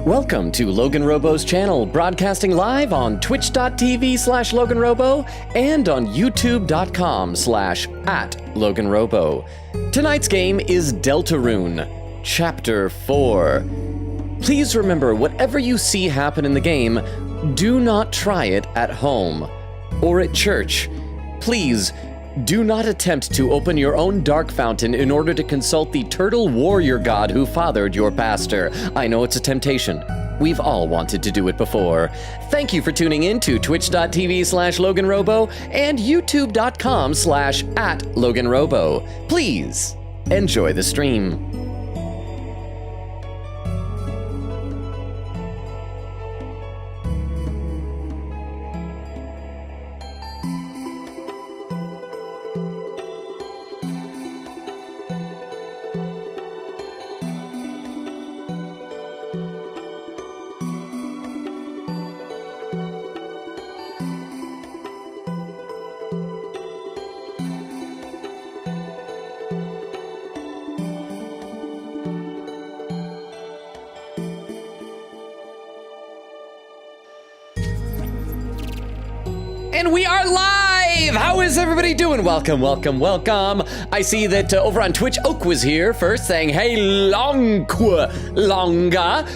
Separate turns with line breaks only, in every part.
Welcome to LoganRobo's channel, broadcasting live on twitch.tv/LoganRobo and on youtube.com/@LoganRobo. Tonight's game is Deltarune Chapter 4. Please remember, whatever you see happen in the game, do not try it at home or at church. Please, do not attempt to open your own dark fountain in order to consult the turtle warrior god who fathered your pastor. I know it's a temptation. We've all wanted to do it before. Thank you for tuning in to twitch.tv/LoganRobo and youtube.com/@LoganRobo. Please, enjoy the stream. And we are live! How is everybody doing? Welcome, welcome, welcome. I see that over on Twitch, Oak was here first saying, hey, longa.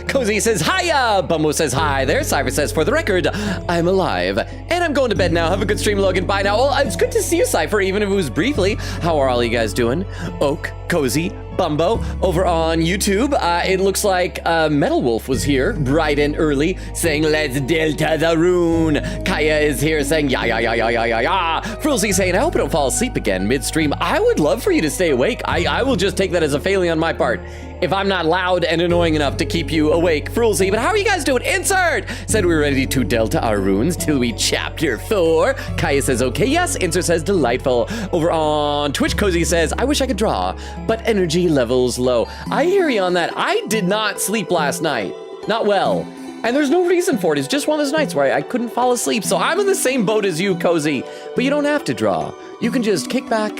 Cozy says, hiya. Bumbo says, hi there. Cypher says, for the record, I'm alive. And I'm going to bed now. Have a good stream, Logan. Bye now. Well, it's good to see you, Cypher, even if it was briefly. How are all you guys doing? Oak, Cozy, Bumbo over on YouTube. It looks like Metal Wolf was here bright and early saying, let's delta the rune. Kaya is here saying, ya. Frulzy saying, I hope I don't fall asleep again midstream. I would love for you to stay awake. I will just take that as a failing on my part if I'm not loud and annoying enough to keep you awake, Frulzy. But how are you guys doing? Insert said we were ready to delta our runes till we chapter 4. Kaya says, okay, yes. Insert says, delightful. Over on Twitch, Cozy says, I wish I could draw, but energy levels low. I hear you on that. I did not sleep last night. Not well. And there's no reason for it. It's just one of those nights where I couldn't fall asleep. So I'm in the same boat as you, Cozy. But you don't have to draw. You can just kick back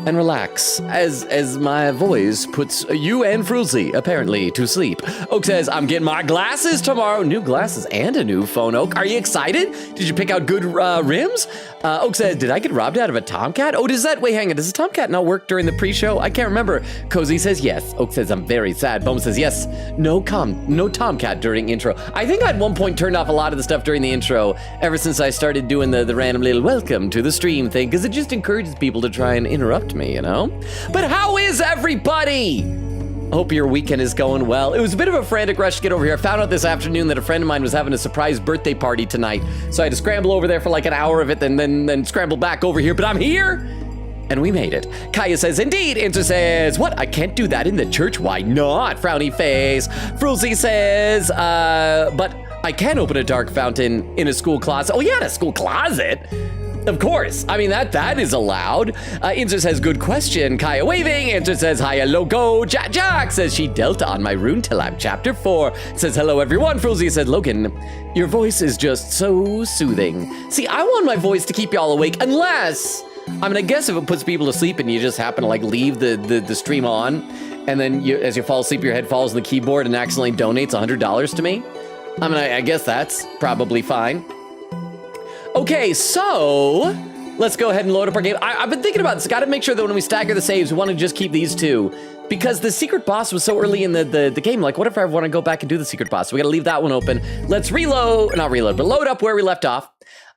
and relax as my voice puts you and Frulzy apparently to sleep. Oak says, I'm getting my glasses tomorrow. New glasses and a new phone, Oak. Are you excited? Did you pick out good rims? Oak says, did I get robbed out of a Tomcat? Oh, does a Tomcat not work during the pre-show? I can't remember. Cozy says, yes. Oak says, I'm very sad. Bum says, yes. No Tomcat during intro. I think I at one point turned off a lot of the stuff during the intro ever since I started doing the random little welcome to the stream thing, because it just encourages people to try and interrupt me, you know? But how is everybody? Hope your weekend is going well. It was a bit of a frantic rush to get over here. I found out this afternoon that a friend of mine was having a surprise birthday party tonight, so I had to scramble over there for like an hour of it and then scramble back over here, but I'm here! And we made it. Kaya says, indeed. Inter says, what? I can't do that in the church. Why not? Frowny face. Frulzy says, but I can open a dark fountain in a school closet. Oh yeah, in a school closet. Of course. I mean, that is allowed. Inter says, good question. Kaya waving. Inter says, hiya, logo. Jack says, she delta on my rune till I'm chapter 4. Says, hello, everyone. Frulzy said, Logan, your voice is just so soothing. See, I want my voice to keep y'all awake unless... I mean, I guess if it puts people to sleep and you just happen to like leave the stream on, and then as you fall asleep, your head falls on the keyboard and accidentally donates $100 to me. I mean, I guess that's probably fine. Okay, so let's go ahead and load up our game. I've been thinking about this. Got to make sure that when we stagger the saves, we want to just keep these two, because the secret boss was so early in the game. Like, what if I want to go back and do the secret boss? So we got to leave that one open. Let's load up where we left off.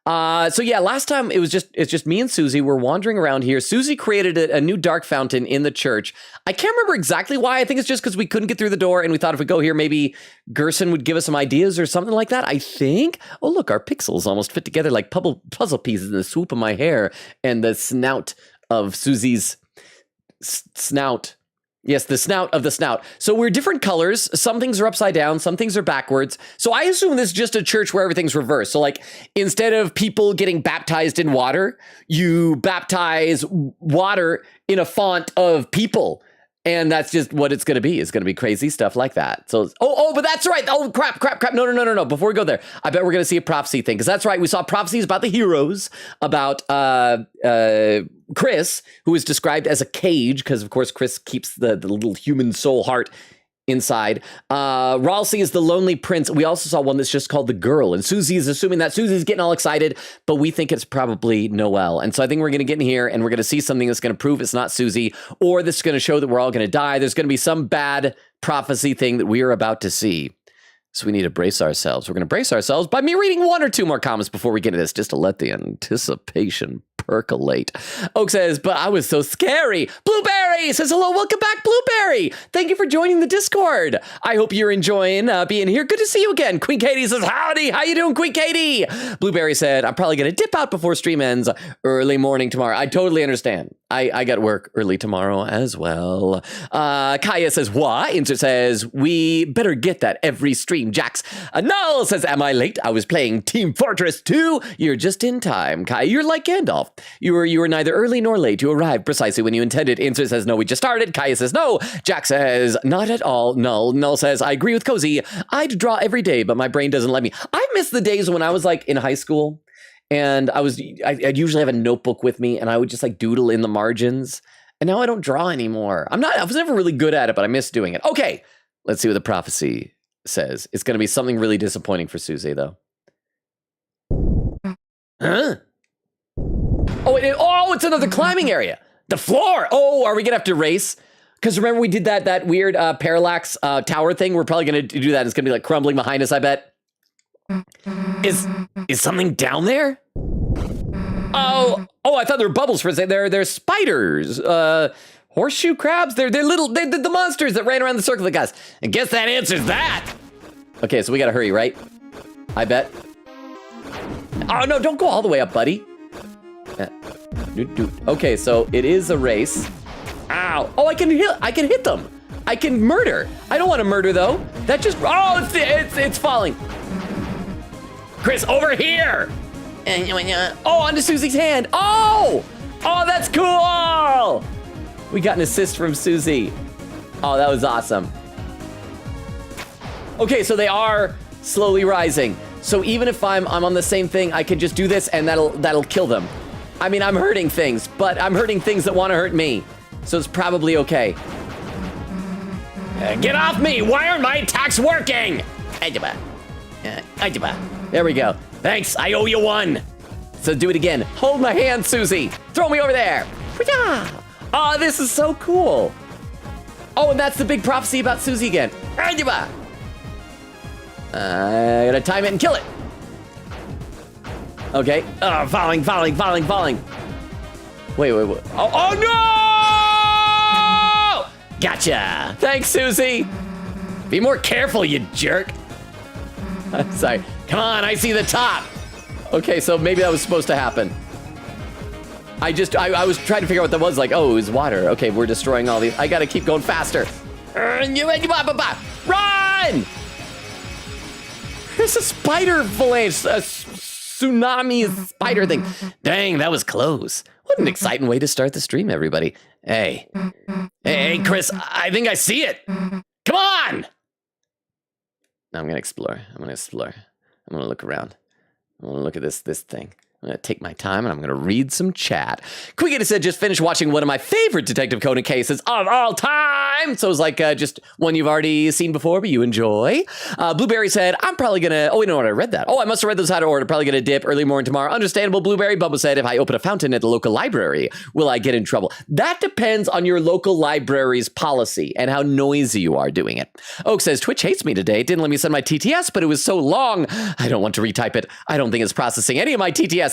So yeah, last time it's just me and Susie. We're wandering around here. Susie created a new dark fountain in the church. I can't remember exactly why. I think it's just because we couldn't get through the door and we thought if we go here, maybe Gerson would give us some ideas or something like that, I think. Oh, look, our pixels almost fit together like puzzle pieces in the swoop of my hair and the snout of Susie's snout. Yes, the snout of the snout. So we're different colors. Some things are upside down. Some things are backwards. So I assume this is just a church where everything's reversed. So like, instead of people getting baptized in water, you baptize water in a font of people. And that's just what it's going to be. It's going to be crazy stuff like that. So, but that's right. Oh, crap. No. Before we go there, I bet we're going to see a prophecy thing. Because that's right. We saw prophecies about the heroes, about Chris, who is described as a cage. Because, of course, Chris keeps the little human soul heart inside. Ralsei is the lonely prince. We also saw one that's just called the girl, and Susie is assuming that Susie's getting all excited, but we think it's probably Noelle. And so I think we're going to get in here and we're going to see something that's going to prove it's not Susie, or this is going to show that we're all going to die. There's going to be some bad prophecy thing that we are about to see. So we need to brace ourselves. We're going to brace ourselves by me reading 1 or 2 more comments before we get into this, just to let the anticipation percolate. Oak says, but I was so scary. Blueberry says, hello, welcome back, Blueberry. Thank you for joining the Discord. I hope you're enjoying being here. Good to see you again. Queen Katie says, howdy. How you doing, Queen Katie? Blueberry said, I'm probably going to dip out before stream ends early morning tomorrow. I totally understand. I got work early tomorrow as well. Kaya says, what? Insert says, we better get that every stream. Jax. Null says, am I late? I was playing Team Fortress 2. You're just in time. Kaya, you're like Gandalf. You were neither early nor late. You arrived precisely when you intended. Insert says, no, we just started. Kaya says, no. Jax says, not at all. Null says, I agree with Cozy. I'd draw every day, but my brain doesn't let me. I miss the days when I was like in high school. And I'd usually have a notebook with me and I would just like doodle in the margins. And now I don't draw anymore. I was never really good at it, but I miss doing it. Okay, let's see what the prophecy says. It's going to be something really disappointing for Susie, though. Huh? Oh, it's another climbing area. The floor. Oh, are we going to have to race? Because remember we did that weird parallax tower thing? We're probably going to do that. It's going to be like crumbling behind us, I bet. Is something down there? Oh, I thought there were bubbles for a second. They're spiders, horseshoe crabs. They're the monsters that ran around the circle of guys. I guess that answers that. Okay, so we gotta hurry, right? I bet. Oh no, don't go all the way up, buddy. Okay, so it is a race. Ow! Oh, I can hit them. I can murder. I don't want to murder though. That just it's falling. Chris, over here! Oh, onto Susie's hand. Oh, that's cool! We got an assist from Susie. Oh, that was awesome. Okay, so they are slowly rising. So even if I'm on the same thing, I can just do this and that'll kill them. I mean, I'm hurting things, but I'm hurting things that want to hurt me. So it's probably okay. Get off me! Why aren't my attacks working? There we go. Thanks, I owe you one. So do it again. Hold my hand, Susie. Throw me over there. Oh, this is so cool. Oh, and that's the big prophecy about Susie again. I gotta time it and kill it. Okay. Oh, falling. Wait. Oh no! Gotcha. Thanks, Susie. Be more careful, you jerk. I'm sorry. Come on, I see the top. Okay, so maybe that was supposed to happen. I was trying to figure out what that was. Like, oh, it was water. Okay, we're destroying all these. I gotta keep going faster. Run! There's a spider avalanche, a tsunami spider thing. Dang, that was close. What an exciting way to start the stream, everybody. Hey, Chris, I think I see it. Come on! Now I'm gonna explore. I'm gonna look around. I'm gonna look at this thing. I'm gonna take my time and I'm gonna read some chat. Quiggity said, just finished watching one of my favorite Detective Conan cases of all time. So it was like just one you've already seen before, but you enjoy. Blueberry said, I'm probably gonna, oh, you know what, I read that. Oh, I must have read those out of order. Probably gonna dip early morning tomorrow. Understandable, Blueberry. Bubba said, if I open a fountain at the local library, will I get in trouble? That depends on your local library's policy and how noisy you are doing it. Oak says, Twitch hates me today. It didn't let me send my TTS, but it was so long. I don't want to retype it. I don't think it's processing any of my TTSs.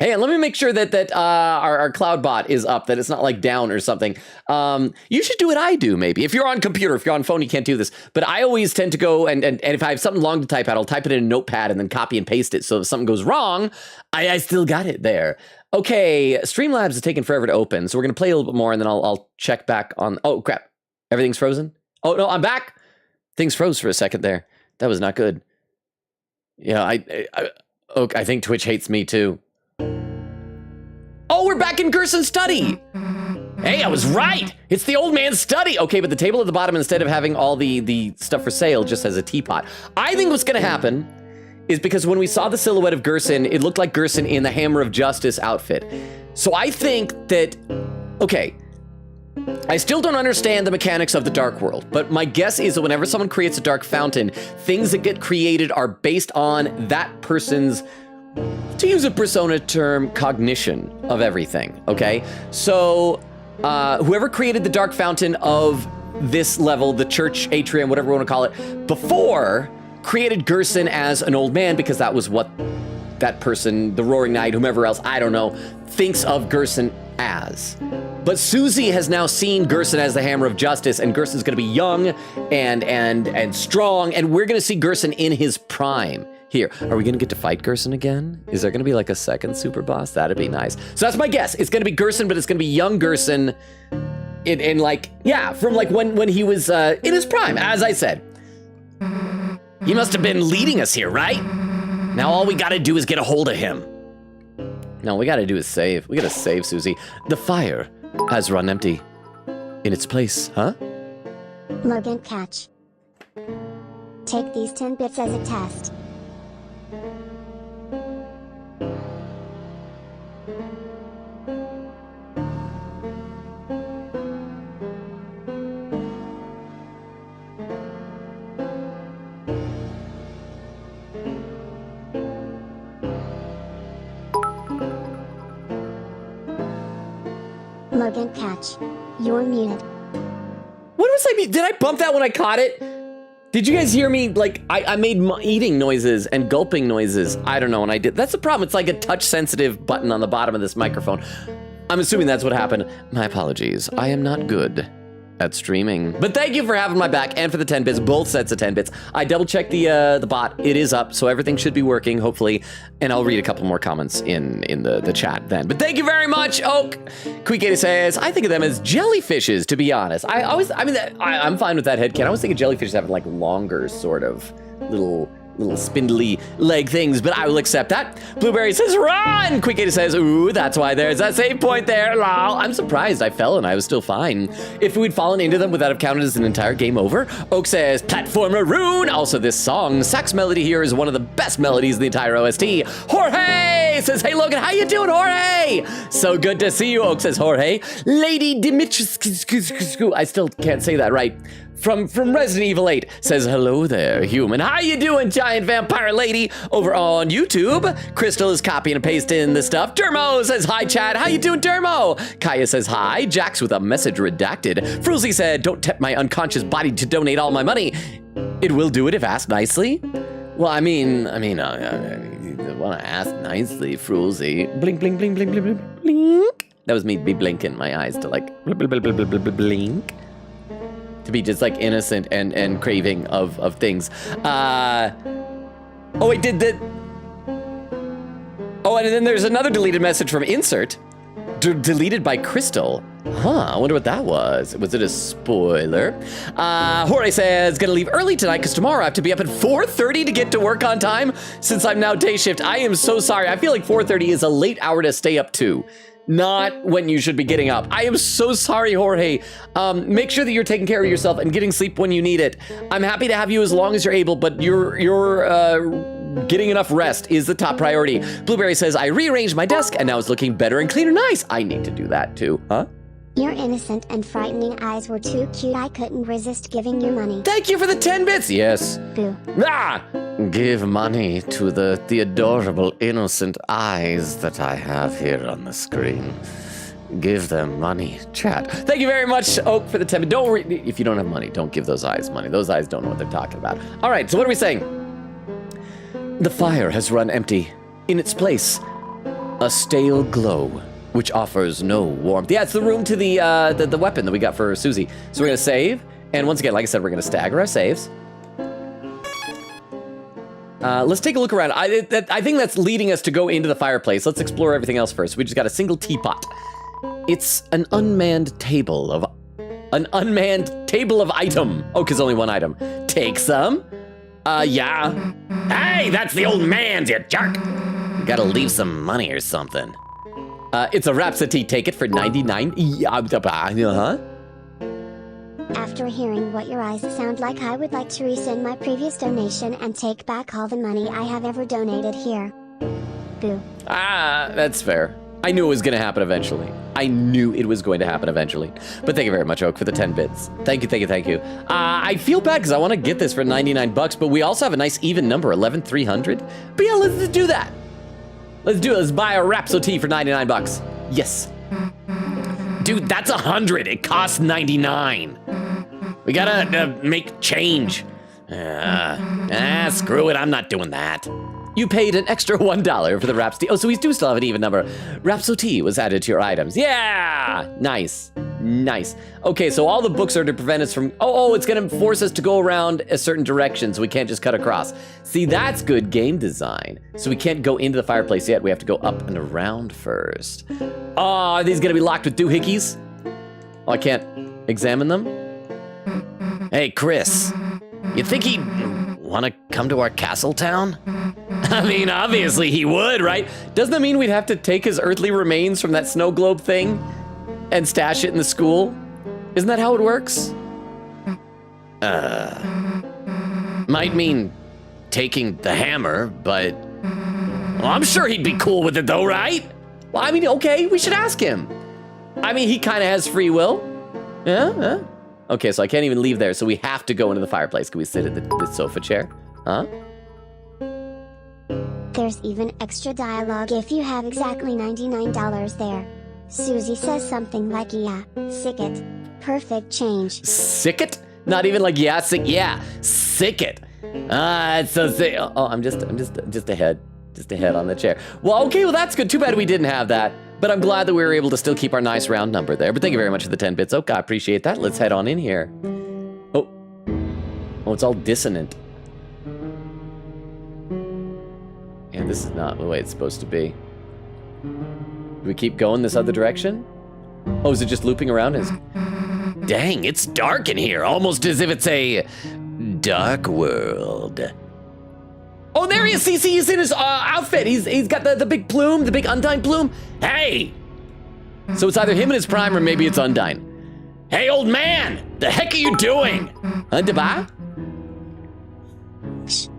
Hey, and let me make sure that our cloud bot is up, that it's not like down or something. You should do what I do, maybe. If you're on computer, if you're on phone, you can't do this. But I always tend to go and if I have something long to type out, I'll type it in a notepad and then copy and paste it. So if something goes wrong, I still got it there. Okay, Streamlabs is taking forever to open. So we're going to play a little bit more and then I'll check back on. Oh, crap. Everything's frozen? Oh, no, I'm back. Things froze for a second there. That was not good. Yeah, I think Twitch hates me too. Oh, we're back in Gerson's study. Hey, I was right. It's the old man's study. Okay, but the table at the bottom, instead of having all the stuff for sale, just has a teapot. I think what's gonna happen is because when we saw the silhouette of Gerson, it looked like Gerson in the Hammer of Justice outfit. So I think that, okay, I still don't understand the mechanics of the dark world, but my guess is that whenever someone creates a dark fountain, things that get created are based on that person's, to use a Persona term, cognition of everything, okay? So whoever created the dark fountain of this level, the church atrium, whatever you want to call it, before created Gerson as an old man because that was what that person, the Roaring Knight, whomever else, I don't know, thinks of Gerson as. But Susie has now seen Gerson as the Hammer of Justice, and Gerson's gonna be young and strong, and we're gonna see Gerson in his prime. Here, are we gonna get to fight Gerson again? Is there gonna be like a second super boss? That'd be nice. So that's my guess. It's gonna be Gerson, but it's gonna be young Gerson in like, yeah, from like when he was in his prime, as I said. He must have been leading us here, right? Now all we gotta do is get a hold of him. No, we gotta do is save. We gotta save Susie. The fire has run empty. In its place, huh?
Logan, catch. Take these 10 bits as a test. Logan, catch. You're muted.
What was I mean? Did I bump that when I caught it? Did you guys hear me? Like, I made eating noises and gulping noises. I don't know, and I did. That's the problem. It's like a touch-sensitive button on the bottom of this microphone. I'm assuming that's what happened. My apologies. I am not good at streaming. But thank you for having my back and for the 10 bits, both sets of 10 bits. I double-checked the bot. It is up, so everything should be working, hopefully. And I'll read a couple more comments in the chat then. But thank you very much, Oak. Quick says, I think of them as jellyfishes, to be honest. I'm fine with that headcanon. I was thinking jellyfish having like longer sort of little spindly leg things, but I will accept that. Blueberry says, run! Quick says, ooh, that's why there's that save point there, lol. I'm surprised I fell and I was still fine. If we'd fallen into them, would that have counted as an entire game over? Oak says, platformer rune! Also, this song, sax melody here is one of the best melodies in the entire OST. Jorge says, hey Logan, how you doing, Jorge? So good to see you, Oak says, Jorge. Lady Dimitri, I still can't say that right. From Resident Evil 8 says, hello there, human. How you doing, giant vampire lady? Over on YouTube, Crystal is copying and pasting the stuff. Dermo says, hi, chat. How you doing, Dermo? Kaya says, hi. Jax with a message redacted. Frulzy said, don't tempt my unconscious body to donate all my money. It will do it if asked nicely. Well, I mean, I want to ask nicely, Frulzy. Blink, blink, blink, blink, blink, blink, blink. That was me be blinking my eyes to like blink. To be just like innocent and craving of things. Oh wait, and then there's another deleted message from Insert. Deleted by Crystal. Huh, I wonder what that was. Was it a spoiler? Jorge says, gonna leave early tonight because tomorrow I have to be up at 4:30 to get to work on time since I'm now day shift. I am so sorry. I feel like 4:30 is a late hour to stay up to. Not when you should be getting up. I am so sorry, Jorge. Make sure that you're taking care of yourself and getting sleep when you need it. I'm happy to have you as long as you're able, but you're getting enough rest is the top priority. Blueberry says, I rearranged my desk and now it's looking better and cleaner. Nice. I need to do that too, huh?
Your innocent and frightening eyes were too cute. I couldn't resist giving you money.
Thank you for the 10 bits. Yes.
Boo.
Ah! Give money to the adorable innocent eyes that I have here on the screen. Give them money, chat. Thank you very much, Oak, for the 10 bits. If you don't have money, don't give those eyes money. Those eyes don't know what they're talking about. All right, so what are we saying? The fire has run empty. In its place, a stale glow, which offers no warmth. Yeah, it's the room to the weapon that we got for Susie. So we're gonna save, and once again, like I said, we're gonna stagger our saves. Let's take a look around. I think that's leading us to go into the fireplace. Let's explore everything else first. We just got a single teapot. It's an unmanned table of item. Oh, cause only one item. Take some. Yeah. Hey, that's the old man's, you jerk. You gotta leave some money or something. It's a Rhapsody. Take it for 99.
After hearing what your eyes sound like, I would like to rescind my previous donation and take back all the money I have ever donated here. Boo.
That's fair. I knew it was going to happen eventually. I knew it was going to happen eventually. But thank you very much, Oak, for the 10 bits. Thank you, thank you, thank you. I feel bad because I want to get this for 99 bucks, but we also have a nice even number, 11,300. But yeah, let's do that. Let's do it. Let's buy a Rhapsody for 99 bucks. Yes. Dude, that's 100. It costs 99. We gotta make change. Screw it. I'm not doing that. You paid an extra $1 for the Rhapsody. Oh, so we do still have an even number. Rhapsody was added to your items. Yeah, nice, nice. Okay, so all the books are to prevent us from, it's gonna force us to go around a certain direction so we can't just cut across. See, that's good game design. So we can't go into the fireplace yet. We have to go up and around first. Oh, are these gonna be locked with doohickeys? Oh, I can't examine them? Hey, Chris, you think he'd want to come to our castle town? I mean, obviously he would, right? Doesn't that mean we'd have to take his earthly remains from that snow globe thing and stash it in the school? Isn't that how it works? Might mean taking the hammer, but well, I'm sure he'd be cool with it though, right? Well, I mean, okay, we should ask him. I mean, he kind of has free will. Yeah. Okay, so I can't even leave there, so we have to go into the fireplace. Can we sit in the sofa chair? Huh?
There's even extra dialogue if you have exactly $99 there. Susie says something like, yeah, sick it. Perfect change.
Sick it? Not even like, yeah, sick, yeah, sick it. It's so sick. Oh, I'm just ahead. Just ahead on the chair. Well, okay, well, that's good. Too bad we didn't have that. But I'm glad that we were able to still keep our nice round number there. But thank you very much for the 10 bits. Oh, I appreciate that. Let's head on in here. Oh, it's all dissonant. Yeah, this is not the way it's supposed to be. Do we keep going this other direction? Oh, is it just looping around? Dang, it's dark in here. Almost as if it's a dark world. Oh, there he is. See, he's in his outfit. He's got the big plume, the big Undyne plume. Hey! So it's either him in his prime or maybe it's Undyne. Hey, old man! The heck are you doing? Undaba?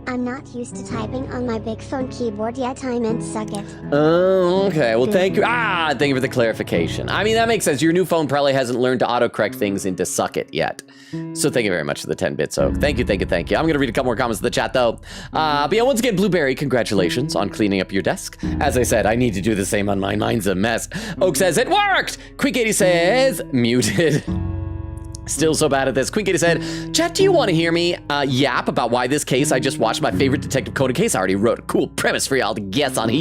I'm not used to typing on my big phone keyboard yet. I meant suck it.
Oh, okay. Well, thank you. Thank you for the clarification. I mean, that makes sense. Your new phone probably hasn't learned to autocorrect things into suck it yet. So thank you very much for the 10 bits. So thank you. I'm going to read a couple more comments in the chat, though. But yeah, once again, Blueberry, congratulations on cleaning up your desk. As I said, I need to do the same on mine. Mine's a mess. Oak says, it worked! Quick80 says, muted. Still so bad at this. Queen Katie said, chat, do you want to hear me yap about why this case I just watched my favorite Detective Conan case? I already wrote a cool premise for y'all to guess on.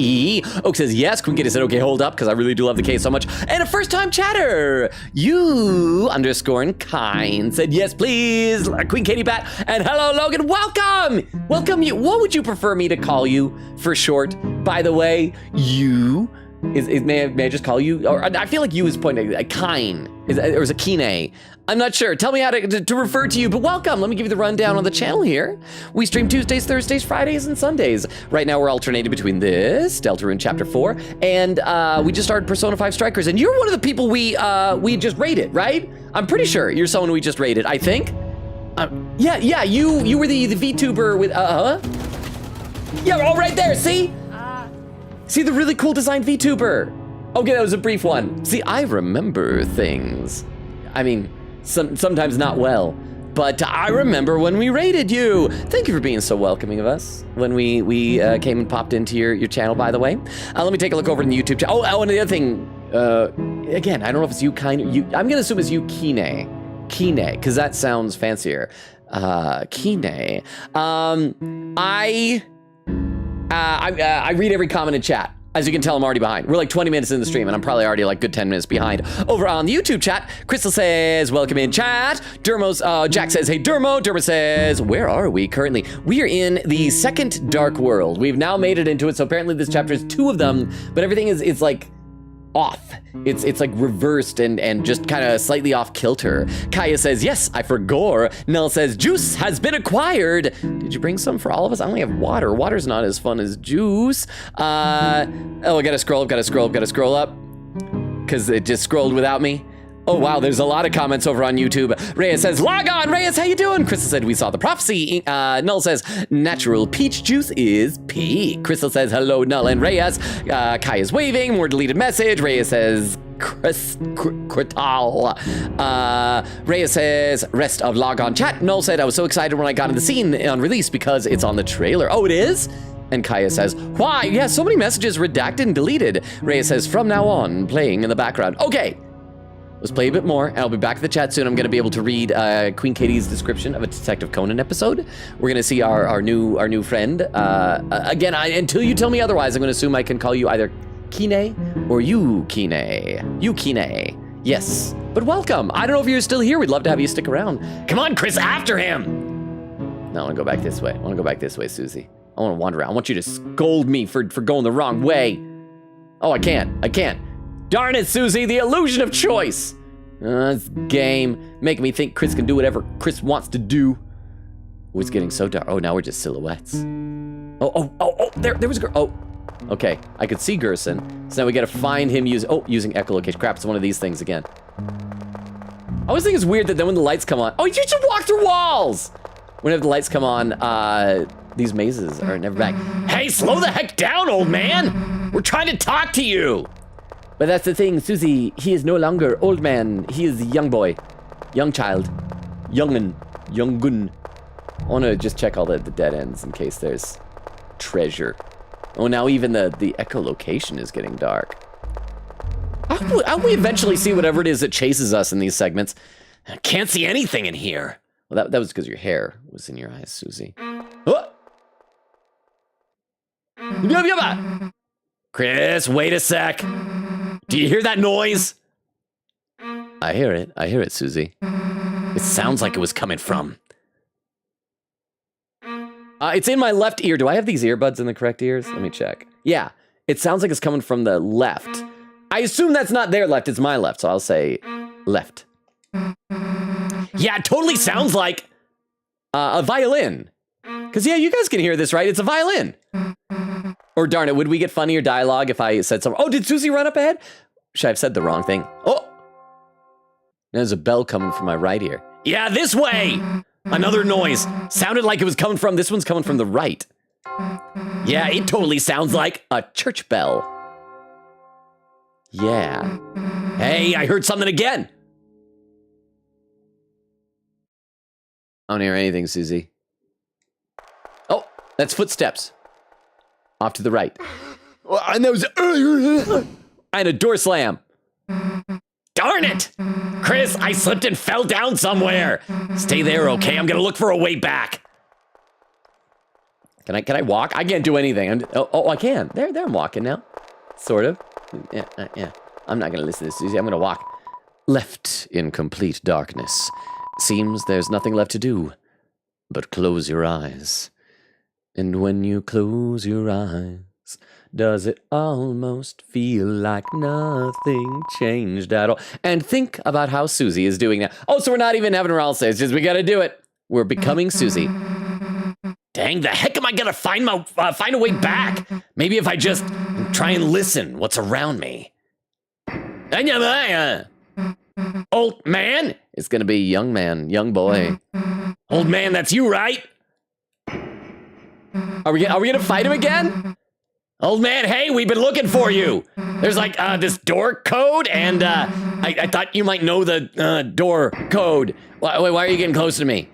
Oak says yes. Queen Katie said, okay, hold up, because I really do love the case so much. And a first-time chatter, you_kind said, yes, please. Queen Katie Bat, and hello, Logan, welcome. Welcome you. What would you prefer me to call you for short? By the way, you. May I just call you? Or I feel like you is pointing a kind. Or is a kine? I'm not sure. Tell me how to refer to you, but welcome. Let me give you the rundown on the channel here. We stream Tuesdays, Thursdays, Fridays, and Sundays. Right now, we're alternating between this, Deltarune Chapter 4, and we just started Persona 5 Strikers, and you're one of the people we just rated, right? I'm pretty sure you're someone we just rated, I think. Yeah, you were the VTuber with, Yeah, all right there, see? See the really cool design VTuber. Okay, that was a brief one. See, I remember things. I mean, sometimes not well, but I remember when we rated you. Thank you for being so welcoming of us when we came and popped into your channel, by the way. Let me take a look over in the YouTube channel. Oh, and the other thing, again, I don't know if it's you kind of, I'm gonna assume it's you Kine, because that sounds fancier. Kine. I read every comment in chat. As you can tell, I'm already behind. We're like 20 minutes in the stream, and I'm probably already like good 10 minutes behind. Over on the YouTube chat, Crystal says, welcome in chat. Jack says, hey, Dermo. Dermo says, where are we currently? We are in the second Dark World. We've now made it into it, so apparently this chapter is 2 of them, but everything is like off. It's like reversed and just kind of slightly off kilter. Kaya says, yes, I forgot. Nell says, juice has been acquired. Did you bring some for all of us? I only have water. Water's not as fun as juice. I gotta scroll up, because it just scrolled without me. Oh, wow, there's a lot of comments over on YouTube. Reyes says, log on, Reyes, how you doing? Crystal said, we saw the prophecy. Null says, natural peach juice is peak. Crystal says, hello, Null and Reyes. Kai is waving, more deleted message. Reyes says, Krital. Reyes says, rest of log on chat. Null said, I was so excited when I got in the scene on release because it's on the trailer. Oh, it is? And Kaya says, why? Yeah, so many messages redacted and deleted. Reyes says, from now on, playing in the background. Okay. Let's play a bit more, and I'll be back in the chat soon. I'm going to be able to read Queen Katie's description of a Detective Conan episode. We're going to see our new friend. Again, until you tell me otherwise, I'm going to assume I can call you either Kine or Yukine. Yukine. Yes. But welcome. I don't know if you're still here. We'd love to have you stick around. Come on, Chris, after him. No, I want to go back this way. I want to go back this way, Susie. I want to wander around. I want you to scold me for going the wrong way. Oh, I can't. I can't. Darn it, Susie, the illusion of choice. This game, making me think Chris can do whatever Chris wants to do. Oh, it's getting so dark. Oh, now we're just silhouettes. Oh, there was a girl. Oh, okay, I could see Gerson. So now we gotta find him using echolocation. Crap, it's one of these things again. I always think it's weird that then when the lights come on, oh, you should walk through walls. Whenever the lights come on, these mazes are never back. Hey, slow the heck down, old man. We're trying to talk to you. But that's the thing, Susie, he is no longer old man. He is a young boy, young child, youngun. I want to just check all the dead ends in case there's treasure. Oh, now even the echolocation is getting dark. How we eventually see whatever it is that chases us in these segments? I can't see anything in here. Well, that was because your hair was in your eyes, Susie. Oh! Chris, wait a sec. Do you hear that noise? I hear it, Susie. It sounds like it was coming from. It's in my left ear. Do I have these earbuds in the correct ears? Let me check. Yeah, it sounds like it's coming from the left. I assume that's not their left, it's my left, so I'll say left. Yeah, it totally sounds like a violin. Because, yeah, you guys can hear this, right? It's a violin. Or darn it, would we get funnier dialogue if I said something? Oh, did Susie run up ahead? Should I have said the wrong thing? Oh! There's a bell coming from my right ear. Yeah, this way! Another noise. Sounded like it was coming from, this one's coming from the right. Yeah, it totally sounds like a church bell. Yeah. Hey, I heard something again! I don't hear anything, Susie. Oh, that's footsteps. Off to the right. And there was and a door slam. Darn it! Chris, I slipped and fell down somewhere. Stay there, okay? I'm gonna look for a way back. Can I walk? I can't do anything. I can. There I'm walking now. Sort of. Yeah. I'm not gonna listen to Susie. I'm gonna walk. Left in complete darkness. Seems there's nothing left to do but close your eyes. And when you close your eyes, does it almost feel like nothing changed at all? And think about how Susie is doing now. Oh, so we're not even having her all say, it's just we gotta do it. We're becoming Susie. Dang, the heck am I gonna find a way back? Maybe if I just try and listen what's around me. Old man? It's gonna be young man, young boy. Old man, that's you, right? Are we gonna fight him again? Old man, hey, we've been looking for you. There's like this door code, and I thought you might know the door code. Why are you getting close to me?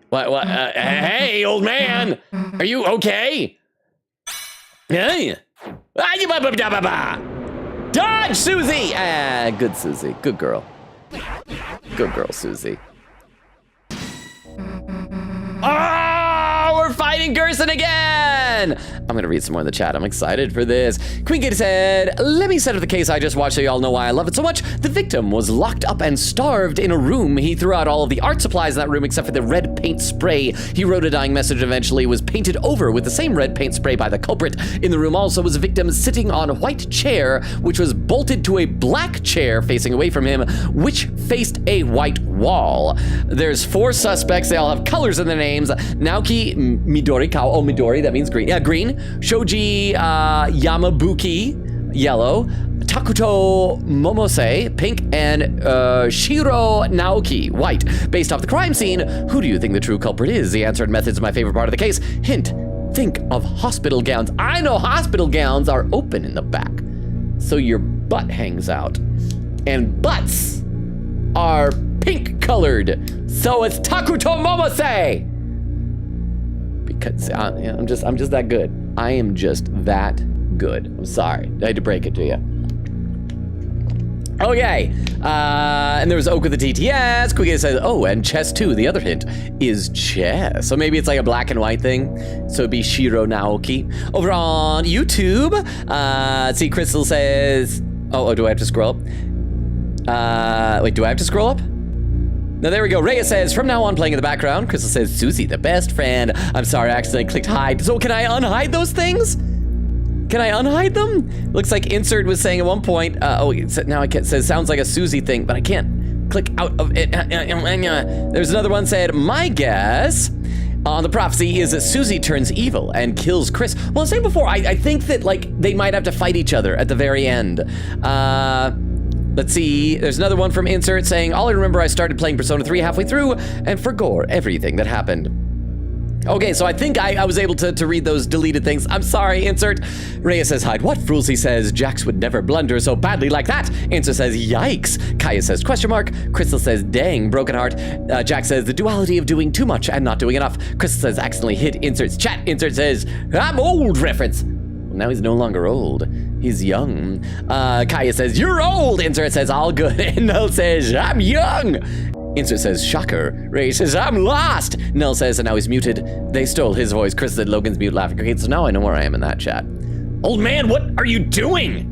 What? Hey, old man, are you okay? Hey. Dodge, Susie! Good Susie, good girl. Good girl, Susie. Oh, we're fighting Gerson again! I'm gonna read some more in the chat. I'm excited for this. Queen Katie said, let me set up the case I just watched so y'all know why I love it so much. The victim was locked up and starved in a room. He threw out all of the art supplies in that room except for the red paint spray. He wrote a dying message and eventually was painted over with the same red paint spray by the culprit. In the room also was a victim sitting on a white chair, which was bolted to a black chair facing away from him, which faced a white wall. There's 4 suspects. They all have colors in their names. Naoki Midori, Midori, that means green. Yeah, green. Shoji Yamabuki, yellow. Takuto Momose, pink, and Shiro Naoki, white. Based off the crime scene, who do you think the true culprit is? The answer and methods is my favorite part of the case. Hint, think of hospital gowns. I know hospital gowns are open in the back, so your butt hangs out. And butts are pink colored, so it's Takuto Momose! Because I'm just that good. I am just that good. I'm sorry, I had to break it to you. Okay, and there was Oak with the TTS. Quick says, oh, and chess too. The other hint is chess. So maybe it's like a black and white thing. So it'd be Shiro Naoki. Over on YouTube, see, Crystal says, oh, do I have to scroll up? Wait, do I have to scroll up? No, there we go. Rhea says, from now on, playing in the background. Crystal says, Susie, the best friend. I'm sorry, I accidentally clicked hide. So can I unhide those things? Can I unhide them? Looks like Insert was saying at one point, now I can't, says sounds like a Susie thing, but I can't click out of it. There's another one said, my guess on the prophecy is that Susie turns evil and kills Chris. Well, I was saying before, I think that like they might have to fight each other at the very end. Let's see, there's another one from Insert saying, all I remember I started playing Persona 3 halfway through and forgot everything that happened. Okay, so I think I was able to read those deleted things. I'm sorry, Insert. Rhea says, hide what? Fruelsy says, Jax would never blunder so badly like that. Insert says, yikes. Kaya says, question mark. Crystal says, dang, broken heart. Jax says, the duality of doing too much and not doing enough. Crystal says, accidentally hit Insert's chat. Insert says, I'm old reference. Well, now he's no longer old. He's young. Kaya says, you're old. Insert says, all good. And Null says, I'm young. Insert says, shocker. Ray says, I'm lost. Null says, and now he's muted. They stole his voice. Chris said, Logan's mute laughing. Okay, so now I know where I am in that chat. Old man, what are you doing?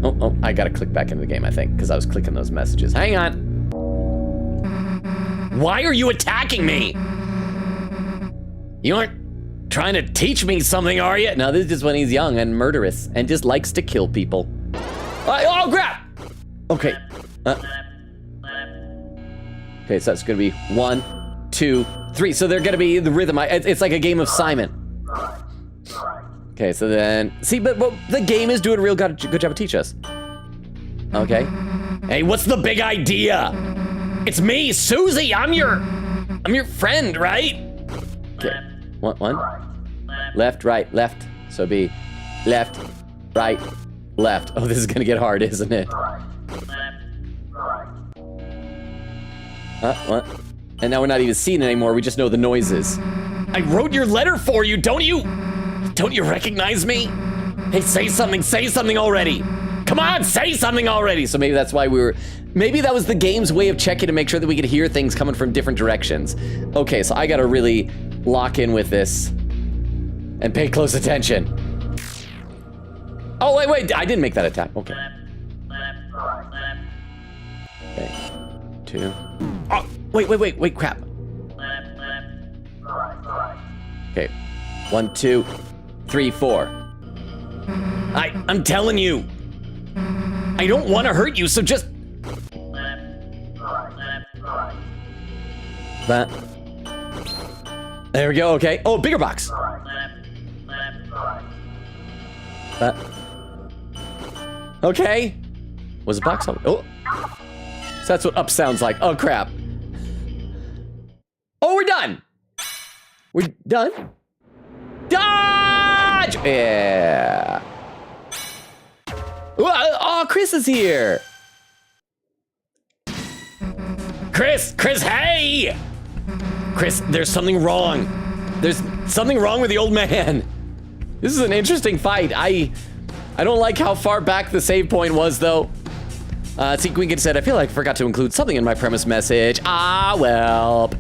Oh, I gotta click back into the game, I think, because I was clicking those messages. Hang on. Why are you attacking me? You aren't trying to teach me something, are you? No, this is just when he's young and murderous and just likes to kill people. Oh, crap! Okay. Okay, so that's gonna be 1, 2, 3. So they're gonna be the rhythm. It's like a game of Simon. Okay, so then, see, but the game is doing a real good job of teach us. Okay. Hey, what's the big idea? It's me, Susie. I'm your friend, right? Okay. One. Left, right, left. So be left, right, left. Oh, this is gonna get hard, isn't it? What? And now we're not even seeing it anymore, we just know the noises. I wrote your letter for you, don't you recognize me? Hey, say something already. Come on, say something already. So maybe that's why maybe that was the game's way of checking to make sure that we could hear things coming from different directions. Okay, so I gotta really lock in with this and pay close attention. Oh, wait, I didn't make that attack, okay. Okay, 2. Oh, wait, crap. Okay, 1, 2, 3, 4. I'm telling you, I don't want to hurt you, so just... That. There we go, okay. Oh, bigger box. That. Okay. Was the box open? Oh. So that's what up sounds like. Oh, crap. Oh, we're done. We're done? Dodge! Yeah. Oh, Chris is here. Chris, hey! Chris, there's something wrong. There's something wrong with the old man. This is an interesting fight. I don't like how far back the save point was, though. See, Gwinkin said, I feel like I forgot to include something in my premise message. Ah, well.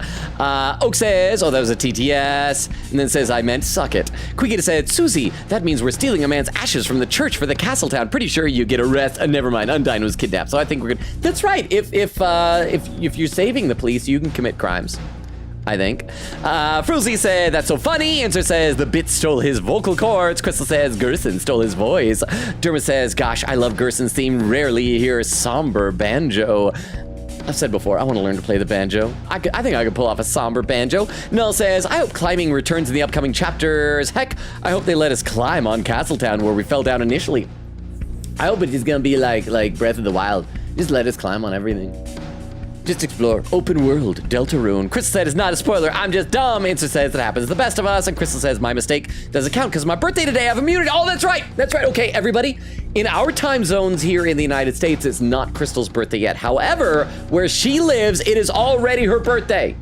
Oak says, oh, that was a TTS. And then says, I meant suck it. Quiggy said, Susie, that means we're stealing a man's ashes from the church for the castle town. Pretty sure you get arrested. Never mind, Undyne was kidnapped. So I think we're good. That's right. If you're saving the police, you can commit crimes, I think. Fruzy said, that's so funny. Answer says, the bit stole his vocal cords. Crystal says, Gerson stole his voice. Derma says, gosh, I love Gerson's theme. Rarely hear somber banjo. I've said before, I want to learn to play the banjo. I think I could pull off a somber banjo. Null says, I hope climbing returns in the upcoming chapters. Heck, I hope they let us climb on Castletown where we fell down initially. I hope it's gonna be like Breath of the Wild. Just let us climb on everything. Just explore. Open world, Deltarune. Crystal said it's not a spoiler, I'm just dumb. Answer says it happens to the best of us. And Crystal says my mistake doesn't count because my birthday today, I have immunity. Oh, that's right. That's right. Okay, everybody. In our time zones here in the United States, it's not Crystal's birthday yet. However, where she lives, it is already her birthday.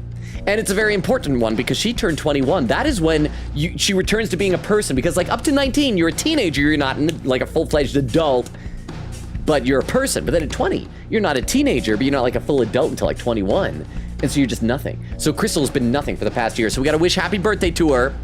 And it's a very important one because she turned 21. That is when she returns to being a person, because like up to 19, you're a teenager, you're not like a full-fledged adult, but you're a person. But then at 20, you're not a teenager, but you're not like a full adult until like 21. And so you're just nothing. So Crystal's been nothing for the past year. So we gotta wish happy birthday to her.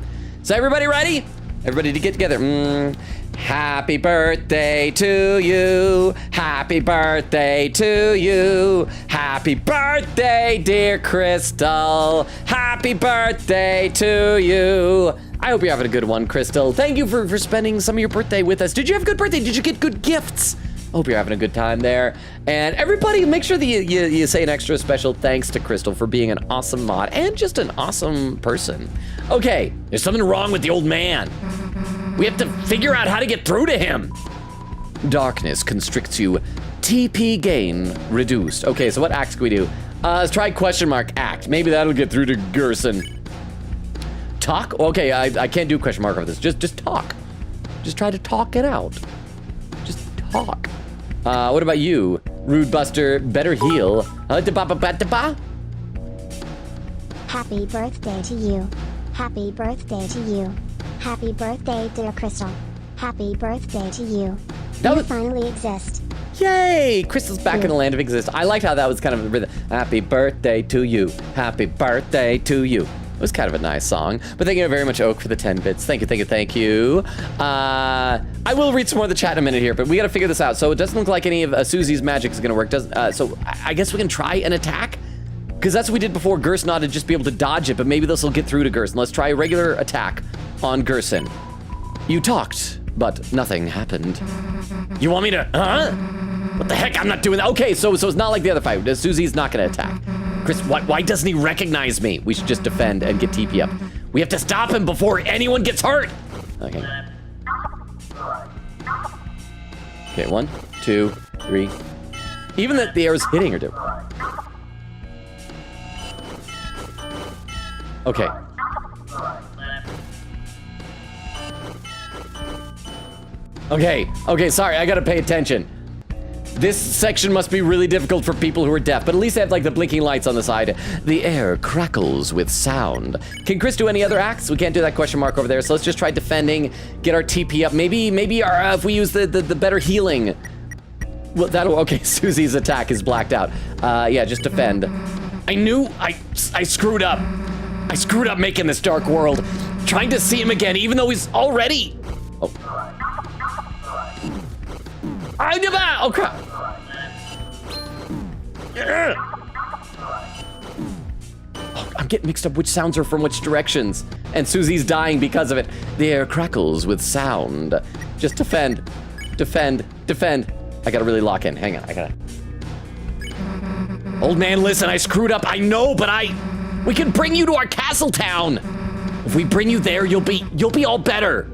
So everybody ready? Everybody to get together. Happy birthday to you. Happy birthday to you. Happy birthday, dear Crystal. Happy birthday to you. I hope you're having a good one, Crystal. Thank you for spending some of your birthday with us. Did you have a good birthday? Did you get good gifts? Hope you're having a good time there. And everybody, make sure that you say an extra special thanks to Crystal for being an awesome mod and just an awesome person. Okay, there's something wrong with the old man. We have to figure out how to get through to him. Darkness constricts you. TP gain reduced. Okay, so what acts can we do? Let's try question mark act. Maybe that'll get through to Gerson. Talk? Okay, I can't do question mark over this. Just talk. Just try to talk it out. Just talk. What about you? Rude Buster, better heal.
Happy birthday to you. Happy birthday to you. Happy birthday, dear Crystal. Happy birthday to you. You finally exist.
Yay! Crystal's back in the land of exist. I liked how that was kind of a rhythm. Happy birthday to you. Happy birthday to you. It was kind of a nice song. But thank you very much, Oak, for the 10 bits. Thank you, thank you, thank you. I will read some more of the chat in a minute here, but we got to figure this out. So it doesn't look like any of Susie's magic is going to work. So I guess we can try an attack? Because that's what we did before. Gerson ought to just be able to dodge it, but maybe this will get through to Gerson. Let's try a regular attack on Gerson. You talked, but nothing happened. You want me to, huh? What the heck? I'm not doing that. Okay, so it's not like the other fight. Susie's not going to attack. Chris, why doesn't he recognize me? We should just defend and get TP up. We have to stop him before anyone gets hurt. Okay. Okay, 1, 2, 3. Even that the arrow's hitting her, dude. Okay. Okay, sorry, I gotta pay attention. This section must be really difficult for people who are deaf, but at least they have like the blinking lights on the side. The air crackles with sound. Can Chris do any other acts? We can't do that question mark over there, so let's just try defending, get our TP up. Maybe our, if we use the better healing. Well, that'll, okay, Susie's attack is blacked out. Yeah, just defend. I knew I screwed up. I screwed up making this dark world. Trying to see him again, even though he's already... Oh. Oh, crap. Oh, I'm getting mixed up which sounds are from which directions. And Susie's dying because of it. The air crackles with sound. Just defend. Defend. Defend. I gotta really lock in. Hang on, I gotta... Old man, listen, I screwed up. I know, but we can bring you to our castle town. If we bring you there, you'll be all better.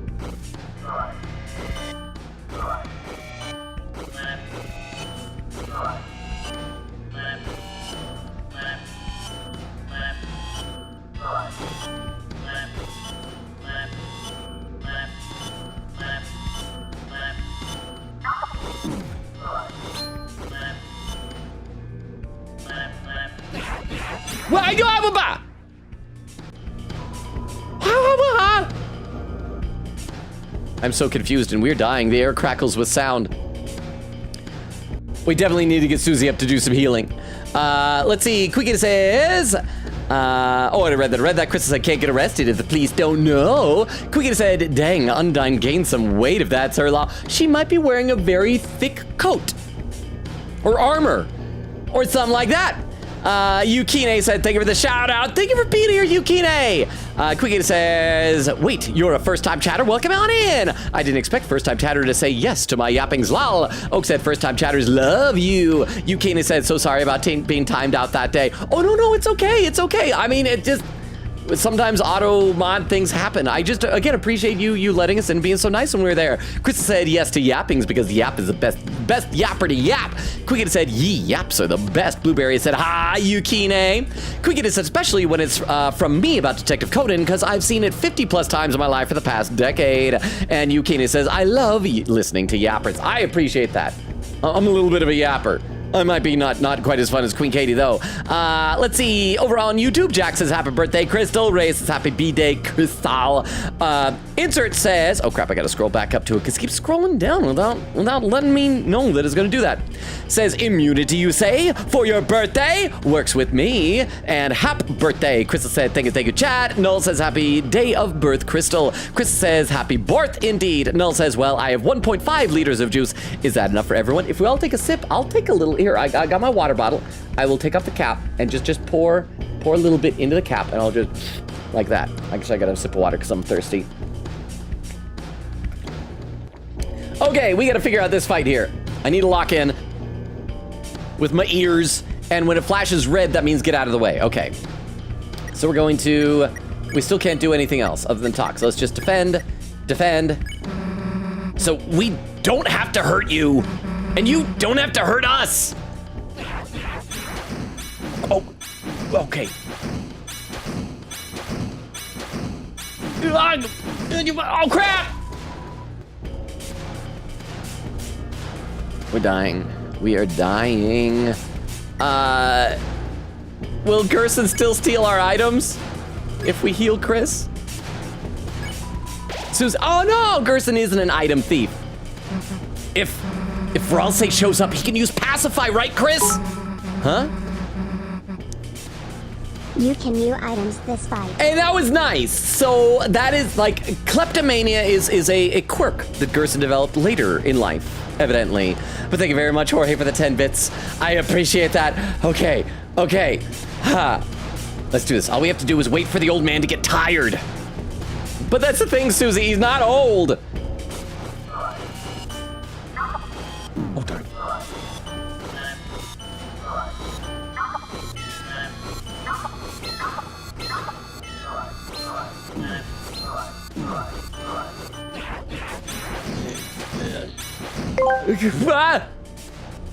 I'm so confused and we're dying. The air crackles with sound. We definitely need to get Susie up to do some healing. Let's see. Quickie says... oh, I read that. Chris said, can't get arrested if the police don't know. Quickie said, dang, Undyne gained some weight if that's her law. She might be wearing a very thick coat. Or armor. Or something like that. Yukine said, thank you for the shout out. Thank you for being here, Yukine. Quickie says, wait, you're a first time chatter? Welcome on in. I didn't expect first time chatter to say yes to my yappings. Lol. Oak said, first time chatters love you. Yukine said, so sorry about being timed out that day. Oh, no, it's okay. It's okay. I mean, it just, sometimes auto mod things happen. I just, again, appreciate you letting us in, being so nice when we were there. Chris said yes to yappings because yap is the best yapper to yap. Quickett said, yee, yaps are the best. Blueberry said, hi, Yukine. Quickett said, especially when it's from me about Detective Conan, because I've seen it 50 plus times in my life for the past decade. And Yukine says, I love listening to yappers. I appreciate that. I'm a little bit of a yapper. I might be not quite as fun as Queen Katie, though. Let's see. Over on YouTube, Jack says, happy birthday, Crystal. Ray says, happy B-Day, Crystal. Insert says, oh, crap, I got to scroll back up to it because it keeps scrolling down without letting me know that it's going to do that. Says, immunity, you say, for your birthday? Works with me. And happy birthday. Crystal said, thank you, chat. Null says, happy day of birth, Crystal. Crystal says, happy birth, indeed. Null says, well, I have 1.5 liters of juice. Is that enough for everyone? If we all take a sip, I'll take a little. Here, I got my water bottle. I will take off the cap and just pour a little bit into the cap, and I'll just, like that. Actually, I gotta have a sip of water because I'm thirsty. Okay, we gotta figure out this fight here. I need to lock in with my ears, and when it flashes red, that means get out of the way. Okay. So we're going to, we still can't do anything else other than talk. So let's just defend. So we don't have to hurt you. And you don't have to hurt us! Oh, okay. Oh, crap! We're dying. We are dying. Will Gerson still steal our items if we heal Chris? Oh no, Gerson isn't an item thief. If Ralsei shows up, he can use Pacify, right, Chris? Huh?
You can new items this fight.
Hey, that was nice. So that is like, kleptomania is a quirk that Gerson developed later in life, evidently. But thank you very much, Jorge, for the 10 bits. I appreciate that. Okay. Let's do this. All we have to do is wait for the old man to get tired. But that's the thing, Susie, he's not old. Oh, darn.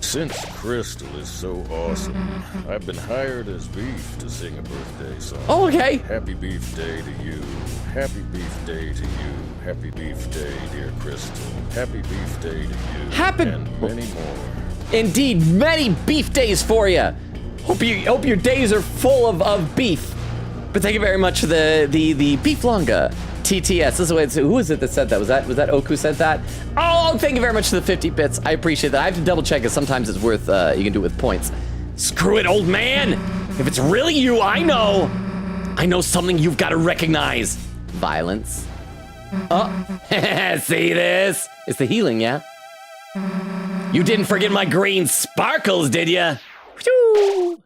Since Crystal is so awesome, I've been hired as beef to sing a birthday song.
Oh, okay.
Happy beef day to you. Happy beef day to you. Happy beef day, dear Crystal. Happy beef day to you.
Happy...
And many more.
Indeed, many beef days for you. Hope your days are full of beef. But thank you very much for the beef longa. TTS, this is what who was it that said that? Was that Oku said that? Oh, thank you very much for the 50 bits. I appreciate that. I have to double check because sometimes it's worth, you can do it with points. Screw it, old man. If it's really you, I know something you've got to recognize. Violence. Oh, see this? It's the healing, yeah? You didn't forget my green sparkles, did ya? Oh,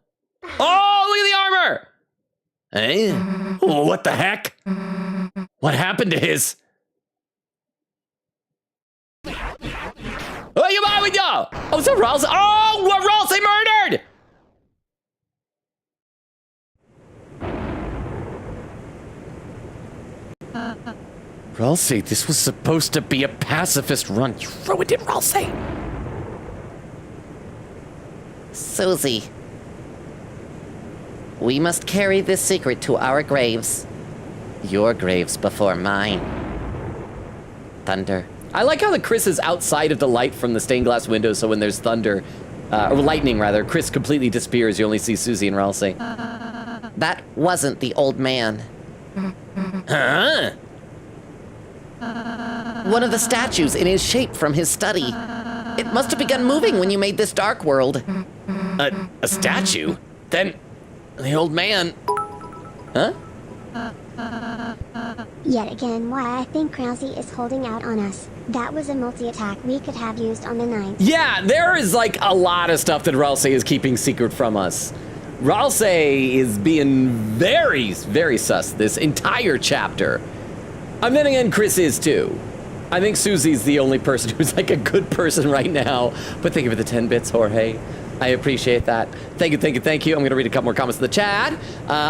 look at the armor. Hey, what the heck? What happened to his? Oh, you mind with you? Oh, is that Ralsei? Oh, what Ralsei murdered! Ralsei, this was supposed to be a pacifist run. You ruined it, Ralsei.
Susie, we must carry this secret to our graves. Your graves before mine. Thunder.
I like how the Chris is outside of the light from the stained glass window, so when there's thunder, or lightning rather, Chris completely disappears. You only see Susie and Ralsei.
That wasn't the old man.
Huh?
One of the statues in his shape from his study. It must have begun moving when you made this dark world.
A statue? Then the old man... Huh?
Yet again, why I think Krause is holding out on us. That was a multi-attack we could have used on the 9th.
Yeah, there is like a lot of stuff that Ralsei is keeping secret from us. Ralsei is being very, very sus this entire chapter. And then again, Chris is too. I think Susie's the only person who's like a good person right now. But thank you for the 10 bits, Jorge. I appreciate that. Thank you, thank you, thank you. I'm going to read a couple more comments in the chat.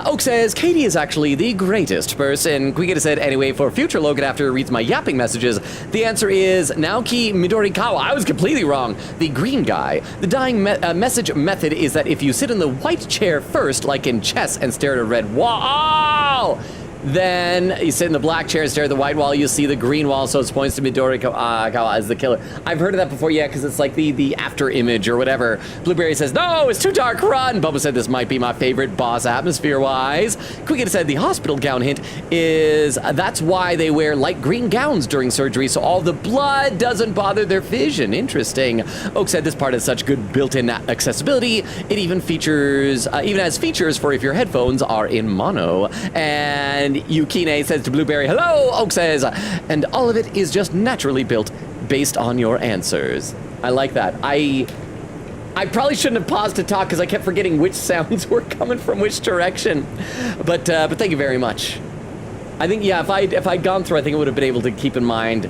Oak says, Katie is actually the greatest person. Quigita said, anyway, for future Logan after reads my yapping messages, the answer is Naoki Midorikawa. I was completely wrong. The green guy. The dying message method is that if you sit in the white chair first, like in chess, and stare at a red wall, then you sit in the black chair, stare at the white wall, you'll see the green wall, so it points to Midorikawa as the killer. I've heard of that before, yeah, because it's like the after image or whatever. Blueberry says, no, it's too dark, run! Bubba said this might be my favorite boss atmosphere-wise. Quigita said the hospital gown hint is that's why they wear light green gowns during surgery, so all the blood doesn't bother their vision. Interesting. Oak said this part has such good built-in accessibility. It even has features for if your headphones are in mono. And Yukine says to Blueberry, hello! Oak says, and all of it is just naturally built based on your answers. I like that. I probably shouldn't have paused to talk because I kept forgetting which sounds were coming from which direction. But thank you very much. I think, yeah, if I'd gone through, I think I would have been able to keep in mind.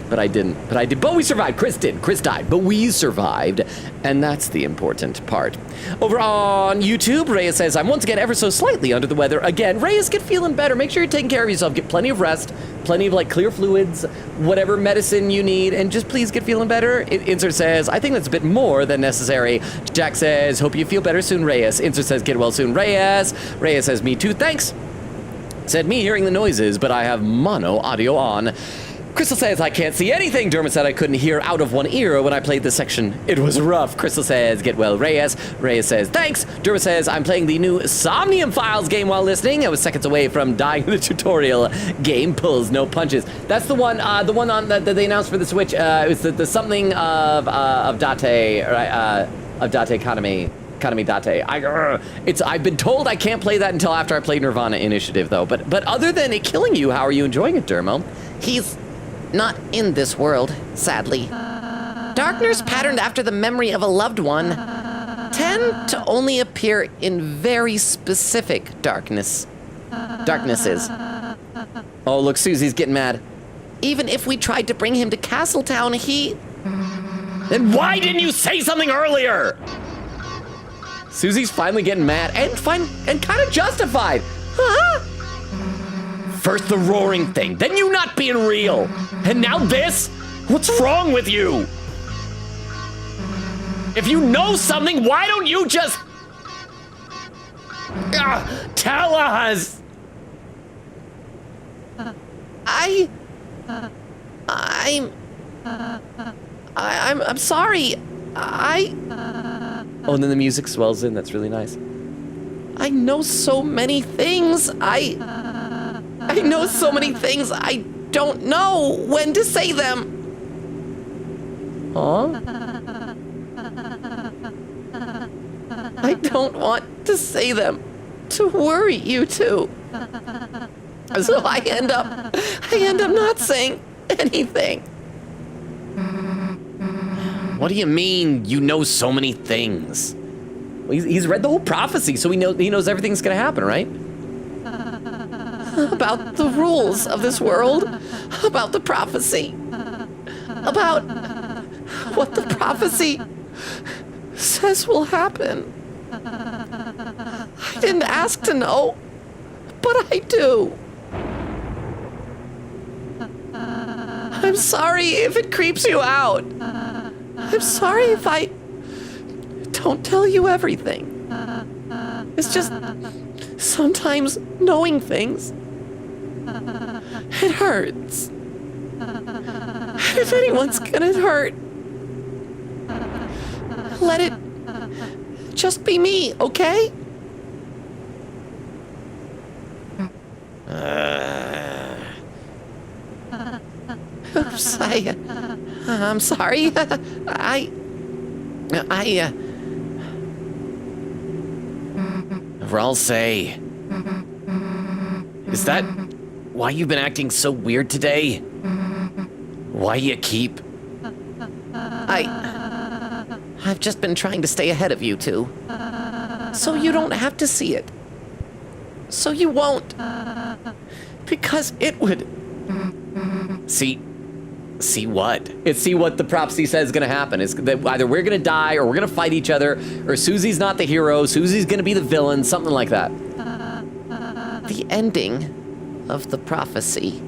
But I didn't. But we survived. Chris did. Chris died. But we survived. And that's the important part. Over on YouTube, Reyes says, I'm once again ever so slightly under the weather. Again, Reyes, get feeling better. Make sure you're taking care of yourself. Get plenty of rest. Plenty of, like, clear fluids. Whatever medicine you need. And just please get feeling better. Insert says, I think that's a bit more than necessary. Jack says, hope you feel better soon, Reyes. Insert says, get well soon, Reyes. Reyes says, me too, thanks. Said me hearing the noises, but I have mono audio on. Crystal says, I can't see anything. Dermot said I couldn't hear out of one ear when I played this section. It was rough. Crystal says, get well, Reyes. Reyes says, thanks. Dermot says, I'm playing the new Somnium Files game while listening. I was seconds away from dying in the tutorial. Game pulls no punches. That's the one on that they announced for the Switch. It was the something of Date, right? Of Date Kanami. Kanami Date. I've been told I can't play that until after I play Nirvana Initiative, though. But other than it killing you, how are you enjoying it, Dermo?
He's not in this world, sadly. Darkness patterned after the memory of a loved one tend to only appear in very specific darknesses.
Oh, look, Susie's getting mad.
Even if we tried to bring him to Castletown,
Then why didn't you say something earlier? Susie's finally getting mad and kind of justified. Huh? First the roaring thing, then you not being real, and now this? What's wrong with you? If you know something, why don't you just tell us?
I'm sorry.
Oh, and then the music swells in. That's really nice.
I know so many things. I know so many things. I don't know when to say them.
Huh?
I don't want to say them to worry you too. So I end up not saying anything.
What do you mean you know so many things? Well, he's read the whole prophecy, so he knows everything's gonna happen, right?
About the rules of this world, about the prophecy, about what the prophecy says will happen. I didn't ask to know, but I do. I'm sorry if it creeps you out. I'm sorry if I don't tell you everything. It's just sometimes knowing things, it hurts. If anyone's gonna hurt, let it just be me, okay? Oops, I'm sorry.
Ral say, is that why you've been acting so weird today? Why you keep?
I've just been trying to stay ahead of you two, so you don't have to see it. So you won't, because it would.
See, See what? It's see what the prophecy says is gonna happen. It's that either we're gonna die or we're gonna fight each other, or Susie's not the hero, Susie's gonna be the villain, something like that.
The ending of the prophecy.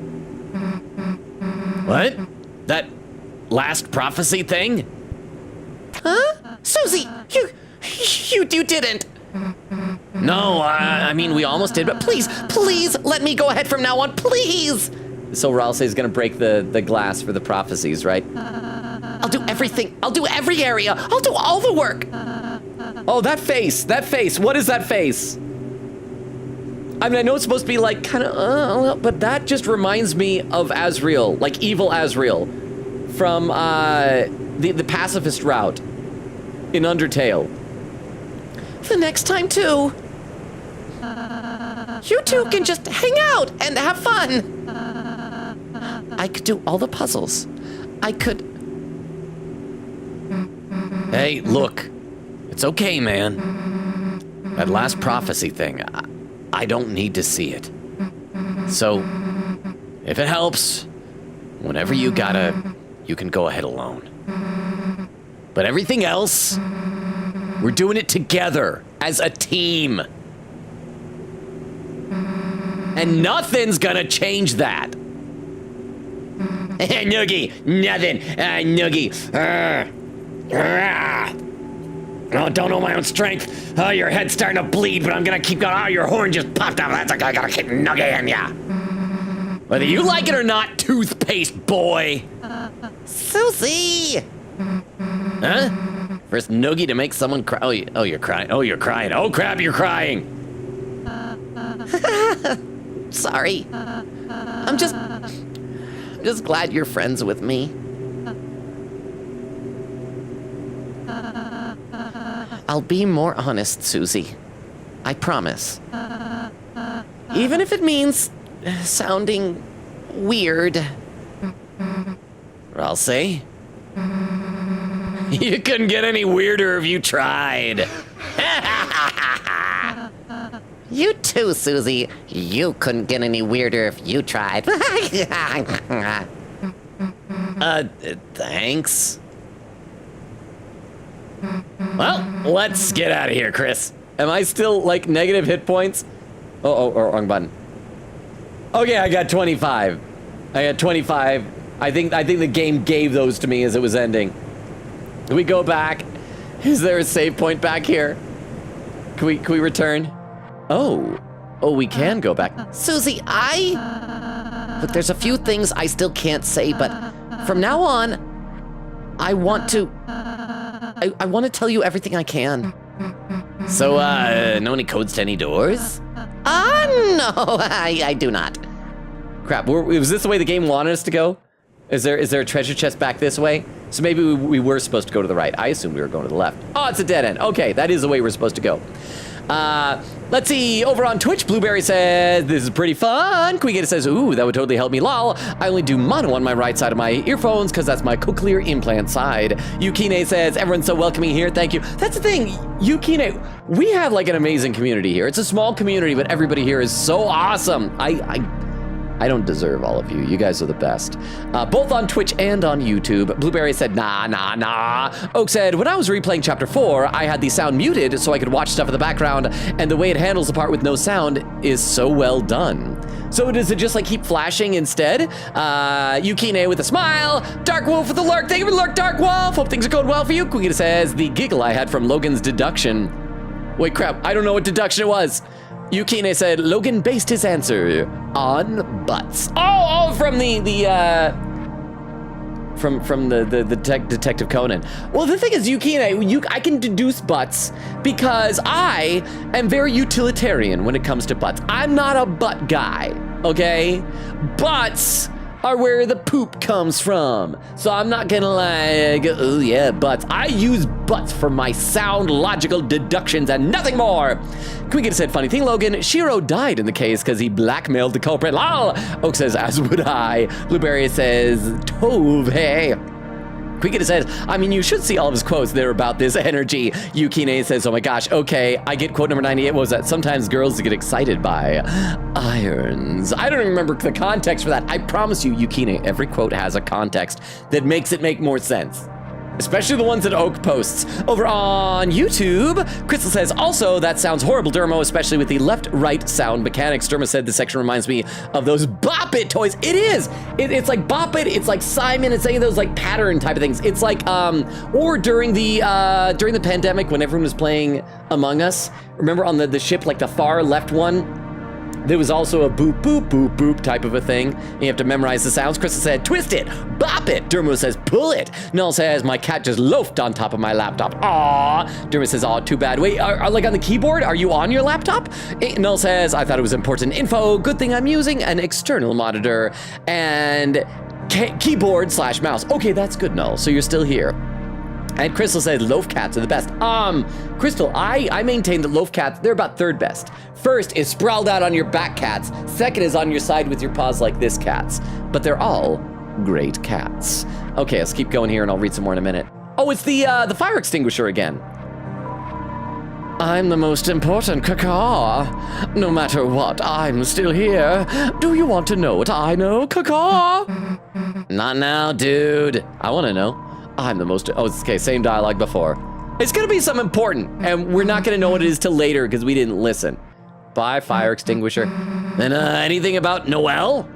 What? That last prophecy thing?
Huh? Susie, you didn't.
No, I mean, we almost did, but
Please, let me go ahead from now on, please.
so Ralsei is gonna break the glass for the prophecies, right?
I'll do everything. I'll do every area. I'll do all the work.
Oh, that face, what is that face? I mean, I know it's supposed to be like kind of, but that just reminds me of Azrael, like evil Azrael, from the pacifist route in Undertale.
The next time, too. You two can just hang out and have fun. I could do all the puzzles. I could...
Hey, look, it's okay, man. That last prophecy thing, I don't need to see it. So, if it helps, whenever you can go ahead alone. But everything else, we're doing it together, as a team. And nothing's gonna change that. Noogie, nothing, Noogie. Oh, don't know my own strength. Oh, your head's starting to bleed, but I'm gonna keep going. Oh, your horn just popped out. That's like I gotta keep Noogie in ya. Whether you like it or not, toothpaste boy.
Susie!
Huh? First Noogie to make someone cry. Oh, you're crying. Oh, you're crying. Oh, crap, you're crying.
Sorry. I'm just glad you're friends with me. I'll be more honest, Susie. I promise. Even if it means sounding weird.
I'll say. You couldn't get any weirder if you tried.
You too, Susie. You couldn't get any weirder if you tried.
Thanks. Well, let's get out of here, Chris. Am I still, like, negative hit points? Oh, wrong button. Okay, I got 25. I got 25. I think the game gave those to me as it was ending. Can we go back? Is there a save point back here? Can we return? Oh, we can go back.
Susie, Look, there's a few things I still can't say, but from now on, I want to tell you everything I can.
So, know any codes to any doors?
No, I do not.
Crap, was this the way the game wanted us to go? Is there a treasure chest back this way? So maybe we were supposed to go to the right. I assumed we were going to the left. Oh, it's a dead end. Okay, that is the way we're supposed to go. Let's see, over on Twitch, Blueberry says, this is pretty fun. Quigata says, ooh, that would totally help me, lol. I only do mono on my right side of my earphones because that's my cochlear implant side. Yukine says, everyone's so welcoming here, thank you. That's the thing, Yukine, we have like an amazing community here. It's a small community, but everybody here is so awesome. I don't deserve all of you. You guys are the best. Both on Twitch and on YouTube. Blueberry said, nah. Oak said, when I was replaying Chapter 4, I had the sound muted so I could watch stuff in the background, and the way it handles the part with no sound is so well done. So does it just like keep flashing instead? Yukine with a smile. Dark Wolf with a lurk. Thank you for the lurk, Dark Wolf. Hope things are going well for you. Quigita says, the giggle I had from Logan's deduction. Wait, crap. I don't know what deduction it was. Yukine said Logan based his answer on butts. Oh, from the Detective Conan. Well, the thing is, Yukine, I can deduce butts because I am very utilitarian when it comes to butts. I'm not a butt guy, okay? Butts are where the poop comes from. So I'm not gonna like, oh yeah, butts. I use butts for my sound logical deductions and nothing more. Quigata said, funny thing, Logan, Shiro died in the case because he blackmailed the culprit. Lol. Oak says, as would I. Blueberry says, Tove, hey. Quickita says, I mean, you should see all of his quotes that are about this energy. Yukine says, oh my gosh, okay, I get quote number 98. What was that? Sometimes girls get excited by irons. I don't even remember the context for that. I promise you, Yukine, every quote has a context that makes it make more sense. Especially the ones that Oak posts. Over on YouTube, Crystal says, also, that sounds horrible, Dermo, especially with the left-right sound mechanics. Dermo said this section reminds me of those Bop It toys. It is! It's like Bop It, it's like Simon, it's any of those like pattern type of things. It's like, or during the pandemic when everyone was playing Among Us, remember on the ship, like the far left one? There was also a boop, boop, boop, boop type of a thing. You have to memorize the sounds. Crystal said, twist it, bop it. Dermo says, pull it. Null says, my cat just loafed on top of my laptop. Aww. Dermo says, aw, too bad. Wait, are like on the keyboard? Are you on your laptop? Null says, I thought it was important info. Good thing I'm using an external monitor and keyboard / mouse. Okay, that's good, Null. So you're still here. And Crystal says loaf cats are the best. Crystal, I maintain that loaf cats, they're about third best. First is sprawled out on your back cats. Second is on your side with your paws like this cats. But they're all great cats. Okay, let's keep going here and I'll read some more in a minute. Oh, it's the fire extinguisher again. I'm the most important caca. No matter what, I'm still here. Do you want to know what I know, caca? Not now, dude. I want to know. I'm the most, oh, okay, same dialogue before. It's gonna be something important, and we're not gonna know what it is till later because we didn't listen. Bye, fire extinguisher. And anything about Noelle?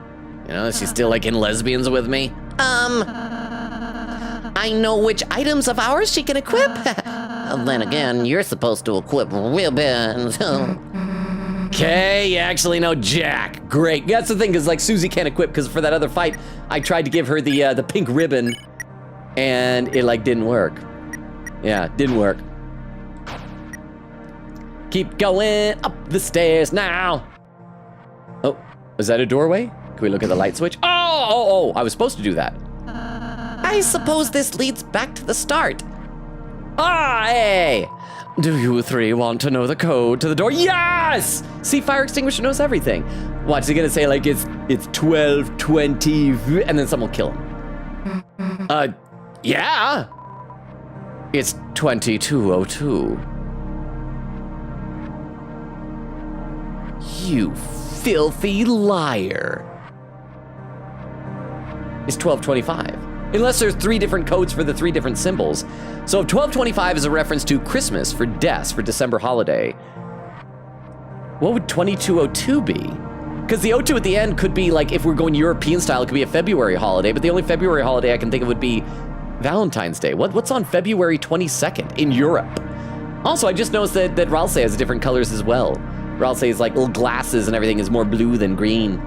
You know, is she still like in lesbians with me?
I know which items of ours she can equip. Then again, you're supposed to equip ribbons.
Okay, you actually know Jack. Great, that's the thing, because like Susie can't equip, because for that other fight, I tried to give her the pink ribbon, and it like didn't work. Yeah, didn't work. Keep going up the stairs now. Oh, is that a doorway? Can we look at the light switch? Oh, I was supposed to do that.
I suppose this leads back to the start.
Ah, hey! Do you three want to know the code to the door? Yes! See, fire extinguisher knows everything. What's he gonna say? Like it's 12:20, and then someone will kill him. Yeah. It's 22:02. You filthy liar. It's 12:25. Unless there's 3 different codes for the 3 different symbols. So if 12:25 is a reference to Christmas for Des for December holiday, what would 22:02 be? Because the 02 at the end could be like, if we're going European style, it could be a February holiday, but the only February holiday I can think of would be Valentine's Day. What's on February 22nd in Europe? Also, I just noticed that Ralsei has different colors as well. Ralsei's like little glasses and everything is more blue than green.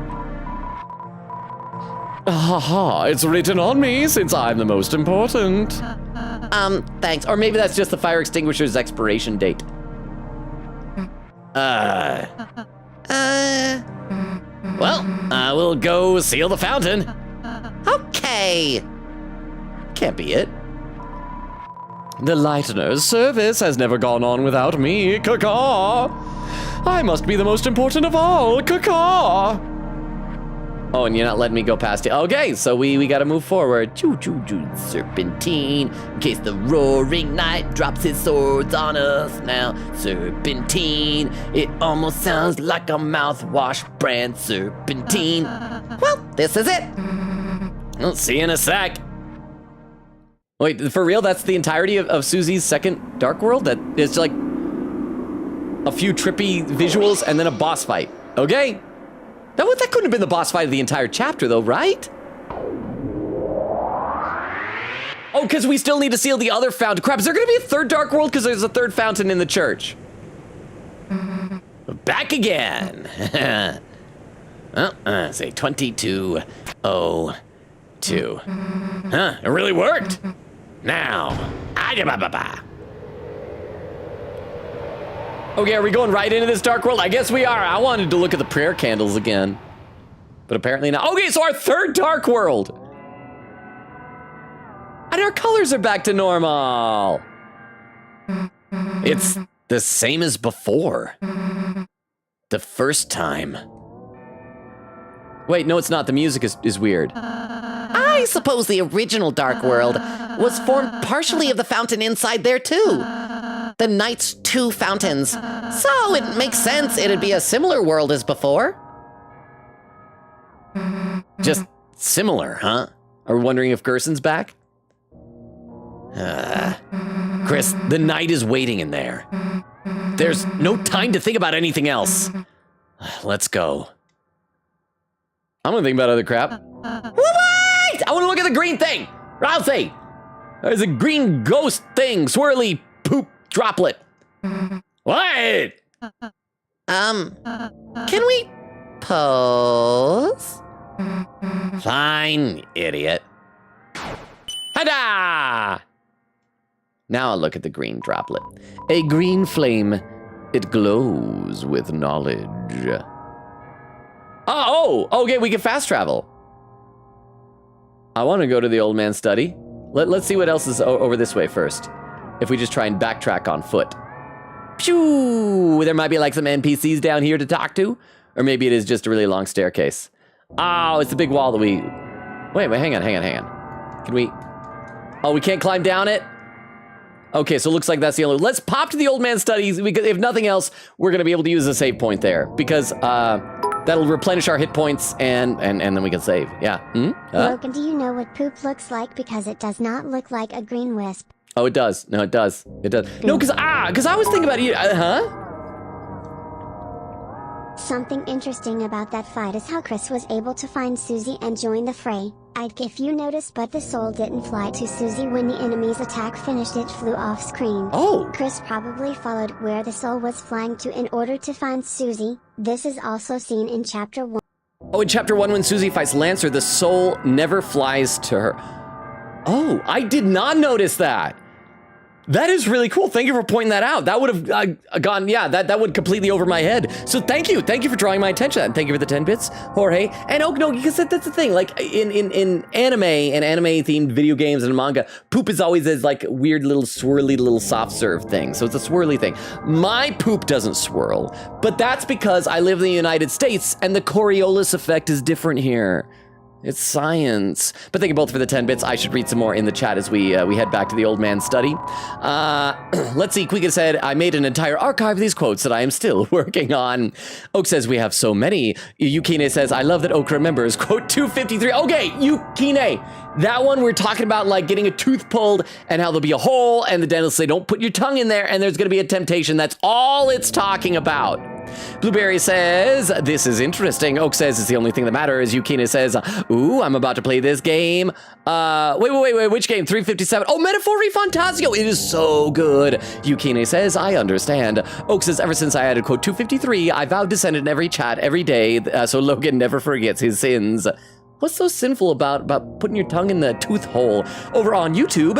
Haha, it's written on me since I'm the most important.
Thanks.
Or maybe that's just the fire extinguisher's expiration date. Well, we'll go seal the fountain.
Okay.
Can't be it. The Lightener's service has never gone on without me, caca. I must be the most important of all, caca. Oh, and you're not letting me go past it. Okay, so we gotta move forward. Choo choo choo, serpentine. In case the roaring knight drops his swords on us now. Serpentine. It almost sounds like a mouthwash brand. Serpentine.
Well, this is it.
I'll see you in a sec. Wait, for real? That's the entirety of Susie's second Dark World? That is like a few trippy visuals and then a boss fight. Okay. That couldn't have been the boss fight of the entire chapter, though, right? Oh, because we still need to seal the other fountain. Crap, is there going to be a third Dark World? Because there's a third fountain in the church. Back again. Well, say 22:02. Huh, it really worked. Now, okay, are we going right into this Dark World? I guess we are. I wanted to look at the prayer candles again, but apparently not. Okay, so our third Dark World. And our colors are back to normal. It's the same as before. The first time. Wait, no, it's not. The music is weird.
I I suppose the original Dark World was formed partially of the fountain inside there too. The Knight's two fountains. So it makes sense it'd be a similar world as before.
Just similar, huh? Are we wondering if Gerson's back? Chris, the Knight is waiting in there. There's no time to think about anything else. Let's go. I'm gonna think about other crap. Wait! I wanna look at the green thing! Ralphie! There's a green ghost thing, swirly poop droplet. What?
Can we pose?
Fine, idiot. Ta-da! Now I'll look at the green droplet. A green flame. It glows with knowledge. Oh, okay, we can fast travel. I want to go to the old man's study. Let's see what else is over this way first. If we just try and backtrack on foot. Phew! There might be like some NPCs down here to talk to. Or maybe it is just a really long staircase. Oh, it's the big wall that we... Wait, hang on. Can we... Oh, we can't climb down it? Okay, so it looks like that's the only... Let's pop to the old man's studies, because if nothing else, we're going to be able to use a save point there. Because that'll replenish our hit points, and then we can save. Yeah.
Logan, do you know what poop looks like? Because it does not look like a green wisp.
Oh, it does. No, it does. It does. No, because I was thinking about you.
Something interesting about that fight is how Chris was able to find Susie and join the fray. If you noticed, but the soul didn't fly to Susie when the enemy's attack finished, it flew off screen.
Oh.
Chris probably followed where the soul was flying to in order to find Susie. This is also seen in Chapter 1.
Oh, in Chapter 1, when Susie fights Lancer, the soul never flies to her. Oh, I did not notice that. That is really cool. Thank you for pointing that out. That would have gone, yeah, that would completely over my head. So thank you. Thank you for drawing my attention. And thank you for the 10 bits, Jorge. And no, because that's the thing. Like in anime and anime-themed video games and manga, poop is always this like weird little swirly little soft serve thing. So it's a swirly thing. My poop doesn't swirl, but that's because I live in the United States and the Coriolis effect is different here. It's science. But thank you both for the 10 bits. I should read some more in the chat as we head back to the old man's study. Let's see. Quiga said, I made an entire archive of these quotes that I am still working on. Oak says, we have so many. Yukine says, I love that Oak remembers. Quote 253. Okay, Yukine. That one we're talking about like getting a tooth pulled and how there'll be a hole and the dentist say, don't put your tongue in there and there's going to be a temptation. That's all it's talking about. Blueberry says, this is interesting. Oak says, it's the only thing that matters. Yukina says, ooh, I'm about to play this game. Wait, which game? 357. Oh, Metaphori Fantasio. It is so good. Yukine says, I understand. Oak says, ever since I added quote 253, I vowed to send it in every chat every day so Logan never forgets his sins. What's so sinful about putting your tongue in the tooth hole? Over on YouTube,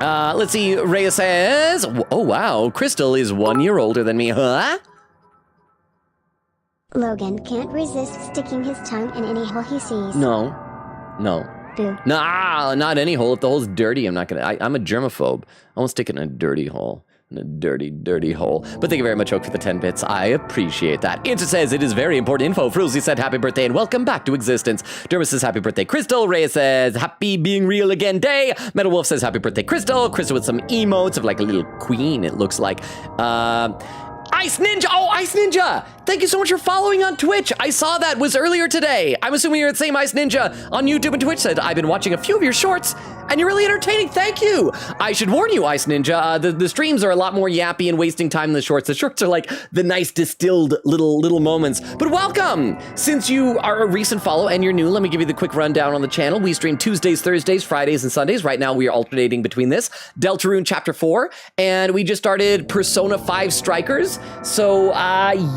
let's see. Rhea says, oh, wow, Crystal is 1 year older than me, huh?
Logan can't resist sticking his tongue in any hole he sees.
No.
Boo.
Nah, not any hole. If the hole's dirty, I'm not gonna. I'm a germaphobe. I won't stick it in a dirty hole. In a dirty hole. But thank you very much, Oak, for the 10 bits. I appreciate that. Inter says it is very important info. Fruzy said happy birthday and welcome back to existence. Dermis says happy birthday, Crystal. Reyes says happy being real again day. Metal Wolf says happy birthday, Crystal. Crystal with some emotes of like a little queen, it looks like. Ice Ninja! Oh, Ice Ninja! Thank you so much for following on Twitch. I saw that was earlier today. I'm assuming you're the same Ice Ninja on YouTube and Twitch. Said, I've been watching a few of your shorts and you're really entertaining. Thank you. I should warn you, Ice Ninja, the streams are a lot more yappy and wasting time than the shorts. The shorts are like the nice distilled little moments. But welcome! Since you are a recent follow and you're new, let me give you the quick rundown on the channel. We stream Tuesdays, Thursdays, Fridays, and Sundays. Right now we are alternating between this, Deltarune Chapter 4, and we just started Persona 5 Strikers. So,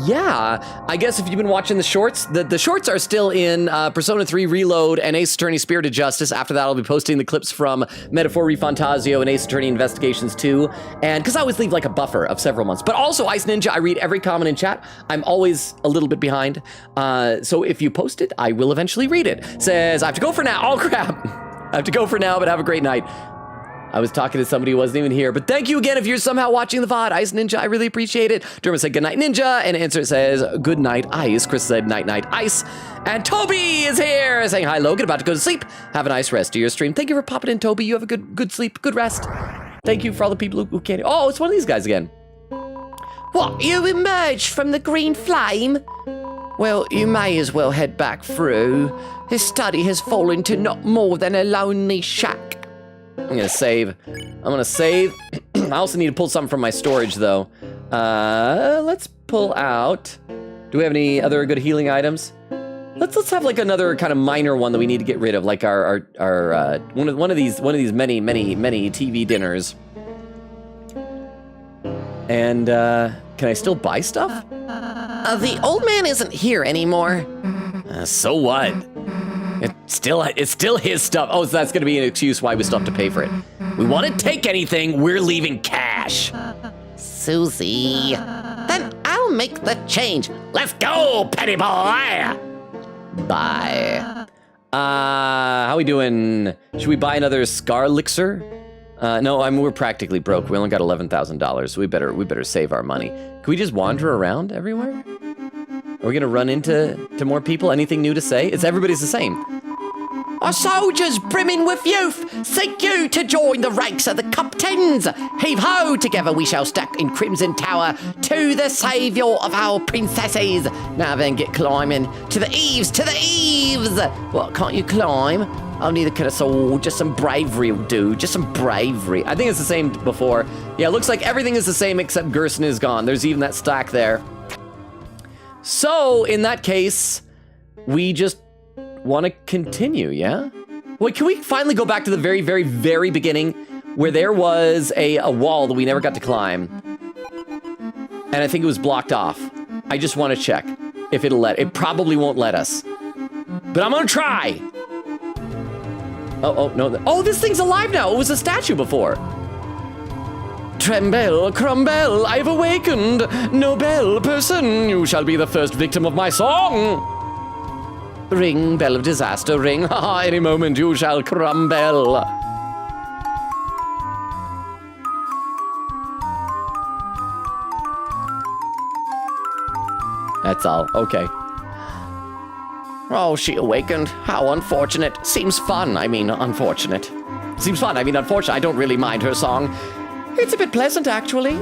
yeah, I guess if you've been watching the shorts, the shorts are still in Persona 3 Reload and Ace Attorney Spirit of Justice. After that, I'll be posting the clips from Metaphori Fantasio and Ace Attorney Investigations 2. And because I always leave like a buffer of several months. But also, Ice Ninja, I read every comment in chat. I'm always a little bit behind. So if you post it, I will eventually read it. Says, I have to go for now. Oh, crap. I have to go for now, but have a great night. I was talking to somebody who wasn't even here, but thank you again if you're somehow watching the VOD. Ice Ninja, I really appreciate it. Dermot said, good night, Ninja, and Answer says, good night, Ice. Chris said, night, Ice. And Toby is here saying, hi, Logan, about to go to sleep. Have a nice rest of your stream. Thank you for popping in, Toby. You have a good sleep, good rest. Thank you for all the people who can't. Oh, it's one of these guys again.
What, you emerged from the green flame? Well, you may as well head back through. His study has fallen to not more than a lonely shack.
I'm gonna save. I also need to pull something from my storage, though. Let's pull out. Do we have any other good healing items? Let's have like another kind of minor one that we need to get rid of, like our one of these many TV dinners. And can I still buy stuff?
The old man isn't here anymore.
So what? It's still his stuff. Oh, so that's gonna be an excuse why we still have to pay for it. We want to take anything, we're leaving cash.
Susie. Then I'll make the change.
Let's go, petty boy. Bye. How we doing? Should we buy another Scar Elixir? No, we're practically broke. We only got $11,000, so we better save our money. Can we just wander around everywhere? Are we gonna run into more people? Anything new to say? Everybody's the same.
Our soldiers brimming with youth, seek you to join the ranks of the captains. Heave ho, together we shall stack in Crimson Tower to the saviour of our princesses. Now then, get climbing to the eaves, to the eaves. What, can't you climb? I'll need a cut of sword, just some bravery will do, just some bravery.
I think it's the same before. Yeah, it looks like everything is the same except Gerson is gone. There's even that stack there. So, in that case, we just want to continue, yeah? Wait, can we finally go back to the very, very, very beginning where there was a wall that we never got to climb? And I think it was blocked off. I just want to check if it'll let. It probably won't let us. But I'm going to try. Oh, no. Oh, this thing's alive now. It was a statue before. Tremble, crumble, I've awakened. Noble person, you shall be the first victim of my song. Ring, bell of disaster, ring. Any moment you shall crumble. That's all. Okay.
Oh, she awakened. How unfortunate. Seems fun. I mean, unfortunate.
Seems fun. I mean, unfortunate. I don't really mind her song. It's a bit pleasant, actually.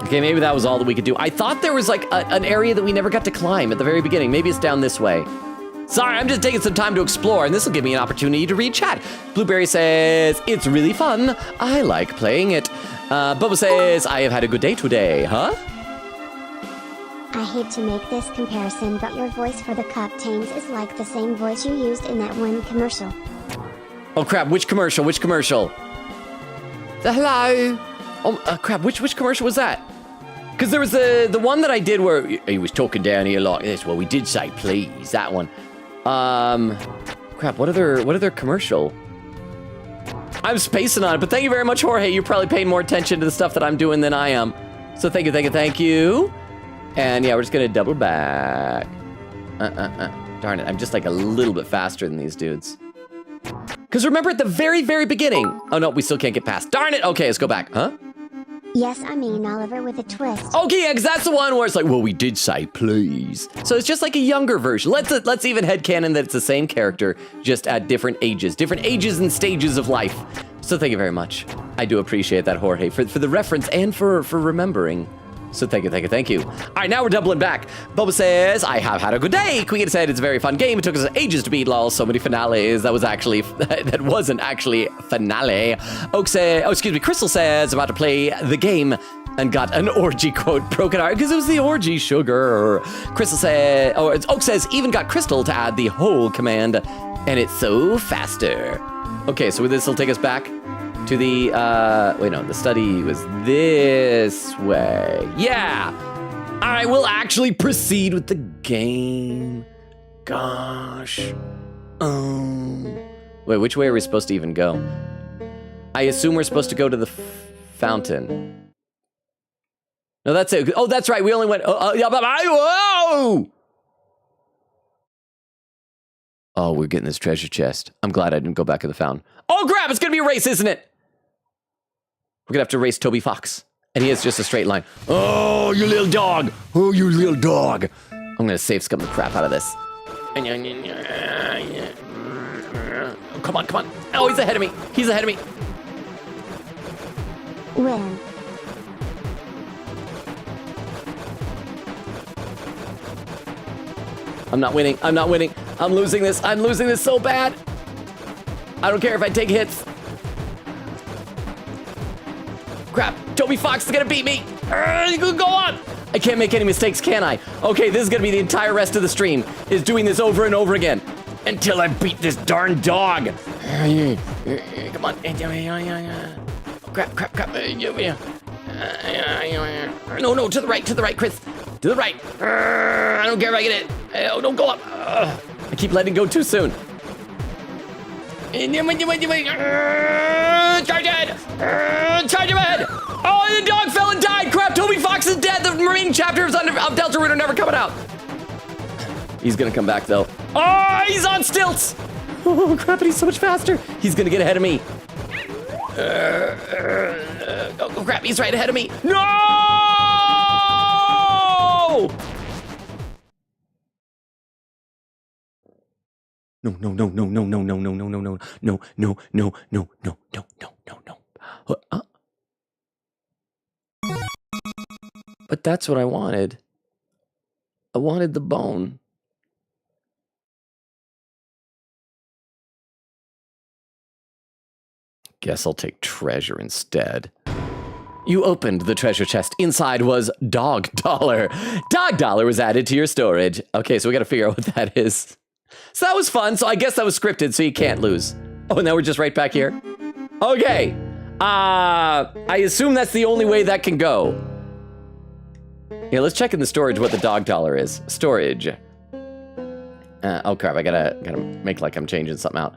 Okay, maybe that was all that we could do. I thought there was like an area that we never got to climb at the very beginning. Maybe it's down this way. Sorry, I'm just taking some time to explore, and this will give me an opportunity to read chat. Blueberry says, it's really fun. I like playing it. Bubba says, I have had a good day today, huh?
I hate to make this comparison, but your voice for the Captains is like the same voice you used in that one commercial.
Oh crap, which commercial? Which commercial?
Hello?
Oh crap, which commercial was that? Because there was the one that I did where he was talking down here like this. Well, we did say please, that one. Crap, what other commercial? I'm spacing on it, but thank you very much, Jorge. You're probably paying more attention to the stuff that I'm doing than I am. So thank you. And yeah, we're just gonna double back. Darn it, I'm just like a little bit faster than these dudes. Because remember at the very, very beginning. Oh no, we still can't get past. Darn it, okay, let's go back, huh?
Yes, I mean Oliver with a twist.
Okay, yeah, because that's the one where it's like, well, we did say please. So it's just like a younger version. Let's even headcanon that it's the same character, just at different ages and stages of life. So thank you very much. I do appreciate that, Jorge, for the reference and for remembering. So thank you. All right, now we're doubling back. Bubba says, I have had a good day. Queen said it's a very fun game. It took us ages to beat, lol. So many finales. That wasn't actually finale. Crystal says, about to play the game and got an orgy quote broken heart because it was the orgy sugar. Crystal said, Oak says, even got Crystal to add the whole command and it's so faster. Okay, so this will take us back to the, the study was this way. Yeah! All right, we'll actually proceed with the game. Gosh. Wait, which way are we supposed to even go? I assume we're supposed to go to the fountain. No, that's it. Oh, that's right, we only went, whoa! Oh, we're getting this treasure chest. I'm glad I didn't go back to the fountain. Oh, crap, it's gonna be a race, isn't it? We're gonna have to race Toby Fox. And he is just a straight line. Oh, you little dog. Oh, you little dog. I'm gonna save scum the crap out of this. Come on, come on. Oh, he's ahead of me. He's ahead of me.
Win.
I'm not winning. I'm not winning. I'm losing this. I'm losing this so bad. I don't care if I take hits. Crap. Toby Fox is going to beat me. Go on. I can't make any mistakes, can I? Okay, this is going to be the entire rest of the stream, is doing this over and over again until I beat this darn dog. Come on. Crap. No, to the right, Chris. To the right. I don't care if I get it. Oh, don't go up. I keep letting go too soon. Charge ahead. Charge ahead. Oh, the dog fell and died. Crap, Toby Fox is dead. The remaining chapters of Deltarune are never coming out. He's going to come back, though. Oh, he's on stilts. Oh, crap, but he's so much faster. He's going to get ahead of me. Oh, crap, he's right ahead of me. No! No. But that's what I wanted. I wanted the bone. Guess I'll take treasure instead. You opened the treasure chest. Inside was Dog Dollar. Dog Dollar was added to your storage. Okay, so we gotta figure out what that is. So that was fun. So I guess that was scripted, so you can't lose. Oh, now we're just right back here. Okay. I assume that's the only way that can go. Yeah, let's check in the storage what the Dog Dollar is. Storage. Oh crap, I gotta make like I'm changing something out.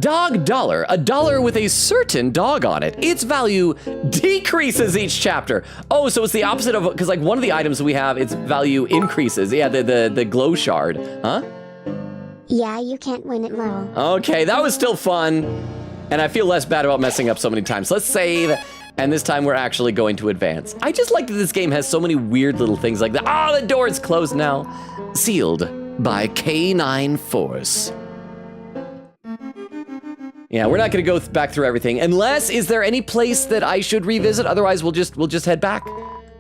Dog Dollar, a dollar with a certain dog on it. Its value decreases each chapter. Oh, so it's the opposite of, because like one of the items we have, its value increases. Yeah, the glow shard, huh?
Yeah, you can't win it low.
Okay, that was still fun. And I feel less bad about messing up so many times. Let's save, and this time we're actually going to advance. I just like that this game has so many weird little things like that. Oh, the door is closed now. Sealed by K9 Force. Yeah, we're not gonna go back through everything, unless, is there any place that I should revisit? Otherwise, we'll just head back.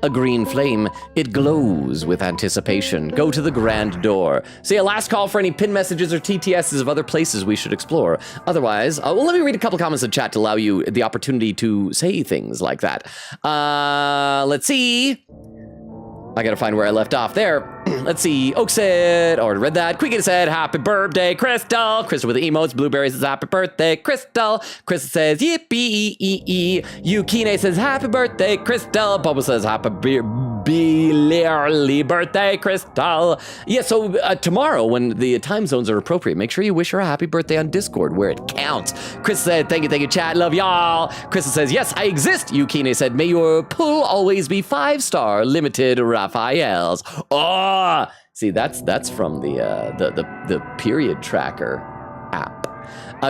A green flame, it glows with anticipation. Go to the grand door. So yeah, last call for any pin messages or TTSs of other places we should explore. Otherwise, well, let me read a couple comments in chat to allow you the opportunity to say things like that. Let's see. I gotta find where I left off there. Let's see. Oak said, already read that. Quiggin said, happy birthday, Crystal. Crystal with the emotes. Blueberry says, happy birthday, Crystal. Crystal says, yippee-ee-ee. Yukine says, happy birthday, Crystal. Bubba says, happy early birthday, Crystal. Yeah, so tomorrow, when the time zones are appropriate, make sure you wish her a happy birthday on Discord, where it counts. Chris said, thank you, chat. Love y'all. Crystal says, yes, I exist. Yukine said, may your pull always be 5-star limited Raphaels. Oh, see, that's from the period tracker app.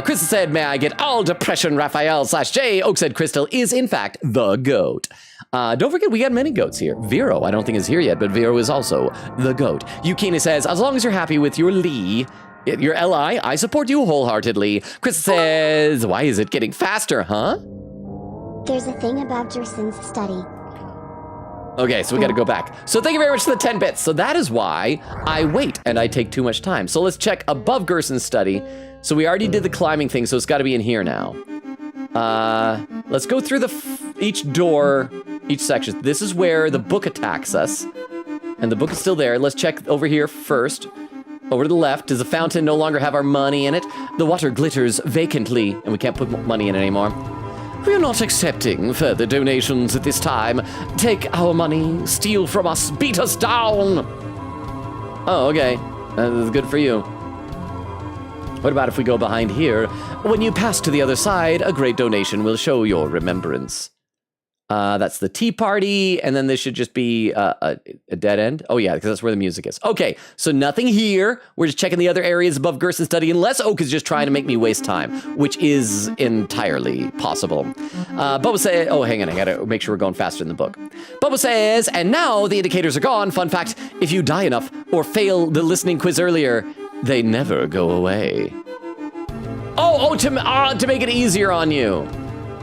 Crystal said, may I get all depression Raphael /J. Oak said Crystal is in fact the goat. Don't forget, we got many goats here. Vero, I don't think is here yet, but Vero is also the goat. Yukina says, as long as you're happy with your Li, I support you wholeheartedly. Crystal says, why is it getting faster, huh?
There's a thing about Jerson's study.
Okay, so we gotta go back. So thank you very much for the 10 bits. So that is why I wait and I take too much time. So let's check above Gerson's study. So we already did the climbing thing, so it's gotta be in here now. Let's go through each door, each section. This is where the book attacks us. And the book is still there. Let's check over here first. Over to the left, does the fountain no longer have our money in it? The water glitters vacantly, and we can't put money in it anymore. We are not accepting further donations at this time. Take our money, steal from us, beat us down. Oh, okay. That is good for you. What about if we go behind here? When you pass to the other side, a great donation will show your remembrance. That's the tea party, and then this should just be a dead end. Oh yeah, because that's where the music is. Okay, so nothing here. We're just checking the other areas above Gerson's study, unless Oak is just trying to make me waste time, which is entirely possible. Bubba says, oh, hang on, I gotta make sure we're going faster in the book. Bubba says, and now the indicators are gone. Fun fact, if you die enough or fail the listening quiz earlier, They never go away. To make it easier on you.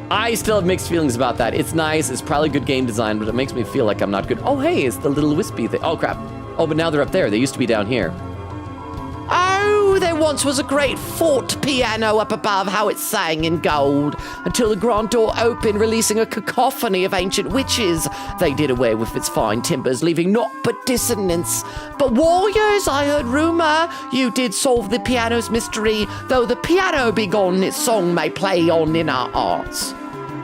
I still have mixed feelings about that. It's nice, it's probably good game design, but it makes me feel like I'm not good. Oh, hey, it's the little wispy thing. Oh, crap. Oh, but now they're up there. They used to be down here.
Oh, there once was a great fort piano up above, how it sang in gold, until the grand door opened, releasing a cacophony of ancient witches. They did away with its fine timbers, leaving naught but dissonance. But warriors, I heard rumour, you did solve the piano's mystery, though the piano be gone, its song may play on in our hearts.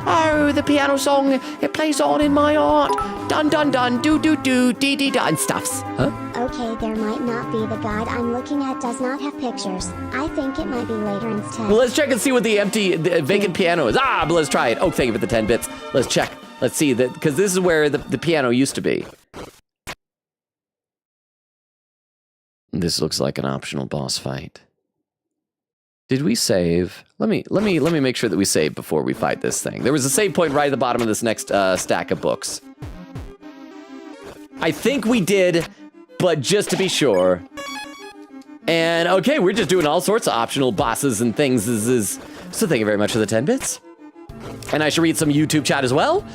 Oh, the piano song, it plays on in my heart. Dun dun dun, do do do, dee dee da, and stuffs. Huh?
Okay, there might not be. The guide I'm looking at does not have pictures. I think it might be later instead.
Well, let's check and see what the vacant piano is. But let's try it. Oh, thank you for the 10 bits. Let's check. Let's see that, because this is where the piano used to be. This looks like an optional boss fight. Did we save? Let me make sure that we save before we fight this thing. There was a save point right at the bottom of this next stack of books. I think we did, but just to be sure. And okay, we're just doing all sorts of optional bosses and things. So thank you very much for the 10 bits. And I should read some YouTube chat as well.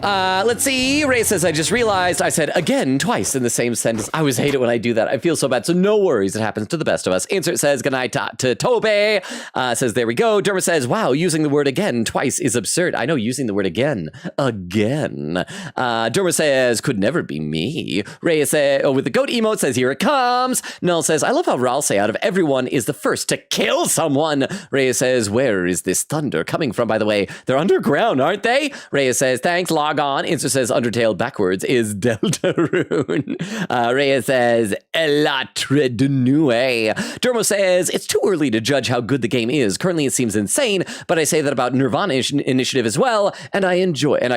Let's see. Ray says, I just realized I said again twice in the same sentence. I always hate it when I do that. I feel so bad. So no worries. It happens to the best of us. Insert says, good night to Tobe. Says, there we go. Derma says, wow, using the word again twice is absurd. I know, using the word again. Derma says, could never be me. Ray says, with the goat emote says, here it comes. Null says, I love how Ralsei out of everyone is the first to kill someone. Ray says, where is this thunder coming from, by the way? They're underground, aren't they? Ray says, thanks, log on. Insta says Undertale backwards is Deltarune. Rhea says Elatre de Nuit. Dermo says it's too early to judge how good the game is. Currently it seems insane, but I say that about Nirvana Initiative as well, and I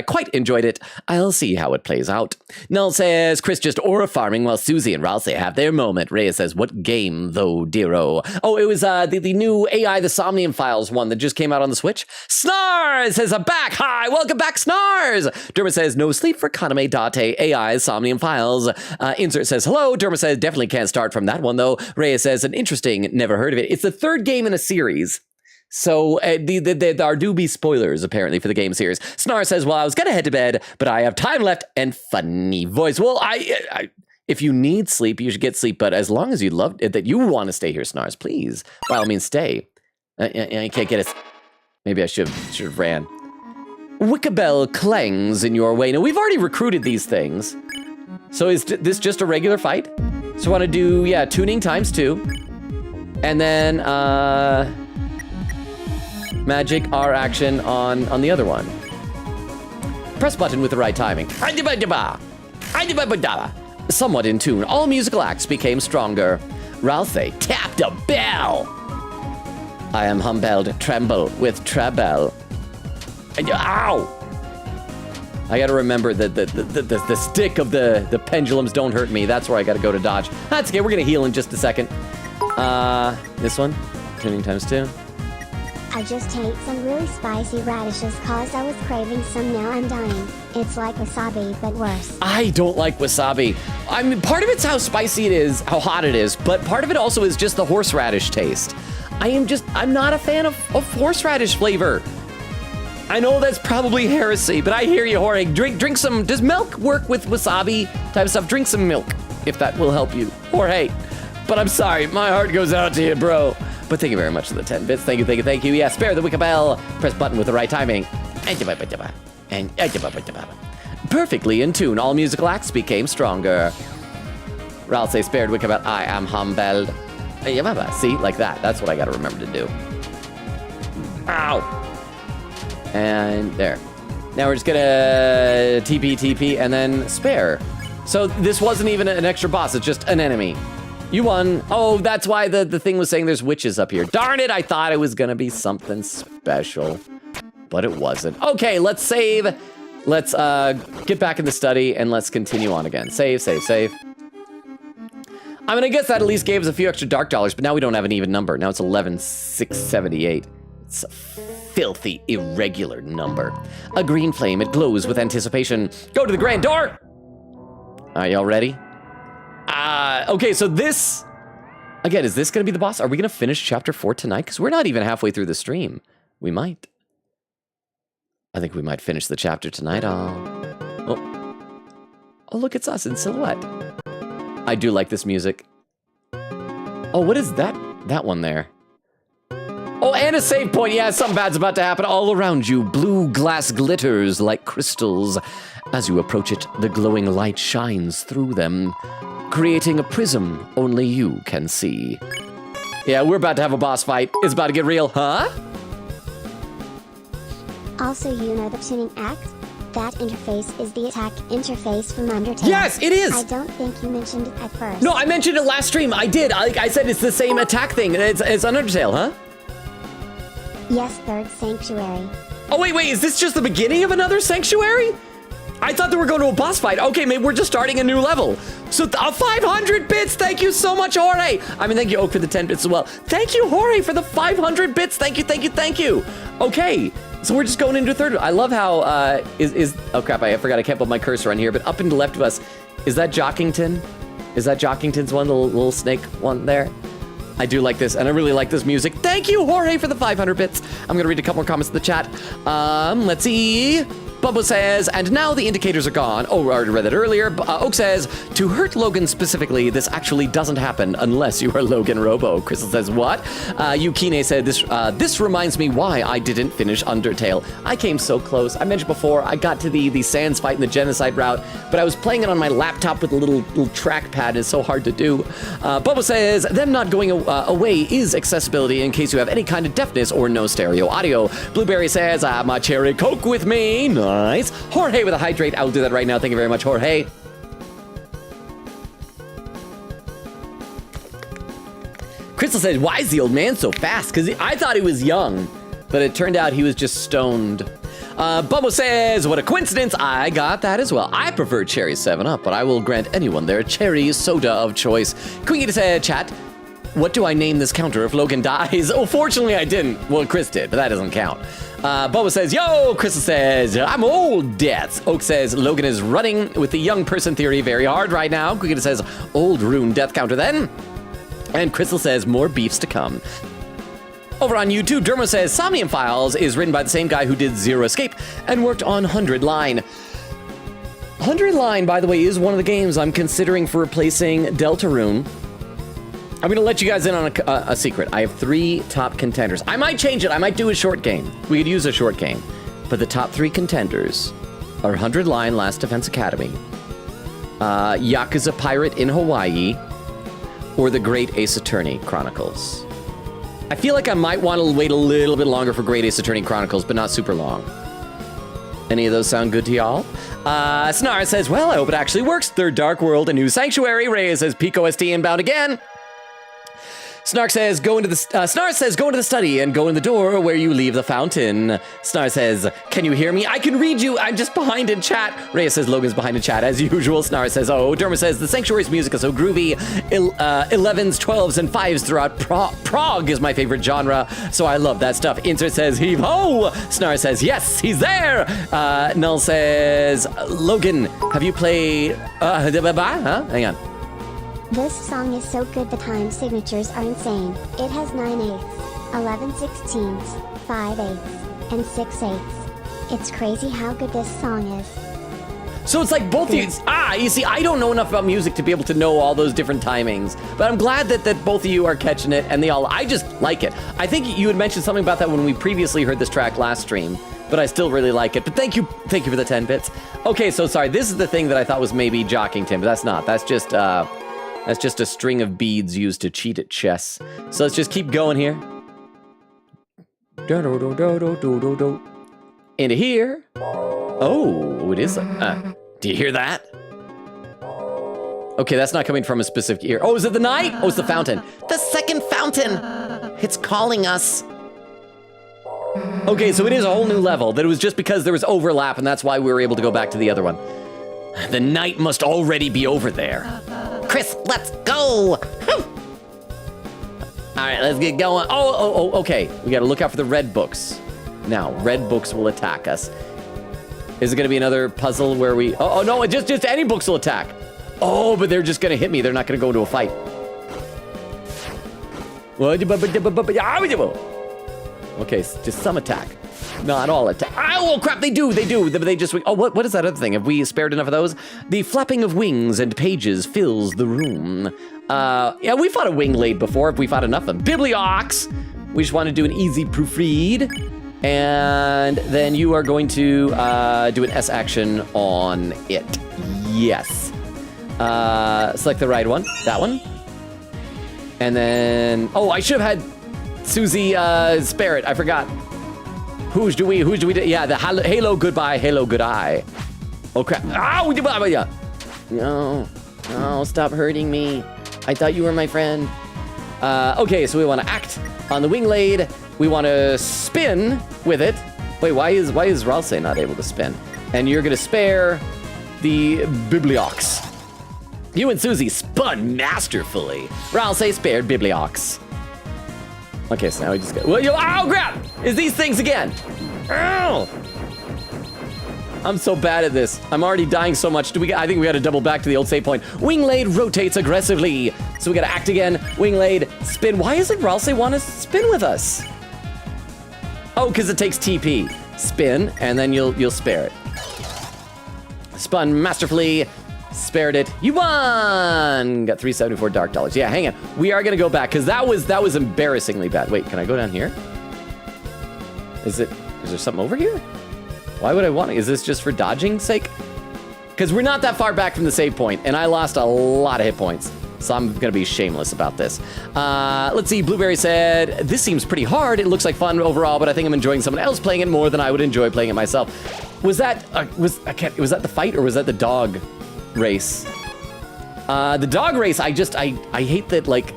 quite enjoyed it. I'll see how it plays out. Null says Chris just aura farming while Susie and Ralsei have their moment. Rhea says, what game though, dearo? Oh, it was the new AI The Somnium Files one that just came out on the Switch. Snars says, I'm back. Hi, welcome back, Snars. Derma says, no sleep for Kaname Date AI Somnium Files. Insert says, hello. Derma says, definitely can't start from that one, though. Rhea says, an interesting, never heard of it. It's the third game in a series. So there do be spoilers, apparently, for the game series. Snar says, well, I was going to head to bed, but I have time left and funny voice. Well, if you need sleep, you should get sleep. But as long as you love it, that you want to stay here, Snars, please, by all means, stay. I can't get it. Maybe I should have ran. Wickabell clangs in your way. Now, we've already recruited these things. So is this just a regular fight? So I want to do, yeah, tuning times 2. And then, magic R action on the other one. Press button with the right timing. Somewhat in tune, all musical acts became stronger. Ralsei tapped a bell. I am humbled, tremble with treble. Ow! I gotta remember that the stick of the pendulums don't hurt me. That's where I gotta go to dodge. That's okay, we're gonna heal in just a second. This one, tuning times 2.
I just ate some really spicy radishes cause I was craving some, now I'm dying. It's like wasabi, but worse.
I don't like wasabi. I mean, part of it's how spicy it is, how hot it is, but part of it also is just the horseradish taste. I'm not a fan of horseradish flavor. I know that's probably heresy, but I hear you, Jorge. Drink some, does milk work with wasabi type of stuff? Drink some milk, if that will help you. Jorge, but I'm sorry, my heart goes out to you, bro. But thank you very much for the 10 bits. Thank you. Yeah, spare the wicker bell. Press button with the right timing. And perfectly in tune, all musical acts became stronger. Ralsei spared wicker bell. I am humbled. See, like that. That's what I gotta remember to do. Ow! And there. Now we're just gonna TP, and then spare. So this wasn't even an extra boss, it's just an enemy. You won. Oh, that's why the thing was saying there's witches up here. Darn it, I thought it was gonna be something special, but it wasn't. Okay, let's save. Let's get back in the study and let's continue on again. Save. I mean, I guess that at least gave us a few extra dark dollars, but now we don't have an even number. Now it's 11,678. It's a filthy, irregular number. A green flame, it glows with anticipation. Go to the grand door! Are y'all ready? Okay, so this Again, is this going to be the boss? Are we going to finish chapter 4 tonight? Because we're not even halfway through the stream. We might. I think we might finish the chapter tonight. Oh, look, it's us in silhouette. I do like this music. Oh, what is that? That one there. Oh, and a save point. Yeah, something bad's about to happen. All around you, blue glass glitters like crystals. As you approach it, the glowing light shines through them, creating a prism only you can see. Yeah, we're about to have a boss fight. It's about to get real, huh?
Also, you know the tuning act? That interface is the attack interface from Undertale.
Yes, it is!
I don't think you mentioned it at first.
No, I mentioned it last stream. I did. I said it's the same attack thing. It's Undertale, huh?
Yes, third sanctuary.
Oh, wait, is this just the beginning of another sanctuary? I thought they were going to a boss fight. Okay, maybe we're just starting a new level. So 500 bits. Thank you so much, Jorge. I mean, thank you, Oak, for the 10 bits as well. Thank you, Jorge, for the 500 bits. Thank you. Okay, so we're just going into third. I love how, oh crap, I forgot I can't put my cursor on here, but up and to the left of us, is that Jockington? Is that Jockington's one, the little snake one there? I do like this, and I really like this music. Thank you, Jorge, for the 500 bits. I'm gonna read a couple more comments in the chat. Let's see. Bubba says, and now the indicators are gone. Oh, I already read that earlier. Oak says, to hurt Logan specifically, this actually doesn't happen unless you are Logan Robo. Crystal says, what? Yukine said, this reminds me why I didn't finish Undertale. I came so close. I mentioned before, I got to the Sans fight and the genocide route, but I was playing it on my laptop with a little trackpad. It's so hard to do. Bubba says, them not going away is accessibility in case you have any kind of deafness or no stereo audio. Blueberry says, I have my cherry Coke with me. Nice. Jorge with a hydrate. I will do that right now. Thank you very much, Jorge. Crystal says, why is the old man so fast? Because I thought he was young, but it turned out he was just stoned. Bubba says, what a coincidence. I got that as well. I prefer cherry 7-Up, but I will grant anyone their cherry soda of choice. Queen said, chat, what do I name this counter if Logan dies? Oh, fortunately I didn't. Well, Chris did, but that doesn't count. Bubba says, yo! Crystal says, I'm old death. Oak says, Logan is running with the young person theory very hard right now. Queen says, old rune death counter then. And Crystal says, more beefs to come. Over on YouTube, Dermo says, Somnium Files is written by the same guy who did Zero Escape and worked on 100 Line. 100 Line, by the way, is one of the games I'm considering for replacing Deltarune. I'm going to let you guys in on a secret. I have 3 top contenders. I might change it. I might do a short game. We could use a short game. But the top 3 contenders are 100 Line Last Defense Academy, Yakuza Pirate in Hawaii, or The Great Ace Attorney Chronicles. I feel like I might want to wait a little bit longer for Great Ace Attorney Chronicles, but not super long. Any of those sound good to y'all? Snar says, well, I hope it actually works. Third Dark World, a new sanctuary. Reyes says, Pico ST inbound again. Snark says, go into the study and go in the door where you leave the fountain. Snar says, can you hear me? I can read you. I'm just behind in chat. Reyes says, Logan's behind in chat as usual. Snar says, oh. Derma says, the sanctuary's music is so groovy. 11s, 12s, and 5s throughout Prague is my favorite genre, so I love that stuff. Insert says, heave ho. Snar says, yes, he's there. Null says, Logan, have you played, Hang on.
This song is so good, the time signatures are insane. It has 9/8, 11/16, 5/8, and 6/8. It's crazy how good this song is.
So it's like both of you. You see, I don't know enough about music to be able to know all those different timings. But I'm glad that both of you are catching it, and I just like it. I think you had mentioned something about that when we previously heard this track last stream, but I still really like it. But thank you for the 10 bits. Okay, so sorry, this is the thing that I thought was maybe Jockington, but that's not. That's just a string of beads used to cheat at chess. So let's just keep going here. Into here. Oh, it is. Do you hear that? Okay, that's not coming from a specific ear. Oh, is it the night? Oh, it's the fountain.
The second fountain. It's calling us.
Okay, so it is a whole new level. That it was just because there was overlap, and that's why we were able to go back to the other one. The night must already be over there.
Chris, let's go!
All right, let's get going. Oh, okay. We gotta look out for the red books. Now, red books will attack us. Is it gonna be another puzzle where we... Oh, no, just any books will attack. Oh, but they're just gonna hit me. They're not gonna go into a fight. Okay, just some attack. Not all attack. Oh, crap, they do. They just... Oh, what is that other thing? Have we spared enough of those? The flapping of wings and pages fills the room. Yeah, we fought a wingblade before, if we fought enough of them. Bibliox! We just want to do an easy proofread. And then you are going to do an S action on it. Yes. Select the right one. That one. And then... Oh, I should have had Susie spare it. I forgot. Who's do we do? Yeah, the Halo goodbye, Halo good eye. Oh crap. Ow! No, stop hurting me. I thought you were my friend. Okay, so we want to act on the wingblade. We want to spin with it. Wait, why is Ralsei not able to spin? And you're gonna spare the Bibliox. You and Susie spun masterfully. Ralsei spared Bibliox. Okay, so now we just go. Well, oh crap! Is these things again? Ow! I'm so bad at this. I'm already dying so much. I think we gotta double back to the old save point. Wingblade rotates aggressively. So we gotta act again. Wingblade, spin. Why doesn't Ralsei want to spin with us? Oh, because it takes TP. Spin, and then you'll spare it. Spun masterfully. Spared it. You won! Got 374 dark dollars. Yeah, hang on. We are gonna go back because that was embarrassingly bad. Wait, can I go down here? Is there something over here? Why would I want it? Is this just for dodging sake? Because we're not that far back from the save point, and I lost a lot of hit points. So I'm gonna be shameless about this. Let's see, Blueberry said, this seems pretty hard. It looks like fun overall, but I think I'm enjoying someone else playing it more than I would enjoy playing it myself. Was that the fight or was that the dog race? The dog race, I hate that, like,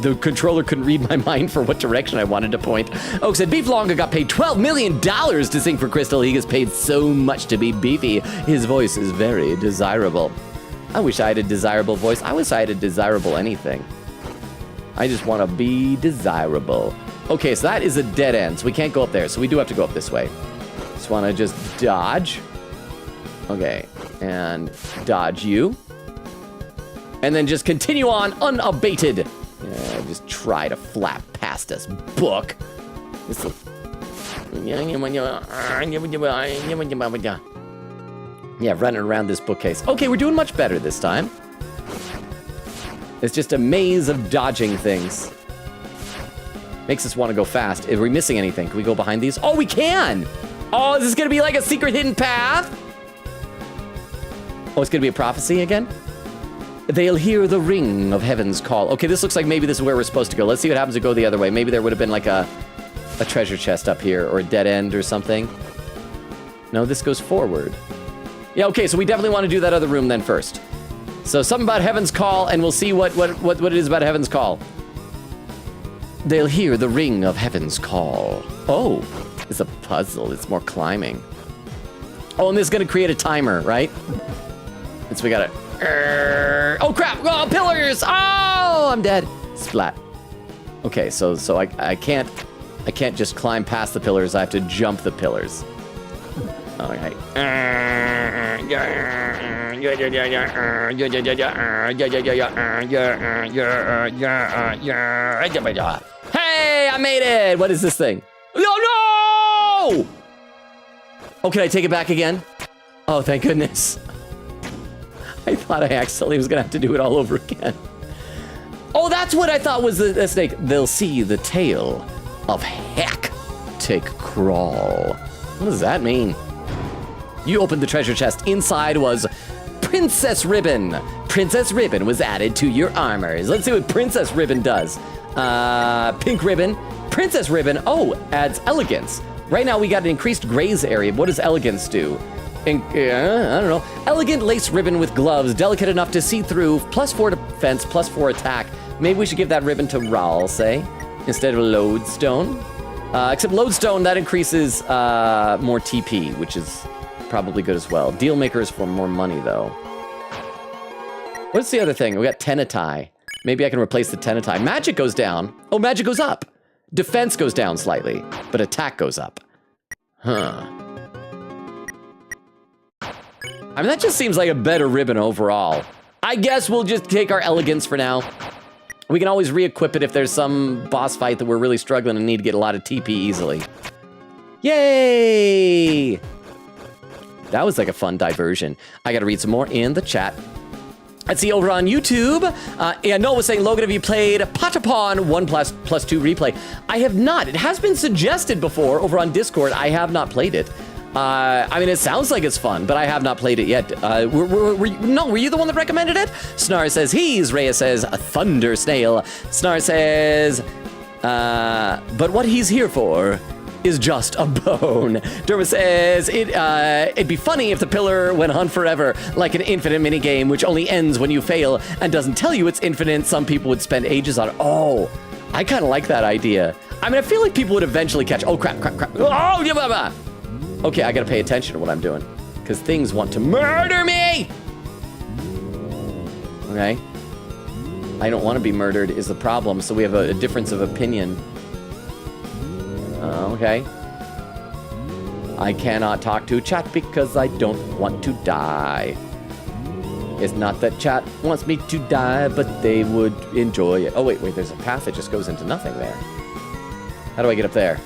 the controller couldn't read my mind for what direction I wanted to point. Oak said, Beef Longa got paid $12 million to sing for Crystal. He gets paid so much to be beefy. His voice is very desirable. I wish I had a desirable voice. I wish I had a desirable anything. I just want to be desirable. Okay, so that is a dead end, so we can't go up there. So we do have to go up this way. Just want to just dodge. Okay, and dodge you. And then just continue on unabated. Yeah, just try to flap past us, book. Yeah, running around this bookcase. Okay, we're doing much better this time. It's just a maze of dodging things. Makes us want to go fast. Are we missing anything? Can we go behind these? Oh, we can! Oh, is this gonna be like a secret hidden path? Oh, it's gonna be a prophecy again? They'll hear the ring of heaven's call. Okay, this looks like maybe this is where we're supposed to go. Let's see what happens to go the other way. Maybe there would have been like a treasure chest up here or a dead end or something. No, this goes forward. Yeah, okay, so we definitely want to do that other room then first. So something about heaven's call, and we'll see what it is about heaven's call. They'll hear the ring of heaven's call. Oh, it's a puzzle. It's more climbing. Oh, and this is going to create a timer, right? And so we got to... Oh, crap! Oh, pillars! Oh, I'm dead. Splat. Okay, so I can't just climb past the pillars. I have to jump the pillars. All right. Hey, I made it! What is this thing? Oh, no! Oh, can I take it back again? Oh, thank goodness. I thought I accidentally was gonna have to do it all over again. Oh, that's what I thought was the snake. They'll see the tail of heck take crawl. What does that mean? You opened the treasure chest. Inside was Princess Ribbon. Princess Ribbon was added to your armors. Let's see what Princess Ribbon does. Pink Ribbon. Princess Ribbon, oh, adds elegance. Right now we got an increased graze area. What does elegance do? I don't know. Elegant lace ribbon with gloves, delicate enough to see through, +4 defense, +4 attack. Maybe we should give that ribbon to Ralsei instead of Lodestone. Except Lodestone, that increases more TP, which is probably good as well. Deal maker is for more money, though. What's the other thing? We got Tenatai. Maybe I can replace the Tenatai. Magic goes down. Oh, magic goes up. Defense goes down slightly, but attack goes up. Huh. I mean, that just seems like a better ribbon overall. I guess we'll just take our elegance for now. We can always re-equip it if there's some boss fight that we're really struggling and need to get a lot of TP easily. Yay! That was like a fun diversion. I gotta read some more in the chat. Let's see, over on YouTube, Noah was saying, Logan, have you played Patapon 1++2 replay? I have not. It has been suggested before over on Discord. I have not played it. I mean, it sounds like it's fun, but I have not played it yet. Were you the one that recommended it? Snar says he's. Rhea says a thunder snail. Snar says, but what he's here for is just a bone. Derma says, it'd be funny if the pillar went on forever, like an infinite minigame, which only ends when you fail and doesn't tell you it's infinite. Some people would spend ages on it. Oh, I kind of like that idea. I mean, I feel like people would eventually catch, oh, crap. Oh, yeah, blah, blah. Okay, I gotta pay attention to what I'm doing, because things want to murder me! Okay. I don't want to be murdered is the problem, so we have a difference of opinion. Okay. I cannot talk to chat because I don't want to die. It's not that chat wants me to die, but they would enjoy it. Oh, wait, there's a path that just goes into nothing there. How do I get up there?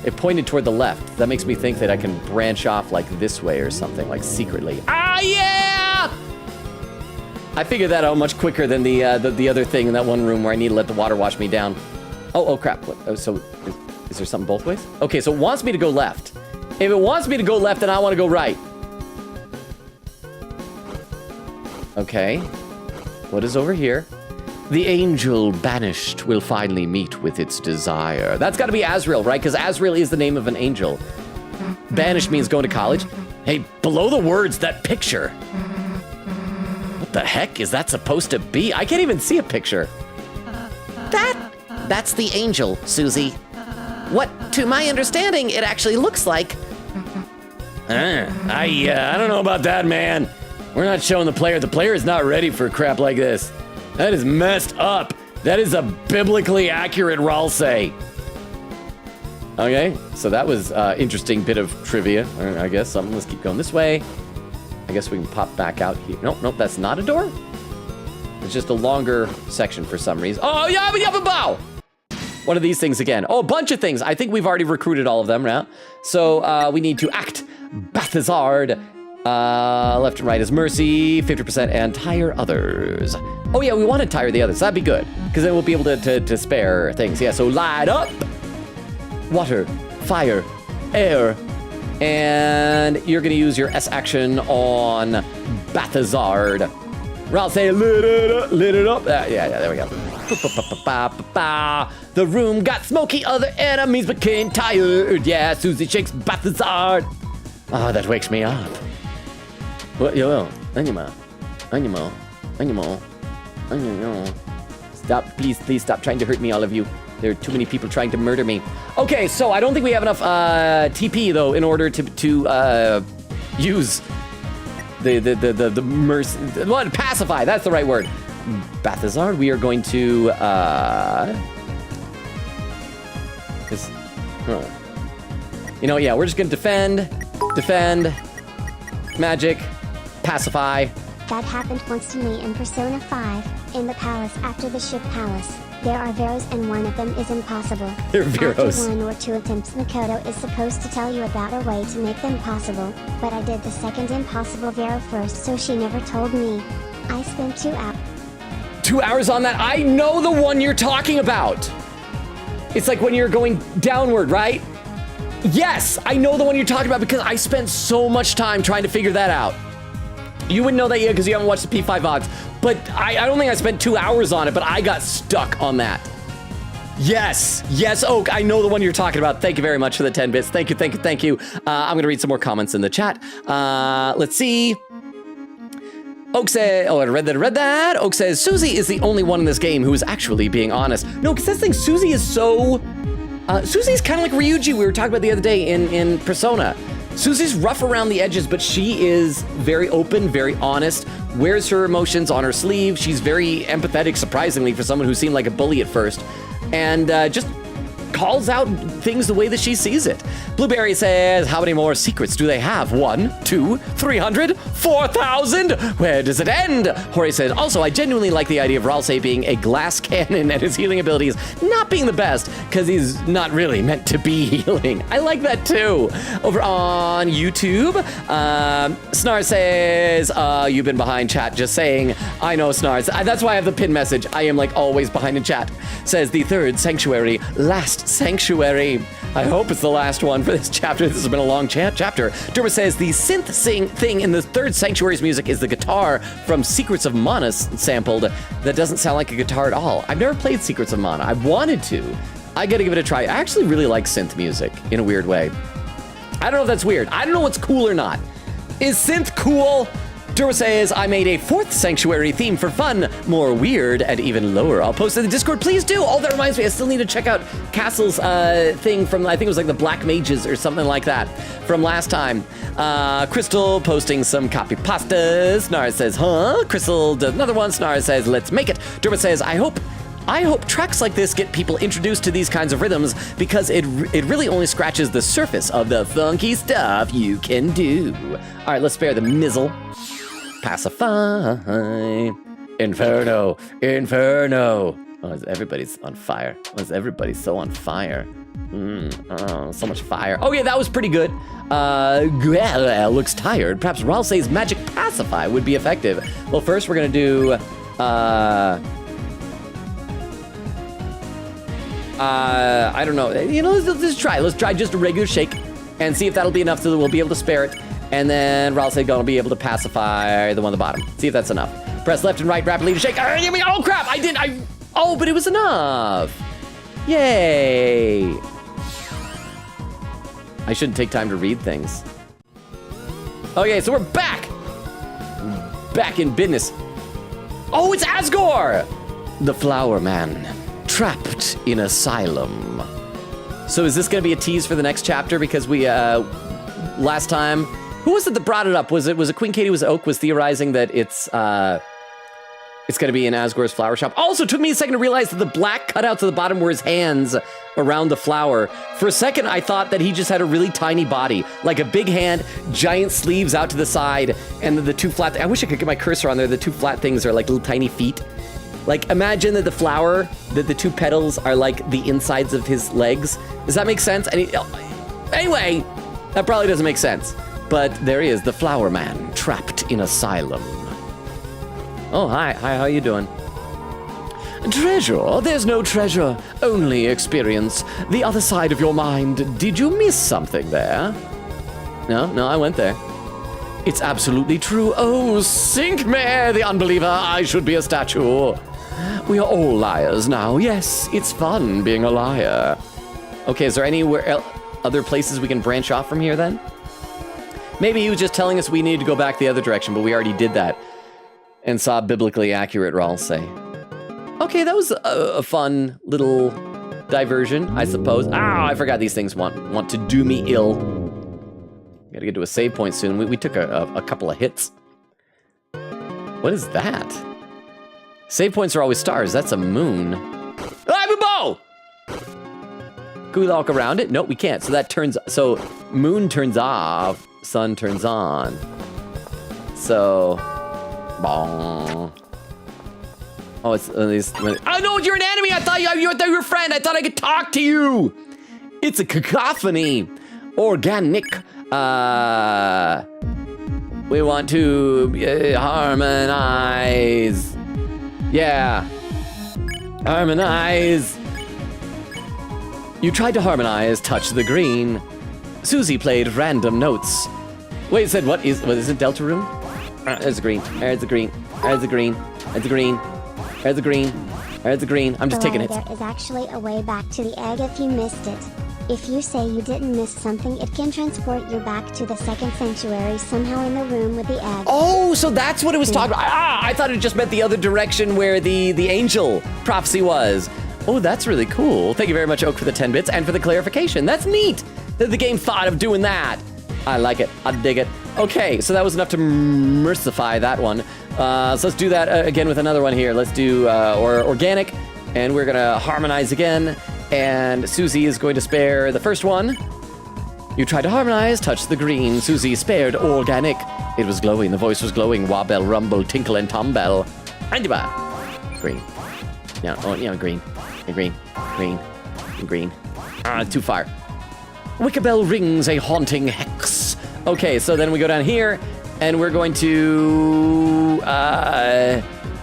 It pointed toward the left. That makes me think that I can branch off like this way or something, like secretly. Ah, yeah! I figured that out much quicker than the other thing in that one room where I need to let the water wash me down. Oh, crap. What? Oh, so is there something both ways? Okay, so it wants me to go left. If it wants me to go left, then I want to go right. Okay. What is over here? The angel banished will finally meet with its desire. That's got to be Azrael, right? Because Azrael is the name of an angel. Banished means going to college. Hey, below the words, that picture. What the heck is that supposed to be? I can't even see a picture.
That's the angel, Susie. What, to my understanding, it actually looks like.
I don't know about that, man. We're not showing the player. The player is not ready for crap like this. That is messed up. That is a biblically accurate Ralsei. Okay, so that was interesting bit of trivia, I guess. Let's keep going this way. I guess we can pop back out here. Nope, that's not a door. It's just a longer section for some reason. Oh, yeah, bow. What are these things again? Oh, a bunch of things. I think we've already recruited all of them, right? So we need to act Bathazard. Left and right is mercy, 50%, and tire others. Oh yeah, we want to tire the others. That'd be good, because then we'll be able to spare things. Yeah, so light up, water, fire, air, and you're gonna use your S action on Bathazard. Ralph, say lit it up. Yeah, there we go. The room got smoky, other enemies became tired. Yeah, Susie shakes Bathazard. Oh, that wakes me up. What? Animal. Stop, please stop trying to hurt me, all of you. There are too many people trying to murder me. Okay, so I don't think we have enough TP though in order to use the mercy. What? Pacify. That's the right word. Bathazard. We are going to yeah, we're just gonna defend, magic, pacify.
That happened once to me in Persona 5, in the palace after the ship palace. There are Veros and one of them is impossible.
There are Veros.
After 1 or 2 attempts, Makoto is supposed to tell you about a way to make them possible, but I did the second impossible Vero first, so she never told me. I spent 2 hours.
2 hours on that? I know the one you're talking about. It's like when you're going downward, right? Yes, I know the one you're talking about because I spent so much time trying to figure that out. You wouldn't know that yet because you haven't watched the P5 VODs, but I don't think I spent 2 hours on it, but I got stuck on that. Yes, Oak, I know the one you're talking about. Thank you very much for the 10 bits. Thank you. I'm gonna read some more comments in the chat. Let's see. Oak said, I read that. Oak says, Susie is the only one in this game who is actually being honest. No, because that's the thing, Susie is so... Susie's kind of like Ryuji we were talking about the other day in Persona. Susie's rough around the edges, but she is very open, very honest, wears her emotions on her sleeve. She's very empathetic, surprisingly, for someone who seemed like a bully at first. And just calls out things the way that she sees it. Blueberry says, how many more secrets do they have? 1, 2, 300, 4,000? Where does it end? Hori says, also, I genuinely like the idea of Ralsei being a glass cannon and his healing abilities not being the best, because he's not really meant to be healing. I like that too. Over on YouTube, Snar says, you've been behind chat, just saying. I know, Snars. That's why I have the pin message. I am like always behind in chat. Says the third sanctuary, last sanctuary. I hope it's the last one for this chapter. This has been a long chapter. Derma says the synth thing in the third sanctuary's music is the guitar from Secrets of Mana sampled. That doesn't sound like a guitar at all. I've never played Secrets of Mana. I wanted to. I gotta give it a try. I actually really like synth music in a weird way. I don't know if that's weird. I don't know what's cool or not. Is synth cool? Dura says, I made a fourth sanctuary theme for fun, more weird and even lower. I'll post it in the Discord. Please do. Oh, that reminds me. I still need to check out Castle's thing from, I think it was like the Black Mages or something like that from last time. Crystal posting some copy pastas. Nara says, huh? Crystal does another one. Snara says, let's make it. Dura says, I hope tracks like this get people introduced to these kinds of rhythms because it really only scratches the surface of the funky stuff you can do. All right, let's spare the mizzle. Pacify. Inferno. Inferno. Oh, everybody's on fire. Why is everybody so on fire? Oh, so much fire. Oh yeah, that was pretty good. Guerra looks tired. Perhaps Ralsei's magic pacify would be effective. Well, first we're gonna do I don't know. You know, let's try. Let's try just a regular shake and see if that'll be enough so that we'll be able to spare it. And then Ralsei gonna be able to pacify the one on the bottom. See if that's enough. Press left and right rapidly to shake. Oh crap! Oh, but it was enough. Yay! I shouldn't take time to read things. Okay, so we're back. Back in business. Oh, it's Asgore! The Flower Man. Trapped in asylum. So is this going to be a tease for the next chapter? Because we, last time, who was it that brought it up? Was it Queen Katie? Was Oak was theorizing that it's going to be in Asgore's flower shop. Also, it took me a second to realize that the black cutouts at the bottom were his hands around the flower. For a second, I thought that he just had a really tiny body, like a big hand, giant sleeves out to the side, and the two flat. I wish I could get my cursor on there. The two flat things are like little tiny feet. Like, imagine that the flower, that the two petals are like the insides of his legs. Does that make sense? Anyway, that probably doesn't make sense. But there he is, the Flower Man, trapped in asylum. Oh, hi, how you doing? Treasure? There's no treasure, only experience. The other side of your mind. Did you miss something there? No, I went there. It's absolutely true. Oh, sink me, the unbeliever. I should be a statue. We are all liars now. Yes, it's fun being a liar. Okay, is there anywhere other places we can branch off from here then? Maybe he was just telling us we need to go back the other direction, but we already did that and saw biblically accurate Ralsei. Okay, that was a fun little diversion, I suppose. I forgot these things want to do me ill. Gotta get to a save point soon. We took a couple of hits. What is that? Save points are always stars. That's a moon. I have a bow! Can we walk around it? Nope, we can't. So that turns... So moon turns off. Sun turns on. So... Bong. Oh, it's... oh, no, you're an enemy! I thought you were a friend! I thought I could talk to you! It's a cacophony. Organic. We want to harmonize. Yeah. Harmonize. You tried to harmonize, touch the green. Susie played random notes. Wait, it said what is it Deltarune? There's the green. There's the green. There's the green. There's the green. There's the green. There's the green. I'm just taking it.
There is actually a way back to the egg if you missed it. If you say you didn't miss something, it can transport you back to the second sanctuary somehow in the room with the egg.
Oh, so that's what it was talking about. I thought it just meant the other direction where the angel prophecy was. Oh, that's really cool. Thank you very much, Oak, for the 10 bits and for the clarification. That's neat that the game thought of doing that. I like it. I dig it. Okay, so that was enough to mercify that one. So let's do that again with another one here. Let's do organic, and we're gonna harmonize again. And Susie is going to spare the first one. You tried to harmonize, touch the green. Susie spared organic. It was glowing, the voice was glowing. Wobble, rumble, tinkle, and tumble. Andiba. Green. Yeah, oh, yeah, green. Green. Green. Too far. Wickabell rings a haunting hex. Okay, so then we go down here, and we're going to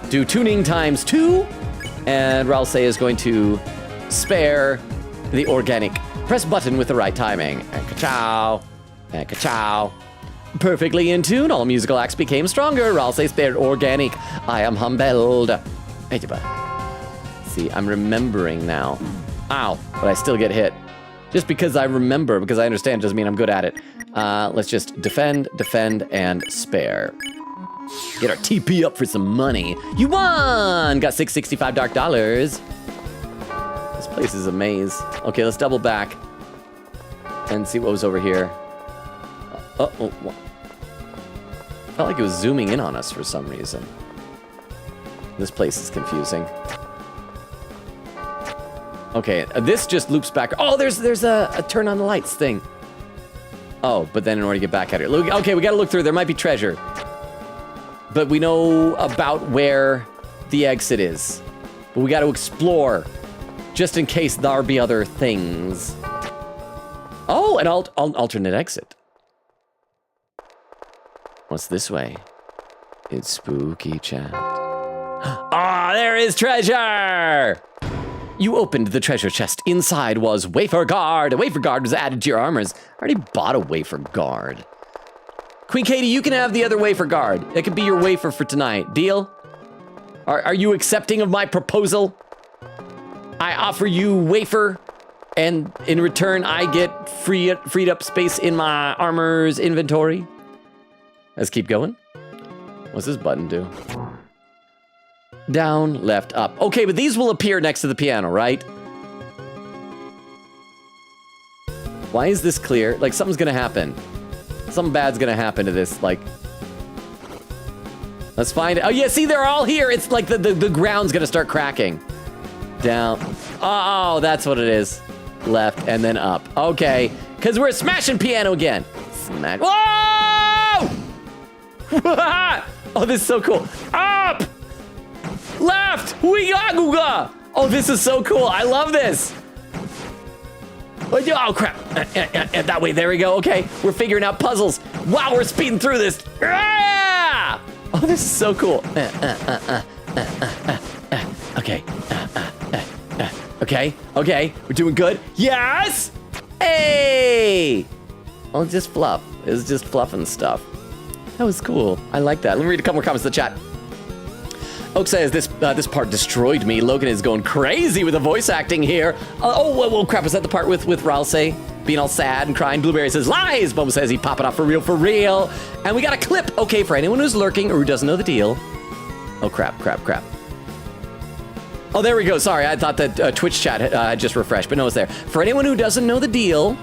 do tuning times 2. And Ralse is going to spare the organic. Press button with the right timing. And ka-chow. And ka-chow. Perfectly in tune, all musical acts became stronger. Ralse spared organic. I am humbled. See, I'm remembering now. Ow, but I still get hit. Just because I remember, because I understand, doesn't mean I'm good at it. Let's just defend, and spare. Get our TP up for some money. You won! Got $665 dark dollars. This place is a maze. Okay, let's double back and see what was over here. Oh. Felt like it was zooming in on us for some reason. This place is confusing. Okay, this just loops back. Oh, there's a turn on the lights thing. Oh, but then in order to get back at it. Okay, we gotta look through. There might be treasure. But we know about where the exit is. But we gotta explore. Just in case there be other things. Oh, an alternate exit. What's this way? It's spooky chat. Ah, there is treasure! You opened the treasure chest. Inside was wafer guard. A wafer guard was added to your armors. I already bought a wafer guard. Queen Katie, you can have the other wafer guard. That could be your wafer for tonight. Deal? Are you accepting of my proposal? I offer you wafer, and in return, I get freed up space in my armor's inventory. Let's keep going. What's this button do? Down, left, up. Okay, but these will appear next to the piano, right? Why is this clear? Like, something's gonna happen. Something bad's gonna happen to this, like... Let's find it. Oh, yeah, see, they're all here. It's like the ground's gonna start cracking. Down. Oh, that's what it is. Left, and then up. Okay, because we're smashing piano again. Smash. Whoa! Oh, this is so cool. Up! Left! Weegaguga! Oh, this is so cool. I love this. Oh, crap. That way, there we go. Okay, we're figuring out puzzles. Wow, we're speeding through this. Ah! Oh, this is so cool. Okay. Okay, we're doing good. Yes! Hey! Well, it's just fluff. It was just fluff and stuff. That was cool. I like that. Let me read a couple more comments in the chat. Oak says, this part destroyed me. Logan is going crazy with the voice acting here. Oh, crap. Was that the part with Ralse being all sad and crying? Blueberry says, lies. Bubba says, he popping off for real. And we got a clip. Okay, for anyone who's lurking or who doesn't know the deal. Oh, crap. Oh, there we go. Sorry, I thought that Twitch chat had just refreshed, but no, it's there. For anyone who doesn't know the deal,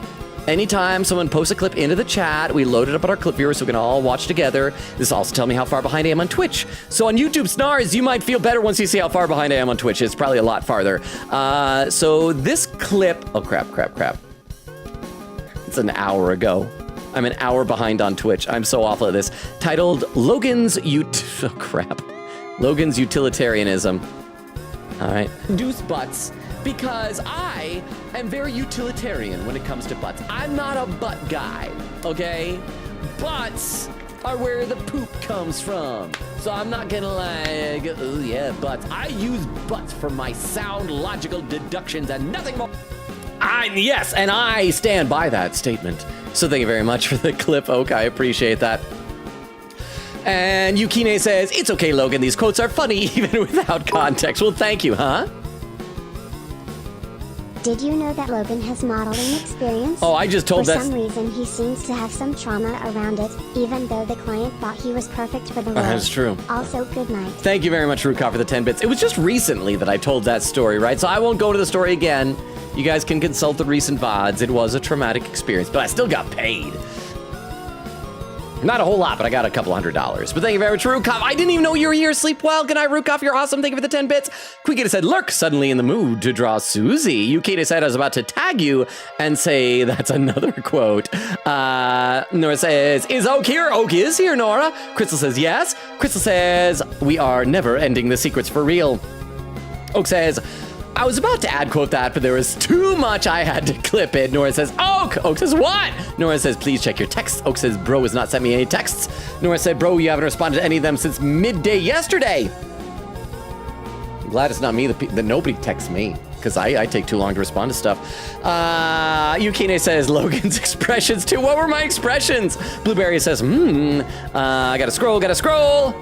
anytime someone posts a clip into the chat, we load it up on our clip viewer so we can all watch together. This also tells me how far behind I am on Twitch. So on YouTube Snars, you might feel better once you see how far behind I am on Twitch. It's probably a lot farther. So this clip... Oh, crap. It's an hour ago. I'm an hour behind on Twitch. I'm so awful at this. Titled Logan's Utilitarianism. All right. Deuce butts, because I am very utilitarian when it comes to butts. I'm not a butt guy, okay? Butts are where the poop comes from. So I'm not gonna like, oh yeah, butts. I use butts for my sound logical deductions and nothing more. Yes, and I stand by that statement. So thank you very much for the clip, Oak. I appreciate that. And Yukine says, it's okay, Logan. These quotes are funny even without context. Well, thank you, huh?
Did you know that Logan has modeling experience?
Oh, I just told that.
For some reason, he seems to have some trauma around it, even though the client thought he was perfect for the role.
That's true.
Also, good night.
Thank you very much, Ruka, for the 10 bits. It was just recently that I told that story, right? So I won't go to the story again. You guys can consult the recent VODs. It was a traumatic experience, but I still got paid. Not a whole lot, but I got a couple $100. But thank you very much, Rukov. I didn't even know you were here. Sleep well. Good night, Rukov. You're awesome. Thank you for the 10 bits. Quikita said, Lurk, suddenly in the mood to draw Susie. Yukita said, I was about to tag you and say that's another quote. Nora says, is Oak here? Oak is here, Nora. Crystal says, yes. Crystal says, we are never ending the secrets for real. Oak says, I was about to ad quote that, but there was too much I had to clip it. Nora says, Oak! Oak says, what? Nora says, please check your texts. Oak says, bro has not sent me any texts. Nora said, bro, you haven't responded to any of them since midday yesterday. I'm glad it's not me that nobody texts me, because I take too long to respond to stuff. Yukine says, Logan's expressions too. What were my expressions? Blueberry says, I gotta scroll.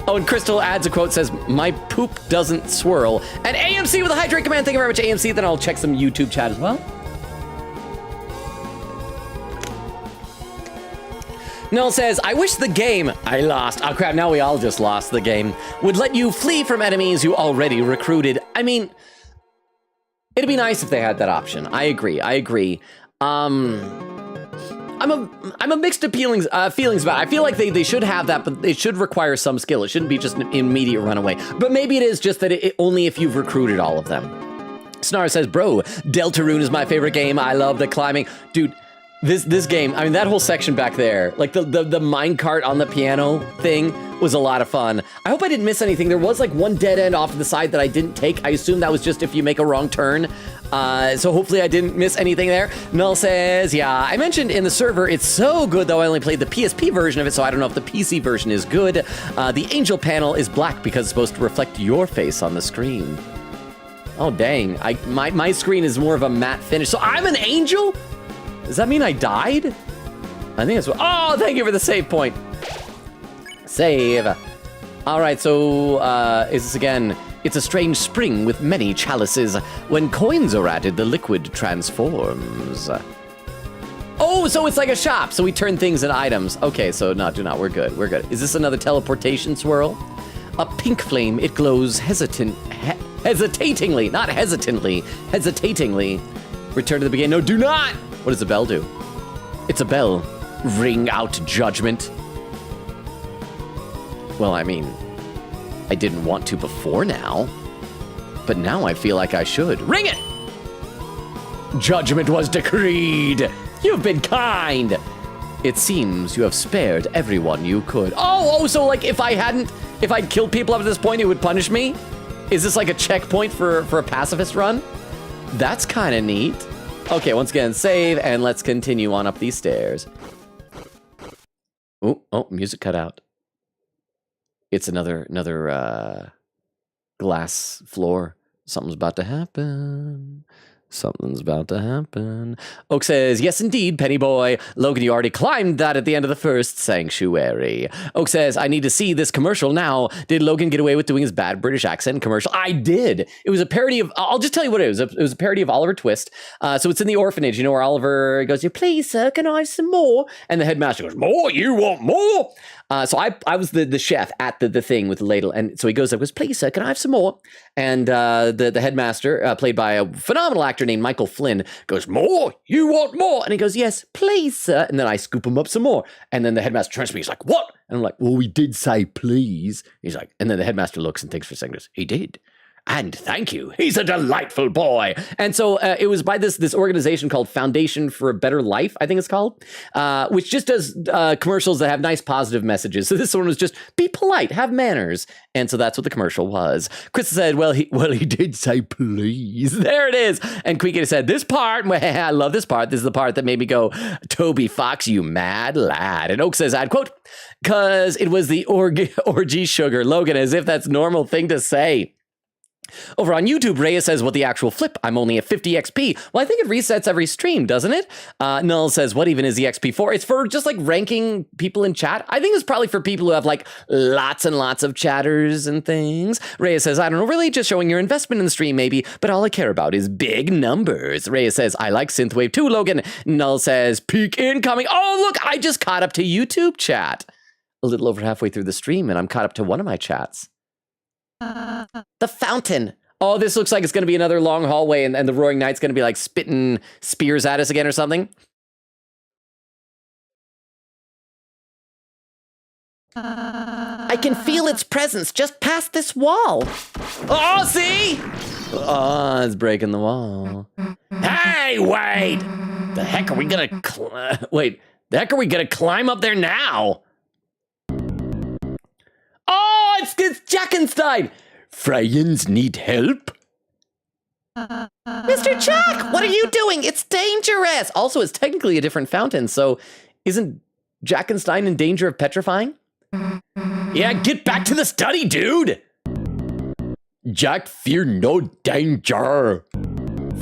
Oh, and Crystal adds a quote, says, my poop doesn't swirl. And AMC with a hydrate command. Thank you very much, AMC. Then I'll check some YouTube chat as well. Null says, I wish the game I lost. Oh, crap, now we all just lost the game. Would let you flee from enemies you already recruited. I mean, it'd be nice if they had that option. I agree. I'm a mixed feelings about it. I feel like they should have that, but it should require some skill. It shouldn't be just an immediate runaway. But maybe it is just that it only if you've recruited all of them. Snar says, bro, Deltarune is my favorite game. I love the climbing. Dude, this game, I mean, that whole section back there, like the minecart on the piano thing was a lot of fun. I hope I didn't miss anything. There was like one dead end off to the side that I didn't take. I assume that was just if you make a wrong turn. So hopefully I didn't miss anything there. Null says, yeah, I mentioned in the server, it's so good though I only played the PSP version of it, so I don't know if the PC version is good. The angel panel is black because it's supposed to reflect your face on the screen. Oh, dang. My screen is more of a matte finish. So I'm an angel? Does that mean I died? I think that's what, oh, thank you for the save point. Save. All right, so is this again? It's a strange spring with many chalices. When coins are added, the liquid transforms. Oh, so it's like a shop. So we turn things into items. Okay, so no, do not. We're good. We're good. Is this another teleportation swirl? A pink flame. It glows hesitatingly, not hesitantly, hesitatingly. Return to the beginning. No, do not. What does the bell do? It's a bell. Ring out judgment. Well, I mean, I didn't want to before now, but now I feel like I should. Ring it! Judgment was decreed. You've been kind. It seems you have spared everyone you could. Oh, so like if I'd killed people up to this point, it would punish me? Is this like a checkpoint for a pacifist run? That's kind of neat. Okay, once again, save, and let's continue on up these stairs. Oh, music cut out. It's another glass floor. Something's about to happen. Something's about to happen. Oak says, yes, indeed, Penny Boy. Logan, you already climbed that at the end of the first sanctuary. Oak says, I need to see this commercial now. Did Logan get away with doing his bad British accent commercial? I did. It was a parody of, I'll just tell you what it was. It was a parody of Oliver Twist. So it's in the orphanage, you know, where Oliver goes, please, sir, can I have some more? And the headmaster goes, more? You want more? So I was the chef at the thing with the ladle. And so he goes up, please, sir, can I have some more? And the headmaster, played by a phenomenal actor named Michael Flynn, goes, more? You want more? And he goes, yes, please, sir. And then I scoop him up some more. And then the headmaster turns to me, he's like, what? And I'm like, well, we did say please. He's like, and then the headmaster looks and thinks for a second, goes, he did. And thank you. He's a delightful boy. And so it was by this organization called Foundation for a Better Life, I think it's called, which just does commercials that have nice positive messages. So this one was just be polite, have manners. And so that's what the commercial was. Chris said, well, he did say please. There it is. And Queeky said, this part, I love this part. This is the part that made me go, Toby Fox, you mad lad. And Oak says, I'd quote, because it was the orgy sugar. Logan, as if that's a normal thing to say. Over on YouTube, Reyes says, what the actual flip? I'm only at 50 XP. Well, I think it resets every stream, doesn't it? Null says, what even is the XP for? It's for just like ranking people in chat. I think it's probably for people who have like lots and lots of chatters and things. Reyes says, I don't know, really just showing your investment in the stream maybe, but all I care about is big numbers. Reyes says, I like Synthwave too, Logan. Null says, peak incoming. Oh, look, I just caught up to YouTube chat. A little over halfway through the stream and I'm caught up to one of my chats. The fountain. Oh, this looks like it's going to be another long hallway and the Roaring Knight's going to be like spitting spears at us again or something.
I can feel its presence just past this wall.
Oh, see? Oh, it's breaking the wall. Hey, wait! The heck are we gonna wait, the heck are we gonna climb up there now? Oh, it's Jackenstein! Friends need help?
Mr. Jack, what are you doing? It's dangerous.
Also, it's technically a different fountain, so isn't Jackenstein in danger of petrifying? Yeah, get back to the study, dude! Jack, fear no danger.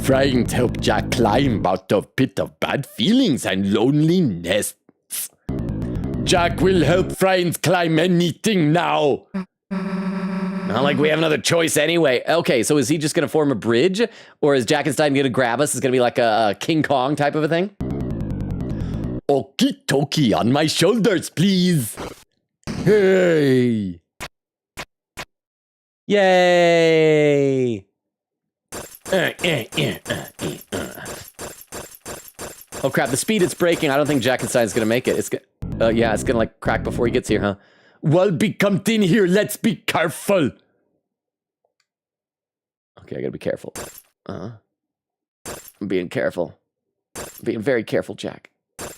Friends help Jack climb out of pit of bad feelings and loneliness. Jack will help friends climb anything now. Not like we have another choice anyway. Okay, so is he just gonna form a bridge? Or is Jackenstein gonna grab us? It's gonna be like a King Kong type of a thing? Okie dokie, on my shoulders, please. Hey. Yay. Oh crap, the speed it's breaking, I don't think Jackenstein's gonna make it. It's yeah, it's gonna like crack before he gets here, huh? Well, be come in here, let's be careful. Okay, I gotta be careful. I'm being careful. I'm being very careful, Jack.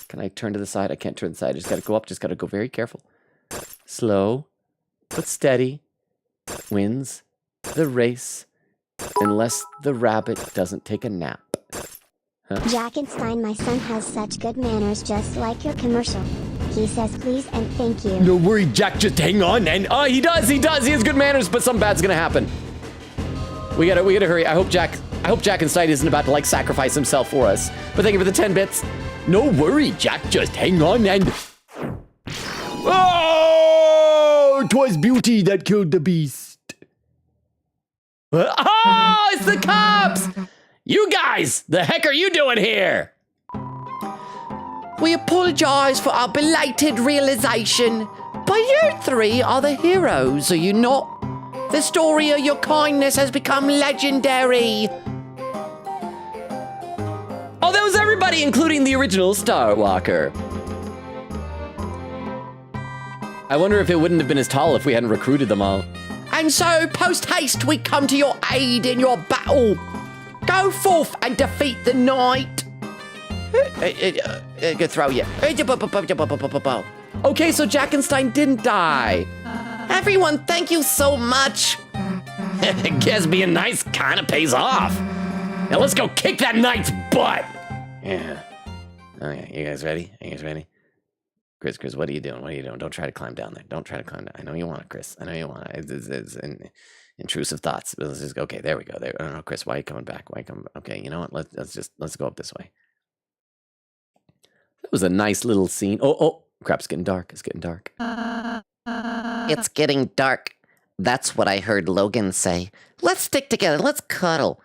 Can I turn to the side? I can't turn to the side. I just gotta go up, just gotta go very careful. Slow, but steady. Wins the race. Unless the rabbit doesn't take a nap. Huh?
Jackenstein, my son has such good manners, just like your commercial. He says please and thank you.
No worry, Jack, just hang on. And he does. He has good manners, but something bad's gonna happen. We gotta hurry. I hope Jackenstein isn't about to like sacrifice himself for us. But thank you for the 10 bits. No worry, Jack, just hang on and... Oh! 'Twas beauty that killed the beast. Oh, it's the cops! You guys, the heck are you doing here?
We apologize for our belated realization, but you three are the heroes, are you not? The story of your kindness has become legendary.
Oh, that was everybody, including the original Star Walker. I wonder if it wouldn't have been as tall if we hadn't recruited them all.
And so, post-haste, we come to your aid in your battle. Go forth and defeat the knight. Good throw, yeah.
Okay, so Jackenstein didn't die.
Everyone, thank you so much.
Guess being nice kind of pays off. Now let's go kick that knight's butt. Yeah. Oh yeah, you guys ready? You guys ready? Chris, what are you doing? What are you doing? Don't try to climb down there. Don't try to climb down. I know you want it, Chris. I know you want it. It's intrusive thoughts. Let's just go. Okay, there we go. There. I don't know, Chris. Why are you coming back? Why are you coming back? Okay, you know what? Let's go up this way. That was a nice little scene. Oh, crap! It's getting dark. It's getting dark.
It's getting dark. That's what I heard Logan say. Let's stick together. Let's cuddle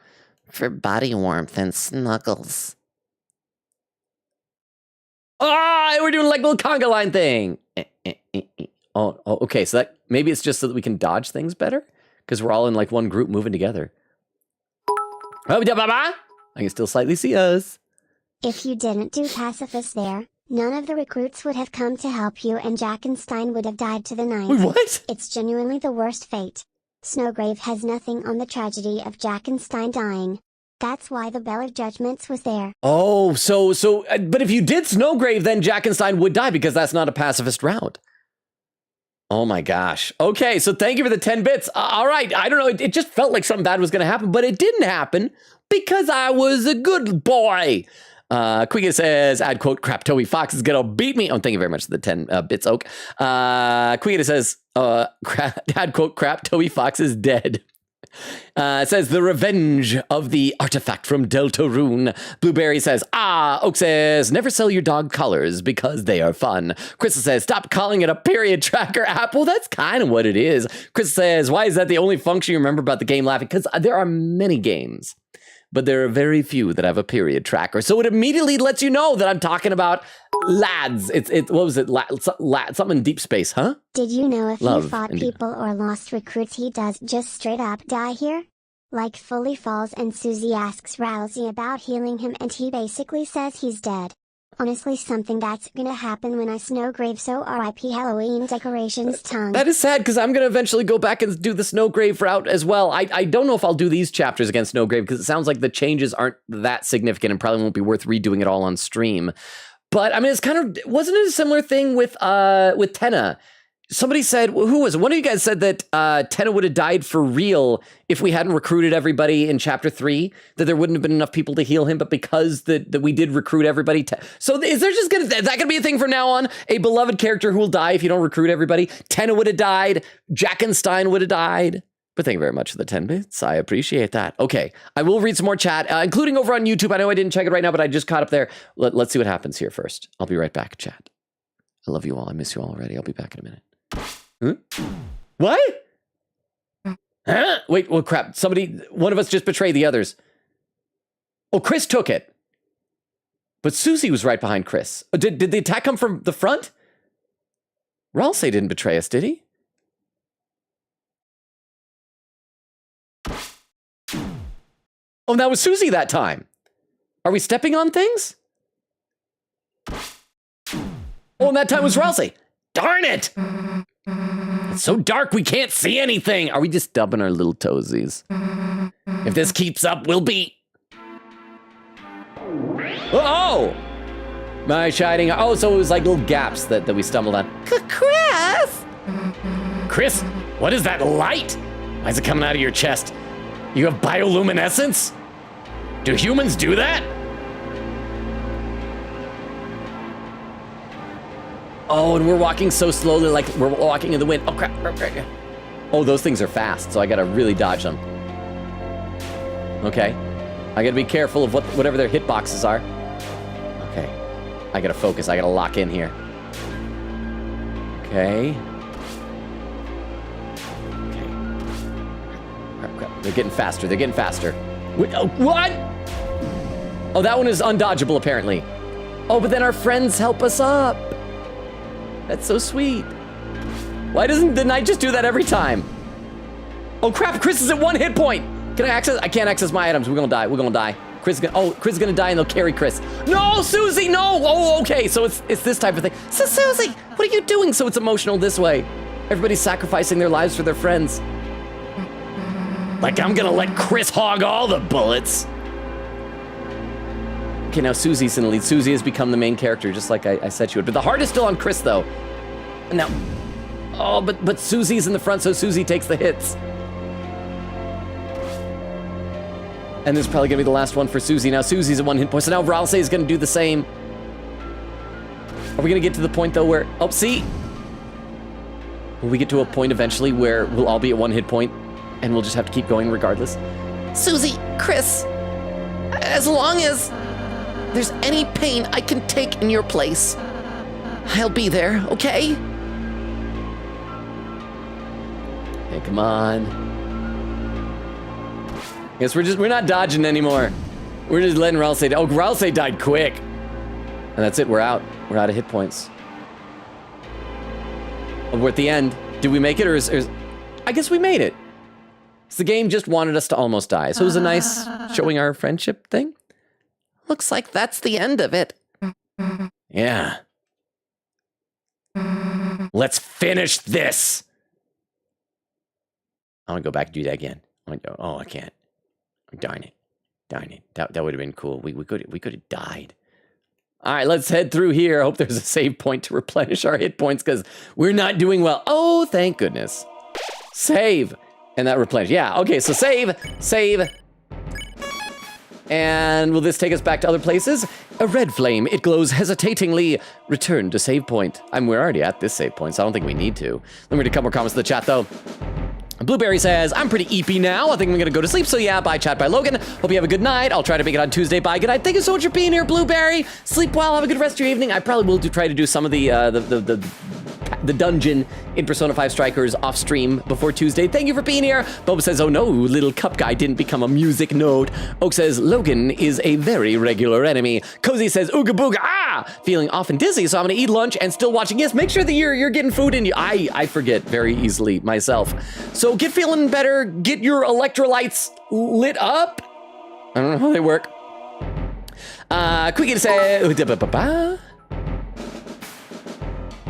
for body warmth and snuggles.
Oh, we're doing like a little conga line thing. Oh, okay. So that maybe it's just so that we can dodge things better because we're all in like one group moving together. I can still slightly see us.
If you didn't do pacifist there, none of the recruits would have come to help you and Jackenstein would have died to the knife.
Wait, what?
It's genuinely the worst fate. Snowgrave has nothing on the tragedy of Jackenstein dying. That's why the Bell of Judgments was there.
Oh, but if you did Snowgrave, then Jackenstein would die because that's not a pacifist route. Oh my gosh. Okay, so thank you for the 10 bits. All right, I don't know. It just felt like something bad was going to happen, but it didn't happen because I was a good boy. Quiggy says, add quote, crap, Toby Fox is going to beat me. Oh, thank you very much for the 10 bits, Oak. Quiggy says, add quote, crap, Toby Fox is dead. It says, the revenge of the artifact from Deltarune. Blueberry says, Oak says, never sell your dog collars because they are fun. Crystal says, stop calling it a period tracker app. Well, that's kind of what it is. Crystal says, why is that the only function you remember about the game laughing? Because there are many games, but there are very few that have a period tracker. So it immediately lets you know that I'm talking about lads. What was it? Something in deep space, huh?
Did you know if
Love,
you fought
indeed.
people or lost recruits, he does just straight up die here? Like fully falls and Susie asks Rousey about healing him and he basically says he's dead. Honestly, something that's gonna happen when I snowgrave, so RIP Halloween decorations tongue.
That is sad, because I'm going to eventually go back and do the Snowgrave route as well. I don't know if I'll do these chapters against Snowgrave, because it sounds like the changes aren't that significant and probably won't be worth redoing it all on stream. But, I mean, it's kind of... Wasn't it a similar thing with Tenna? Somebody said... Who was it? One of you guys said that Tenna would have died for real if we hadn't recruited everybody in Chapter 3, that there wouldn't have been enough people to heal him, but because that we did recruit everybody... So is there just is that gonna be a thing from now on? A beloved character who will die if you don't recruit everybody? Tenna would have died. Jackenstein would have died. But thank you very much for the 10 bits. I appreciate that. Okay, I will read some more chat, including over on YouTube. I know I didn't check it right now, but I just caught up there. Let's see what happens here first. I'll be right back, chat. I love you all. I miss you all already. I'll be back in a minute. Huh? What? Huh? Wait, well, crap. One of us just betrayed the others. Oh, Chris took it. But Susie was right behind Chris. Did the attack come from the front? Ralsei didn't betray us, did he? Oh, that was Susie that time. Are we stepping on things? Oh, and that time was Ralsei. Darn it! It's so dark we can't see anything. Are we just stubbing our little toesies? If this keeps up, we'll be... Oh! My shining... Oh, so it was like little gaps that we stumbled on. Chris! Chris, what is that light? Why is it coming out of your chest? You have bioluminescence? Do humans do that? Oh, and we're walking so slowly, like we're walking in the wind. Oh, crap. Oh, those things are fast, so I gotta really dodge them. Okay. I gotta be careful of whatever their hitboxes are. Okay. I gotta focus. I gotta lock in here. Okay. Okay. Crap. They're getting faster. They're getting faster. Oh, what? Oh, that one is undodgeable, apparently. Oh, but then our friends help us up. That's so sweet. Why doesn't the knight just do that every time? Oh crap, Chris is at 1 hit point. Can I access? I can't access my items. We're gonna die. We're gonna die. Chris is gonna die and they'll carry Chris. No, Susie, no! Oh, okay, so it's this type of thing. So Susie, what are you doing? So it's emotional this way. Everybody's sacrificing their lives for their friends. Like I'm gonna let Chris hog all the bullets. Okay, now Susie's in the lead. Susie has become the main character, just like I said she would. But the heart is still on Chris, though. Now, oh, but Susie's in the front, so Susie takes the hits. And this is probably gonna be the last one for Susie. Now Susie's at 1 hit point, so now Ralsei is gonna do the same. Are we gonna get to the point, though, where... Oh, see? Will we get to a point eventually where we'll all be at 1 hit point, and we'll just have to keep going regardless? Susie, Chris, as long as... there's any pain I can take in your place, I'll be there, okay? Hey, come on. Guess we're not dodging anymore. We're just letting Ralsei die. Oh, Ralsei died quick. And that's it, we're out. We're out of hit points. Oh, we're at the end. Did we make it, or is I guess we made it. So the game just wanted us to almost die. So it was a nice showing our friendship thing.
Looks like that's the end of it.
Yeah. Let's finish this. I want to go back and do that again. Oh, I can't. Darn it. That would have been cool. We could have died. All right, let's head through here. I hope there's a save point to replenish our hit points because we're not doing well. Oh, thank goodness. Save. And that replenish. Yeah, okay, so save. And will this take us back to other places? A red flame. It glows hesitatingly. Return to save point. We're already at this save point, so I don't think we need to. Let me read a couple more comments in the chat, though. Blueberry says, I'm pretty eepy now. I think I'm gonna go to sleep. So yeah, bye chat, bye Logan. Hope you have a good night. I'll try to make it on Tuesday. Bye, good night. Thank you so much for being here, Blueberry. Sleep well. Have a good rest of your evening. I probably will try to do some of the dungeon in Persona 5 Strikers off stream before Tuesday. Thank you for being here. Boba says, oh no, little cup guy didn't become a music node. Oak says, Logan is a very regular enemy. Cozy says, ooga booga, feeling off and dizzy, so I'm gonna eat lunch and still watching. Yes, make sure that you're getting food in you. I forget very easily myself. So get feeling better, get your electrolytes lit up. I don't know how they work. Quick say.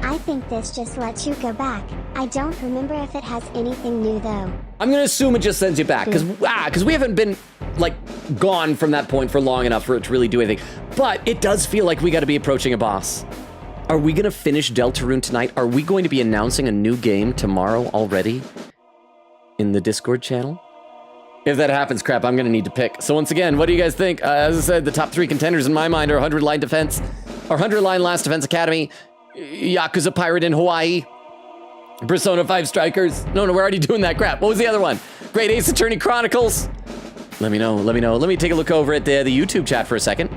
I think this just lets you go back. I don't remember if it has anything new though.
I'm gonna assume it just sends you back because we haven't been like gone from that point for long enough for it to really do anything. But it does feel like we got to be approaching a boss. Are we gonna finish Deltarune tonight? Are we going to be announcing a new game tomorrow already in the Discord channel? If that happens, crap, I'm gonna need to pick. So once again, what do you guys think? As I said, the top 3 contenders in my mind are 100 Line Defense, or 100 Line Last Defense Academy, Yakuza Pirate in Hawaii, Persona 5 Strikers. No, we're already doing that crap. What was the other one? Great Ace Attorney Chronicles. Let me know. Let me take a look over at the YouTube chat for a second.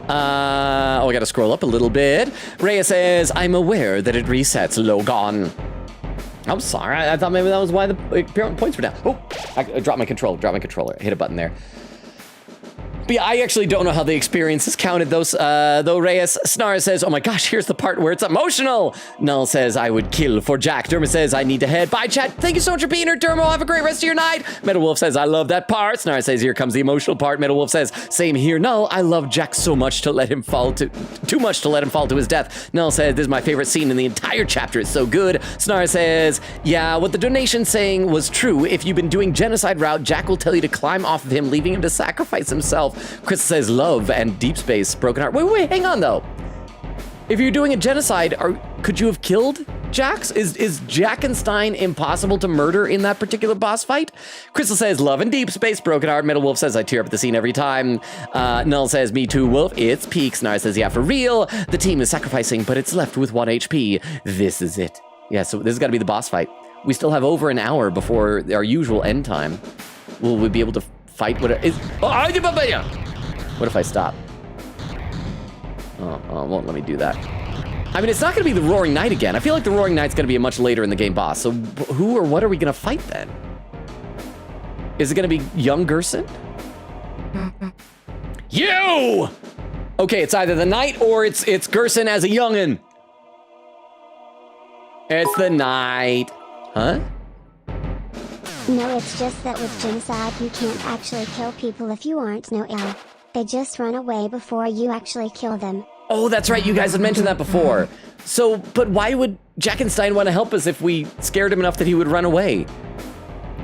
I gotta scroll up a little bit. Rhea says, I'm aware that it resets, Logan. I'm sorry, I thought maybe that was why the points were down. Oh, I dropped my controller. I hit a button there. But yeah, I actually don't know how the experience is counted, though Reyes. Snar says, oh my gosh, here's the part where it's emotional. Null says, I would kill for Jack. Derma says, I need to head. Bye, chat. Thank you so much for being here, Dermo. Have a great rest of your night. Metal Wolf says, I love that part. Snar says, here comes the emotional part. Metal Wolf says, same here, Null. I love Jack so much to let him fall to, too much to let him fall to his death. Null says, this is my favorite scene in the entire chapter. It's so good. Snar says, yeah, what the donation saying was true. If you've been doing genocide route, Jack will tell you to climb off of him, leaving him to sacrifice himself. Chris says love and deep space, broken heart. Wait, hang on though. If you're doing a genocide, could you have killed Jax? Is Jackenstein impossible to murder in that particular boss fight? Crystal says love and deep space, broken heart. Metal Wolf says I tear up at the scene every time. Null says me too, Wolf. It's peaks. Nar says yeah, for real. The team is sacrificing, but it's left with 1 HP. This is it. Yeah, so this has got to be the boss fight. We still have over an hour before our usual end time. Will we be able to fight what is? What if I stop? Oh, it won't let me do that. I mean, it's not going to be the Roaring Knight again. I feel like the Roaring Knight's going to be a much later in the game boss. So who or what are we going to fight then? Is it going to be young Gerson? You! Okay, it's either the Knight or it's Gerson as a youngin'. It's the Knight. Huh?
No, it's just that with genocide you can't actually kill people if you aren't no L. They just run away before you actually kill them.
Oh, that's right. You guys had mentioned that before. So, but why would Jackenstein want to help us if we scared him enough that he would run away?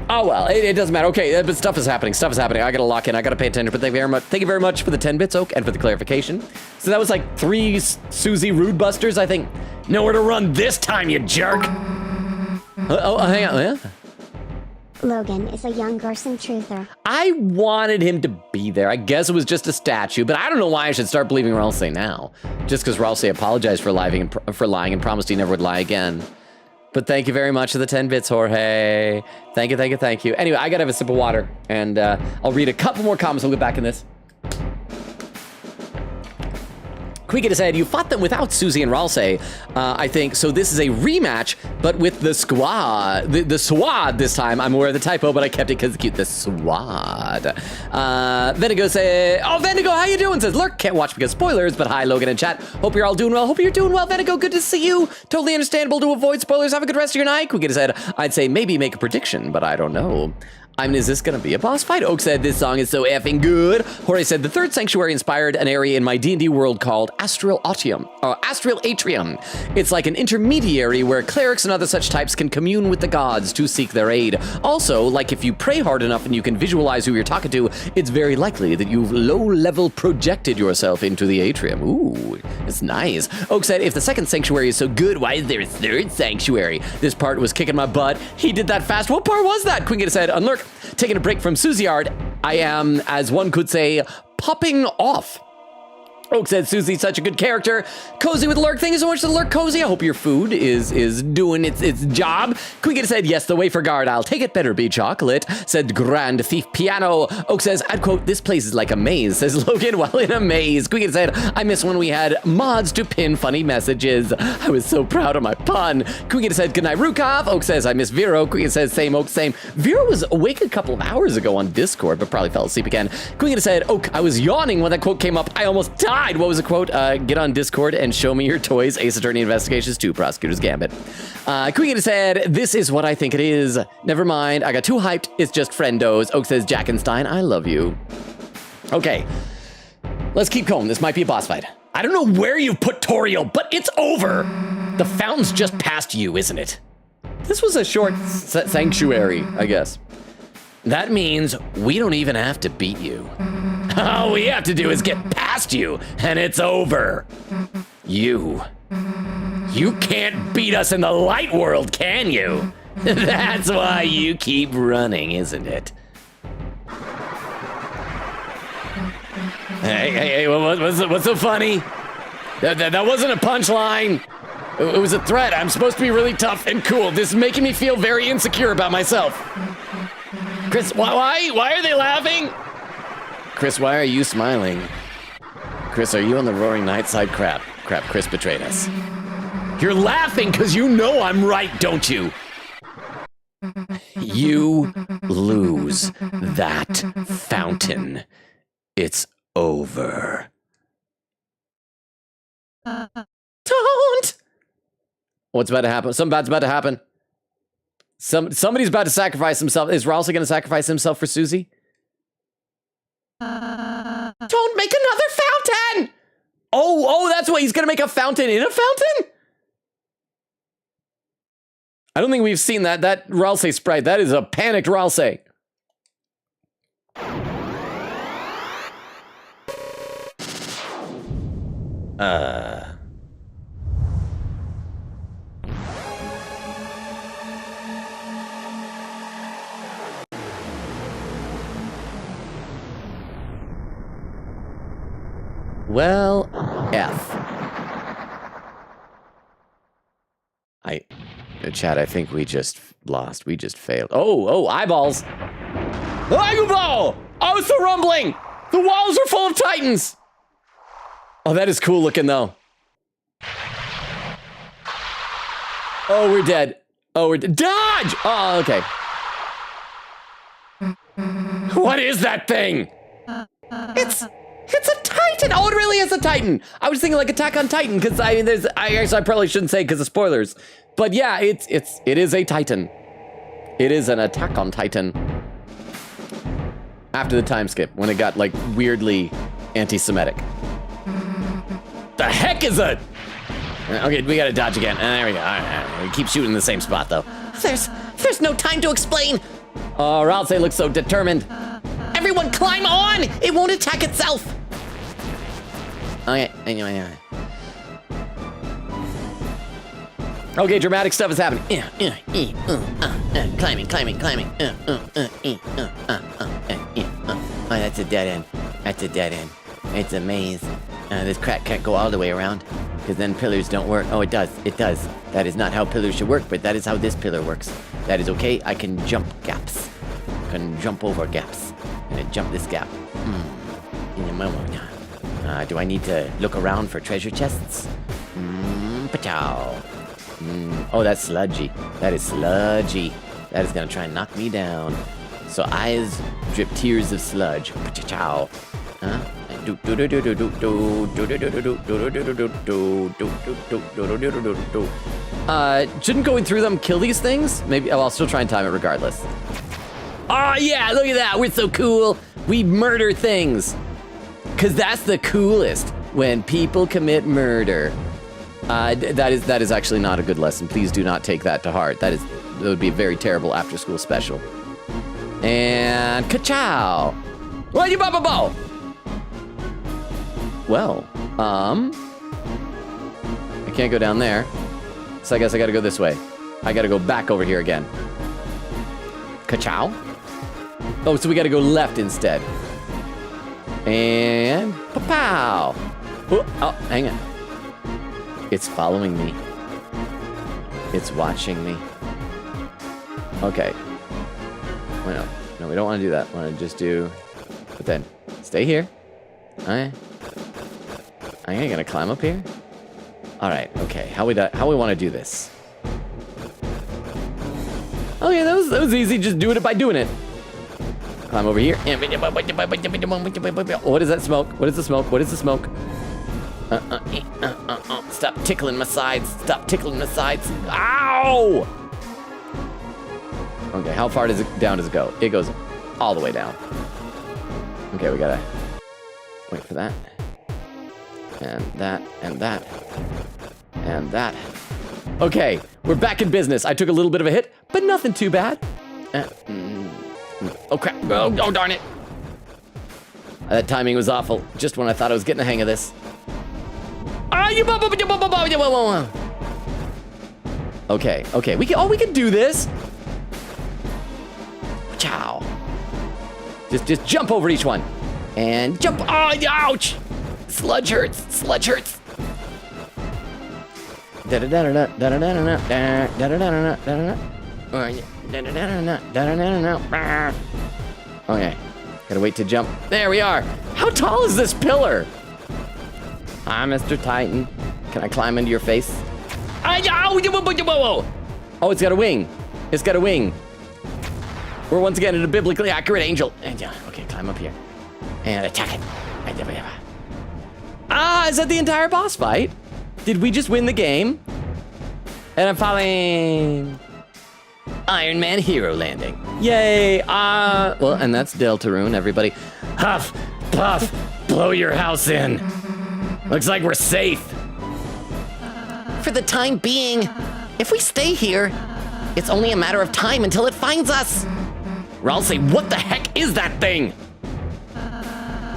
Oh, well, it doesn't matter. Okay, but stuff is happening. I gotta lock in. I gotta pay attention. But thank you very much for the 10 bits, Oak, and for the clarification. So that was like 3 Susie Rude Busters, I think. Nowhere to run this time, you jerk. Hang on. Yeah.
Logan is a young Gerson truther.
I wanted him to be there. I guess it was just a statue, but I don't know why I should start believing Ralsei now. Just because Ralsei apologized for lying and promised he never would lie again. But thank you very much for the 10 bits, Jorge. Thank you. Anyway, I gotta have a sip of water, and I'll read a couple more comments. We'll get back in this. Quick said, you fought them without Susie and Ralsei, I think, so this is a rematch, but with the squad. The SWAD this time. I'm aware of the typo, but I kept it because it's cute. The SWAD. Venigo said, oh, Venigo, how you doing? Says, Lurk, can't watch because spoilers, but hi, Logan and chat. Hope you're all doing well. Hope you're doing well, Venigo. Good to see you. Totally understandable to avoid spoilers. Have a good rest of your night. Quick said, I'd say maybe make a prediction, but I don't know. I mean, is this gonna be a boss fight? Oak said, this song is so effing good. Jorge said, the third sanctuary inspired an area in my D&D world called Astral Atrium. It's like an intermediary where clerics and other such types can commune with the gods to seek their aid. Also, like if you pray hard enough and you can visualize who you're talking to, it's very likely that you've low-level projected yourself into the atrium. Ooh, it's nice. Oak said, if the second sanctuary is so good, why is there a third sanctuary? This part was kicking my butt. He did that fast. What part was that? Quingita said, Unlurk, taking a break from Susie Art, I am, as one could say, popping off. Oak said, Susie's such a good character. Cozy with Lurk. Thank you so much to Lurk Cozy. I hope your food is doing its job. Quick said, yes, the wafer guard. I'll take it. Better be chocolate. Said Grand Thief Piano. Oak says, I'd quote, this place is like a maze. Says Logan, well, in a maze. Quick said, I miss when we had mods to pin funny messages. I was so proud of my pun. Quick said, good night, Rukov. Oak says, I miss Vero. Quick says, same, Oak, same. Vero was awake a couple of hours ago on Discord, but probably fell asleep again. Quick said, Oak, I was yawning when that quote came up. I almost died. What was the quote? Get on Discord and show me your toys. Ace Attorney Investigations 2, Prosecutor's Gambit. Queen said, this is what I think it is. Never mind. I got too hyped. It's just friendos. Oak says, Jackenstein, I love you. Okay. Let's keep going. This might be a boss fight. I don't know where you put Toriel, but it's over. The fountain's just past you, isn't it? This was a short sanctuary, I guess. That means we don't even have to beat you. All we have to do is get past you, and it's over. You can't beat us in the light world, can you? That's why you keep running, isn't it? Hey, what's so funny? That wasn't a punchline. It was a threat. I'm supposed to be really tough and cool. This is making me feel very insecure about myself. Chris, why are they laughing? Chris, why are you smiling? Chris, are you on the Roaring Night side? Crap, Chris betrayed us. You're laughing because you know I'm right, don't you? You lose that fountain. It's over. Don't! What's about to happen? Something bad's about to happen. Somebody's about to sacrifice himself. Is Ralsei going to sacrifice himself for Susie? Don't make another fountain! Oh, that's what he's going to make a fountain in a fountain? I don't think we've seen that Ralsei sprite. That is a panicked Ralsei. Well, F. Chad, I think we just lost. We just failed. Oh, eyeballs. Eyeball! Oh, it's the rumbling! The walls are full of titans! Oh, that is cool looking, though. Oh, we're dead. Oh, we're dead. Dodge! Oh, okay. What is that thing? It's a Titan! Oh, it really is a Titan! I was thinking like Attack on Titan, because I guess I probably shouldn't say because of spoilers. But yeah, it is a Titan. It is an Attack on Titan. After the time skip, when it got like weirdly anti-Semitic. The heck is it? Okay, we gotta dodge again. There we go. All right. We keep shooting in the same spot though.
There's no time to explain.
Oh, Ralsei looks so determined.
Everyone climb on! It won't attack itself!
Okay, anyway. Okay, dramatic stuff is happening.
Climbing. Oh, that's a dead end. It's a maze. This crack can't go all the way around, because then pillars don't work. Oh, it does. That is not how pillars should work, but that is how this pillar works. That is okay. I can jump gaps. I can jump over gaps. I'm gonna jump this gap. Do I need to look around for treasure chests? Pachow. Oh, that's sludgy. That is sludgy. That is gonna try and knock me down. So eyes drip tears of sludge. Pachow. Huh?
Shouldn't going through them kill these things? Maybe. Oh, I'll still try and time it regardless. Oh yeah, look at that. We're so cool. We murder things. Cause that's the coolest, when people commit murder. That is actually not a good lesson. Please do not take that to heart. That would be a very terrible after school special. And ka-chow. Well, you bo. Well, I can't go down there. So I guess I gotta go this way. I gotta go back over here again. Ka-chow. Oh, so we gotta go left instead. And pow! Oh, hang on. It's following me. It's watching me. Okay. Well, no, we don't want to do that. We want to just do. But then, stay here. Alright. I ain't gonna climb up here. All right. Okay. How we want to do this? Okay, that was easy. Just doing it by doing it. Climb over here. What is that smoke? What is the smoke? What is the smoke? Stop tickling my sides. Stop tickling my sides. Ow! Okay, how far does it go? It goes all the way down. Okay, we gotta wait for that. And that, and that, and that. Okay, we're back in business. I took a little bit of a hit, but nothing too bad. Oh crap, oh darn it. That timing was awful, just when I thought I was getting the hang of this. Okay, we can do this. Ciao. Just jump over each one. And jump, oh, ouch! Sludge hurts. Okay, gotta wait to jump. There we are. How tall is this pillar? Hi, Mr. Titan. Can I climb into your face? Oh, it's got a wing. We're once again in a biblically accurate angel. Okay, climb up here. And attack it. Is that the entire boss fight? Did we just win the game? And I'm falling. Iron Man hero landing. Yay. Well, and that's Deltarune, everybody. Huff, puff, blow your house in. Looks like we're safe.
For the time being, if we stay here, it's only a matter of time until it finds us.
Ralsei, what the heck is that thing?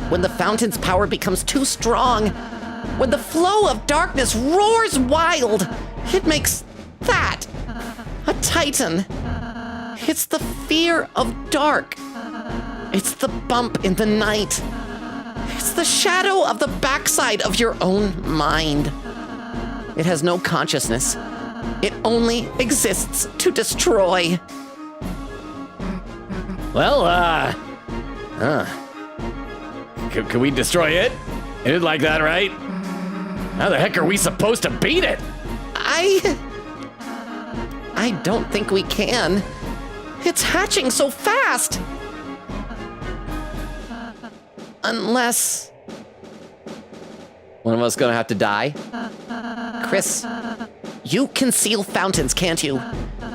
When the fountain's power becomes too strong, when the flow of darkness roars wild, it makes that a titan. It's the fear of dark. It's the bump in the night. It's the shadow of the backside of your own mind. It has no consciousness. It only exists to destroy.
Well, can we destroy it? It is like that, right? How the heck are we supposed to beat it?
I don't think we can. It's hatching so fast. Unless
one of us gonna have to die?
Chris, you can seal fountains, can't you?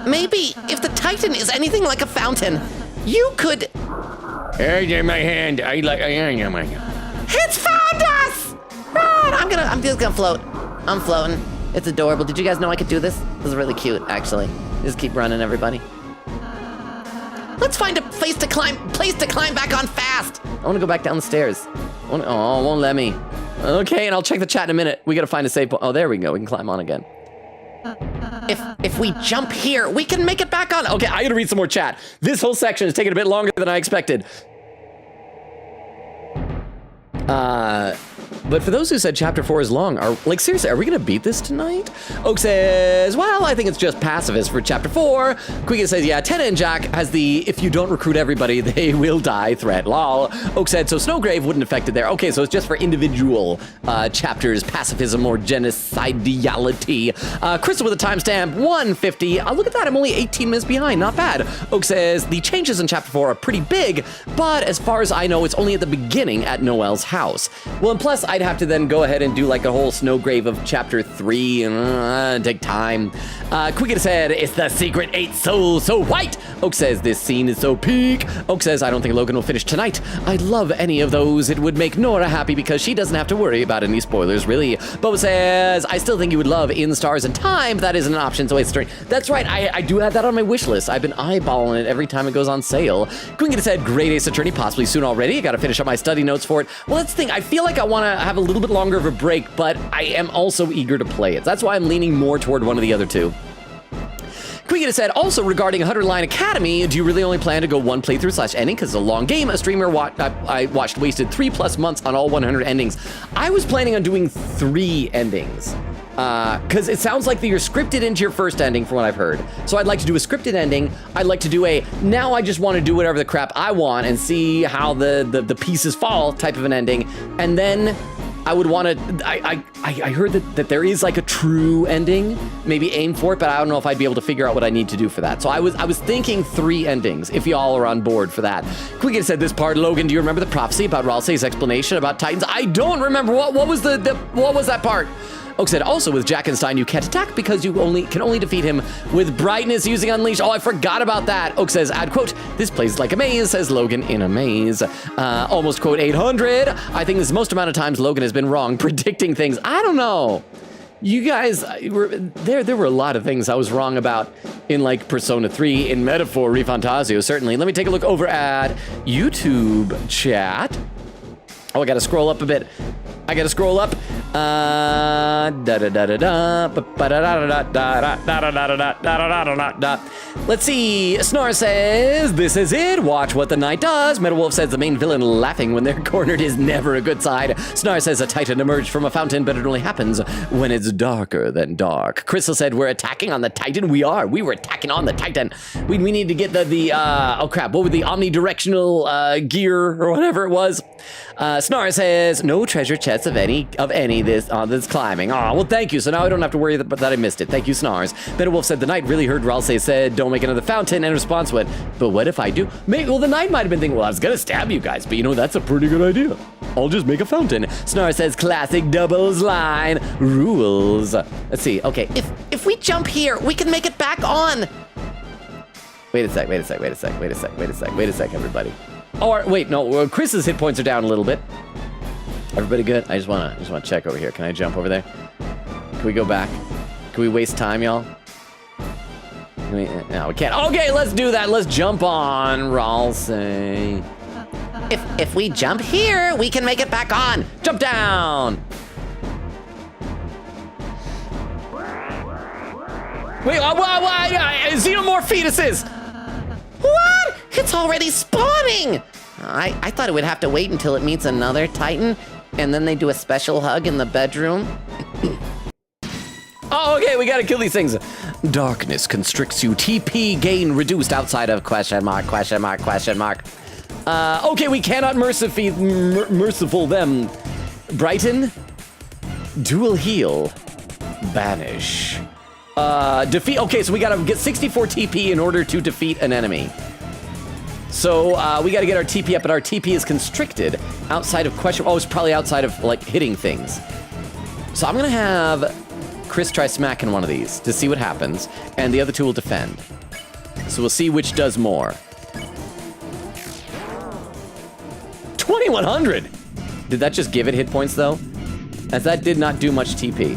Maybe if the Titan is anything like a fountain, you could.
Hey, my hand.
It's found us! Run! I'm just gonna float. I'm floating. It's adorable. Did you guys know I could do this? This is really cute, actually. Just keep running, everybody. Let's find a place to climb back on fast.
I wanna go back down the stairs. Oh, it won't let me. Okay, and I'll check the chat in a minute. We gotta find a save point. Oh, there we go. We can climb on again.
If we jump here, we can make it back on.
Okay, I gotta read some more chat. This whole section is taking a bit longer than I expected. But for those who said chapter 4 is long, seriously, are we gonna beat this tonight? Oak says, well, I think it's just pacifist for chapter 4. Quiga says, yeah, Tenna and Jack has the if you don't recruit everybody, they will die threat. Lol. Oak said, so Snowgrave wouldn't affect it there. Okay, so it's just for individual chapters, pacifism or genocidality. Crystal with a timestamp, 150. Look at that, I'm only 18 minutes behind, not bad. Oak says, the changes in chapter 4 are pretty big, but as far as I know, it's only at the beginning at Noel's house. Well, and plus, I'd have to then go ahead and do like a whole Snowgrave of chapter 3 and take time. Quiggin said, it's the secret 8 soul so white. Oak says, this scene is so peak. Oak says, I don't think Logan will finish tonight. I'd love any of those. It would make Nora happy because she doesn't have to worry about any spoilers, really. Boba says, I still think you would love In Stars and Time. That isn't an option, so it's straight. That's right, I do have that on my wish list. I've been eyeballing it every time it goes on sale. Quiggin said, great Ace Attorney, possibly soon already. I gotta finish up my study notes for it. Well, that's the thing. I feel like I wanna have a little bit longer of a break, but I am also eager to play it. That's why I'm leaning more toward one of the other two. Quiggin said, also regarding 100 Line Academy, do you really only plan to go one playthrough / ending? Because it's a long game. A streamer I watched wasted 3+ months on all 100 endings. I was planning on doing 3 endings. Because it sounds like that you're scripted into your first ending from what I've heard. So I'd like to do a scripted ending. I'd like to do now I just want to do whatever the crap I want and see how the pieces fall type of an ending. And then I would want to, I heard that there is like a true ending, maybe aim for it, but I don't know if I'd be able to figure out what I need to do for that. So I was thinking 3 endings, if y'all are on board for that. Quiggin said this part, Logan, do you remember the prophecy about Ralsei's explanation about Titans? I don't remember, what was that part? Oak said, also with Jackenstein, you can't attack because you can only defeat him with brightness using Unleash. Oh, I forgot about that. Oak says, add quote, this place is like a maze, says Logan in a maze. Almost quote 800. I think this is most amount of times Logan has been wrong predicting things. I don't know. You guys, there were a lot of things I was wrong about in like Persona 3, in Metaphor Refantasio, certainly. Let me take a look over at YouTube chat. Oh, I gotta scroll up a bit. I gotta scroll up. Let's see. Snore says, this is it. Watch what the night does. Metawolf says the main villain laughing when they're cornered is never a good side. Snore says a titan emerged from a fountain, but it only happens when it's darker than dark. Crystal said, we're attacking on the titan. We were attacking on the titan. We need to get oh crap, what were the omnidirectional gear or whatever it was? Snore says, no treasure chests of any this climbing. Oh, well, thank you. So now I don't have to worry that I missed it. Thank you, Snars. Betterwolf said the knight really heard Ralsei said, don't make another fountain, and in response went, but what if I do? Well, the knight might have been thinking, well, I was gonna stab you guys, but you know, that's a pretty good idea. I'll just make a fountain. Snar says, classic doubles line. Rules. Let's see. Okay.
If we jump here, we can make it back on.
Wait a sec, everybody. Oh, wait, no, Chris's hit points are down a little bit. Everybody good? I just wanna check over here. Can I jump over there? Can we go back? Can we waste time, y'all? No, we can't. Okay, let's do that. Let's jump on, Ralsei.
If we jump here, we can make it back on.
Jump down. Wait, xenomorph fetuses.
What? It's already spawning. I thought it would have to wait until it meets another Titan, and then they do a special hug in the bedroom.
Oh, okay, we gotta kill these things. Darkness constricts you. TP gain reduced outside of question mark. Okay, we cannot merciful them. Brighten. Dual heal. Banish. Defeat. Okay, so we gotta get 64 TP in order to defeat an enemy. So we gotta get our TP up, but our TP is constricted outside of question. Oh, it's probably outside of like hitting things. So I'm gonna have Chris try smacking one of these to see what happens, and the other two will defend. So we'll see which does more. 2100! Did that just give it hit points though? As that did not do much TP.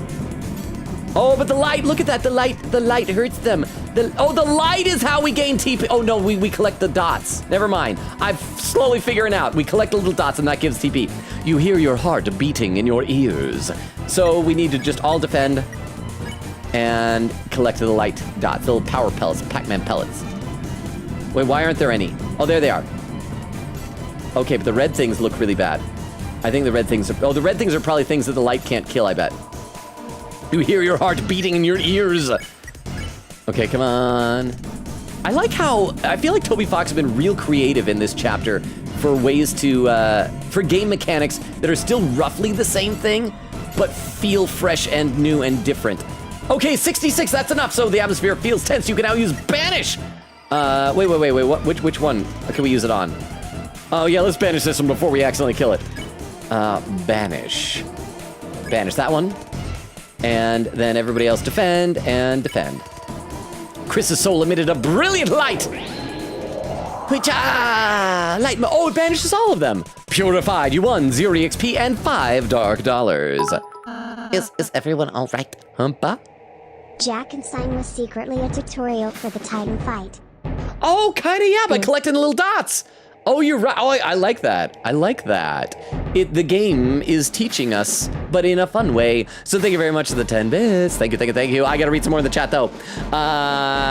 Oh, but the light, look at that, the light hurts them. The light is how we gain TP. Oh no, we collect the dots. Never mind. I'm slowly figuring out. We collect the little dots and that gives TP. You hear your heart beating in your ears. So we need to just all defend and collect the light dots, the little power pellets, Pac-Man pellets. Wait, why aren't there any? Oh, there they are. Okay, but the red things look really bad. I think the red things are, the red things are probably things that the light can't kill, I bet. You hear your heart beating in your ears. Okay, come on. I feel like Toby Fox has been real creative in this chapter for ways to, for game mechanics that are still roughly the same thing, but feel fresh and new and different. Okay, 66, that's enough. So the atmosphere feels tense. You can now use Banish. Wait, what, which one can we use it on? Oh yeah, let's banish this one before we accidentally kill it. Banish. Banish that one. And then everybody else defend and defend. Chris's soul emitted a brilliant light. Light. Oh, it banishes all of them. Purified. You won 0 EXP and $5 dark dollars.
Is everyone all right?
Humpa?
Jackenstein was secretly a tutorial for the Titan fight.
Oh, kinda, yeah, by collecting the little dots. Oh, you're right. Oh, I like that. I like that. The game is teaching us, but in a fun way. So thank you very much for the 10 bits. Thank you. I gotta read some more in the chat though.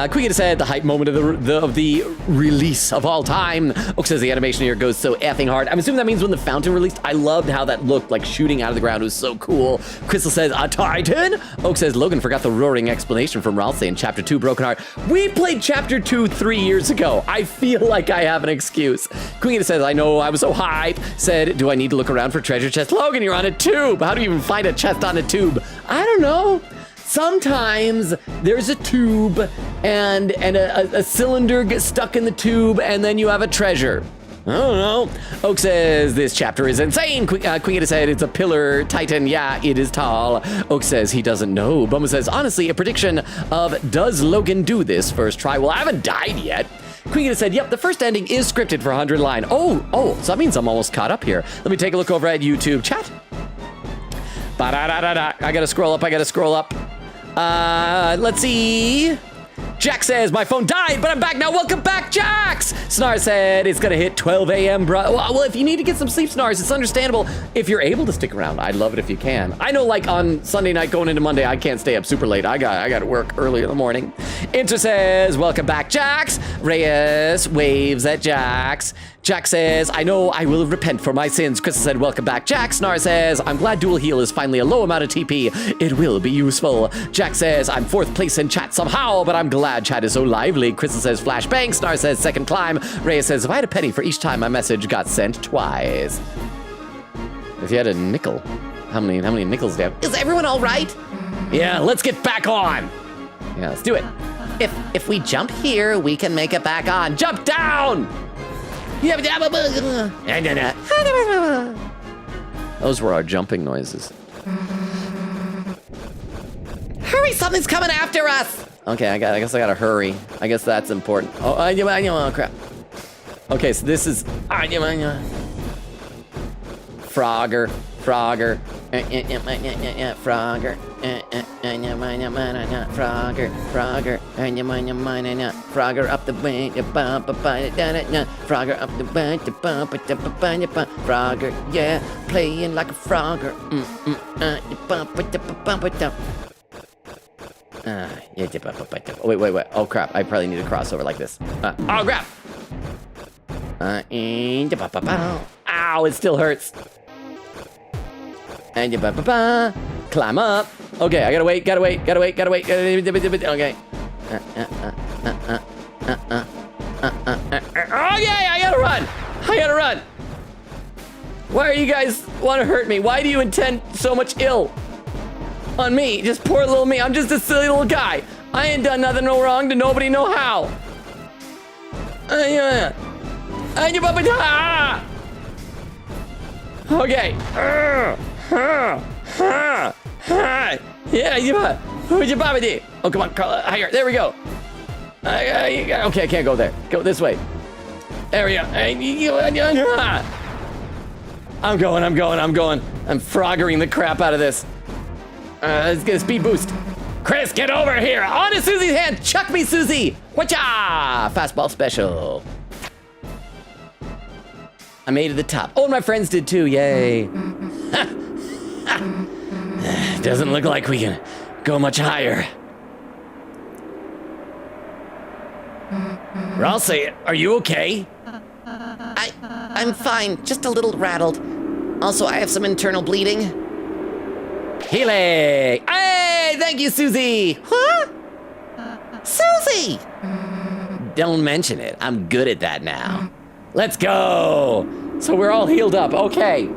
Quick said the hype moment of the release of all time. Oak says the animation here goes so effing hard. I'm assuming that means when the fountain released. I loved how that looked, like shooting out of the ground. It was so cool. Crystal says a Titan. Oak says Logan forgot the roaring explanation from Ralsei in Chapter 2 Broken Heart. We played Chapter 2 3 years ago. I feel like I have an excuse. Queen says, I know, I was so hype. Said, do I need to look around for treasure chests? Logan, you're on a tube. How do you even find a chest on a tube? I don't know. Sometimes there's a tube and a cylinder gets stuck in the tube and then you have a treasure. I don't know. Oak says this chapter is insane. Queen said it's a pillar titan. Yeah, it is tall. Oak says he doesn't know. Bumba says, honestly, a prediction of does Logan do this first try? Well, I haven't died yet. Queen said, yep, the first ending is scripted for 100 line. Oh, so that means I'm almost caught up here. Let me take a look over at YouTube chat. Ba-da-da-da-da. I gotta scroll up. Let's see. Jack says, my phone died, but I'm back now. Welcome back, Jax! Snar said, it's gonna hit 12 a.m., bro. Well, if you need to get some sleep, Snars, it's understandable if you're able to stick around. I'd love it if you can. I know, like, on Sunday night going into Monday, I can't stay up super late. I got to work early in the morning. Inter says, welcome back, Jax. Reyes waves at Jax. Jack says, I know I will repent for my sins. Crystal said, welcome back, Jack. Snar says, I'm glad dual heal is finally a low amount of TP. It will be useful. Jack says, I'm 4th place in chat somehow, but I'm glad chat is so lively. Crystal says, flashbang. Snar says, second climb. Reyes says, if I had a penny for each time my message got sent twice. If you had a nickel, how many nickels do you have?
Is everyone all right?
Yeah, let's get back on. Yeah, let's do it.
If we jump here, we can make it back on.
Jump down! Those were our jumping noises.
Hurry, something's coming after us!
Okay, I guess I gotta hurry. I guess that's important. Oh, crap. Okay, so this is... Frogger. Frogger. Frogger. Frogger up the way. Frogger up the way. Frogger, yeah. Playing like a frogger. Wait. Oh, crap. I probably need to cross over like this. Oh, crap. Ow, it still hurts. And climb up. Okay, I gotta wait. Okay. Oh yeah, I gotta run. Why are you guys want to hurt me? Why do you intend so much ill on me? Just poor little me. I'm just a silly little guy. I ain't done nothing no wrong to nobody know how. Okay. Yeah, who'd you Bobby D? Oh, come on, Carla, higher. There we go. Okay, I can't go there. Go this way. There we go. I'm going. I'm froggering the crap out of this. Let's get a speed boost. Chris, get over here. On to Susie's hand. Chuck me, Susie. Whatcha? Fastball special. I made it to the top. Oh, and my friends did too. Yay. Doesn't look like we can go much higher. Ralsei, are you okay?
I'm fine, just a little rattled. Also, I have some internal bleeding.
Healing! Hey, thank you, Susie!
Huh? Susie!
Don't mention it. I'm good at that now. Let's go! So we're all healed up. Okay.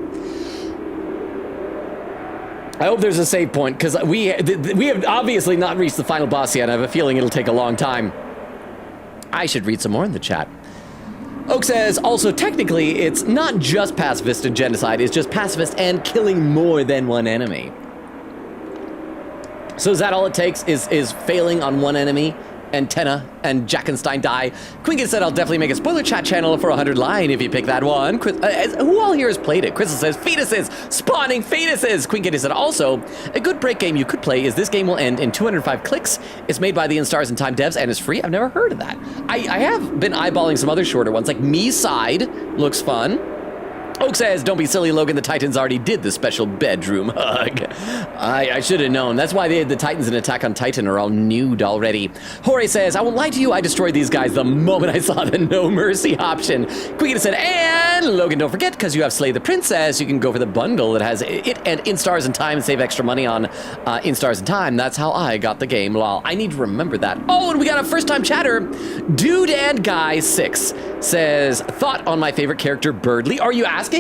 I hope there's a save point, because we have obviously not reached the final boss yet. I have a feeling it'll take a long time. I should read some more in the chat. Oak says, also, technically, it's not just pacifist and genocide. It's just pacifist and killing more than one enemy. So is that all it takes, is failing on one enemy? And Tenna and Jackenstein die. Quinkin said, I'll definitely make a spoiler chat channel for 100 line if you pick that one. Who all here has played it? Crystal says, fetuses! Spawning fetuses! Quinkin said, also, a good break game you could play is this game will end in 205 clicks. It's made by the In Stars and Time devs and is free. I've never heard of that. I have been eyeballing some other shorter ones, like Me Side looks fun. Oak says, don't be silly, Logan. The Titans already did the special bedroom hug. I should have known. That's why the Titans in Attack on Titan are all nude already. Jorge says, I won't lie to you. I destroyed these guys the moment I saw the no mercy option. Queen said, and Logan, don't forget, because you have Slay the Princess, you can go for the bundle that has it and In Stars and Time and save extra money on In Stars and Time. That's how I got the game, lol. I need to remember that. Oh, and we got a first-time chatter. Dude and Guy 6 says, thought on my favorite character, Birdly. Are you asking?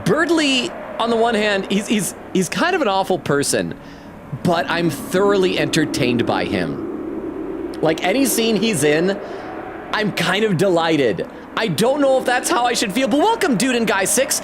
Birdly, on the one hand, he's kind of an awful person, but I'm thoroughly entertained by him. Like, any scene he's in, I'm kind of delighted. I don't know if that's how I should feel, but welcome, Dude and Guy 6.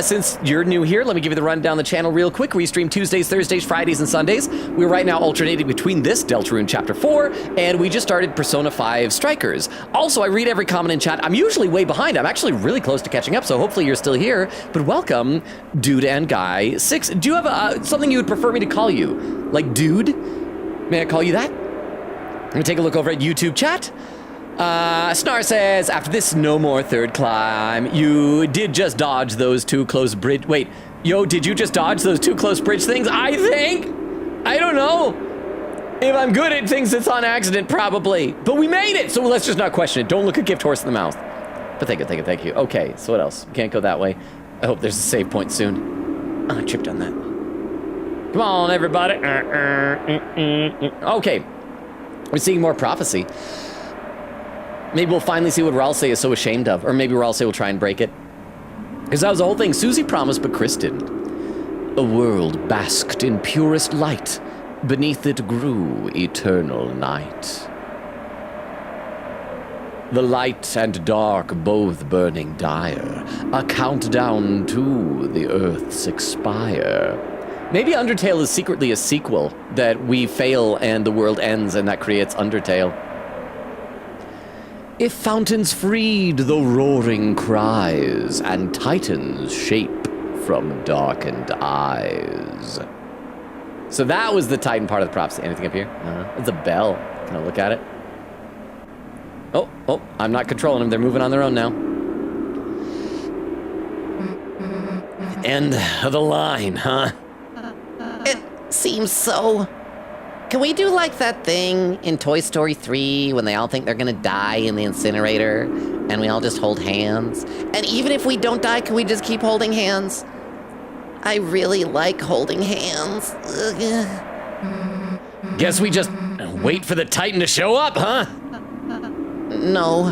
Since you're new here, let me give you the rundown of the channel real quick. We stream Tuesdays, Thursdays, Fridays, and Sundays. We're right now alternating between this, Deltarune Chapter 4, and we just started Persona 5 Strikers. Also, I read every comment in chat. I'm usually way behind. I'm actually really close to catching up, so hopefully you're still here. But welcome, Dude and Guy 6. Do you have something you would prefer me to call you? Like Dude? May I call you that? Let me take a look over at YouTube chat. Snar says, after this no more third climb, you did just dodge those two close bridge. Wait, yo, did you just dodge those two close bridge things? I think. I don't know. If I'm good at things, it's on accident, probably. But we made it, so let's just not question it. Don't look a gift horse in the mouth. But thank you, thank you, thank you. Okay, so what else? We can't go that way. I hope there's a save point soon. Oh, I tripped on that. Come on, everybody. Okay. We're seeing more prophecy. Maybe we'll finally see what Ralsei is so ashamed of. Or maybe Ralsei will try and break it. Because that was the whole thing. Susie promised, but Chris didn't. A world basked in purest light. Beneath it grew eternal night. The light and dark both burning dire. A countdown to the Earth's expire. Maybe Undertale is secretly a sequel. That we fail and the world ends and that creates Undertale. If fountains freed the roaring cries, and titans shape from darkened eyes. So that was the Titan part of the prophecy. Anything up here? It's a bell. Can I look at it? Oh, I'm not controlling them. They're moving on their own now. End of the line, huh?
It seems so. Can we do like that thing in Toy Story 3 when they all think they're gonna die in the incinerator and we all just hold hands? And even if we don't die, can we just keep holding hands? I really like holding hands.
Guess we just wait for the Titan to show up, huh?
No.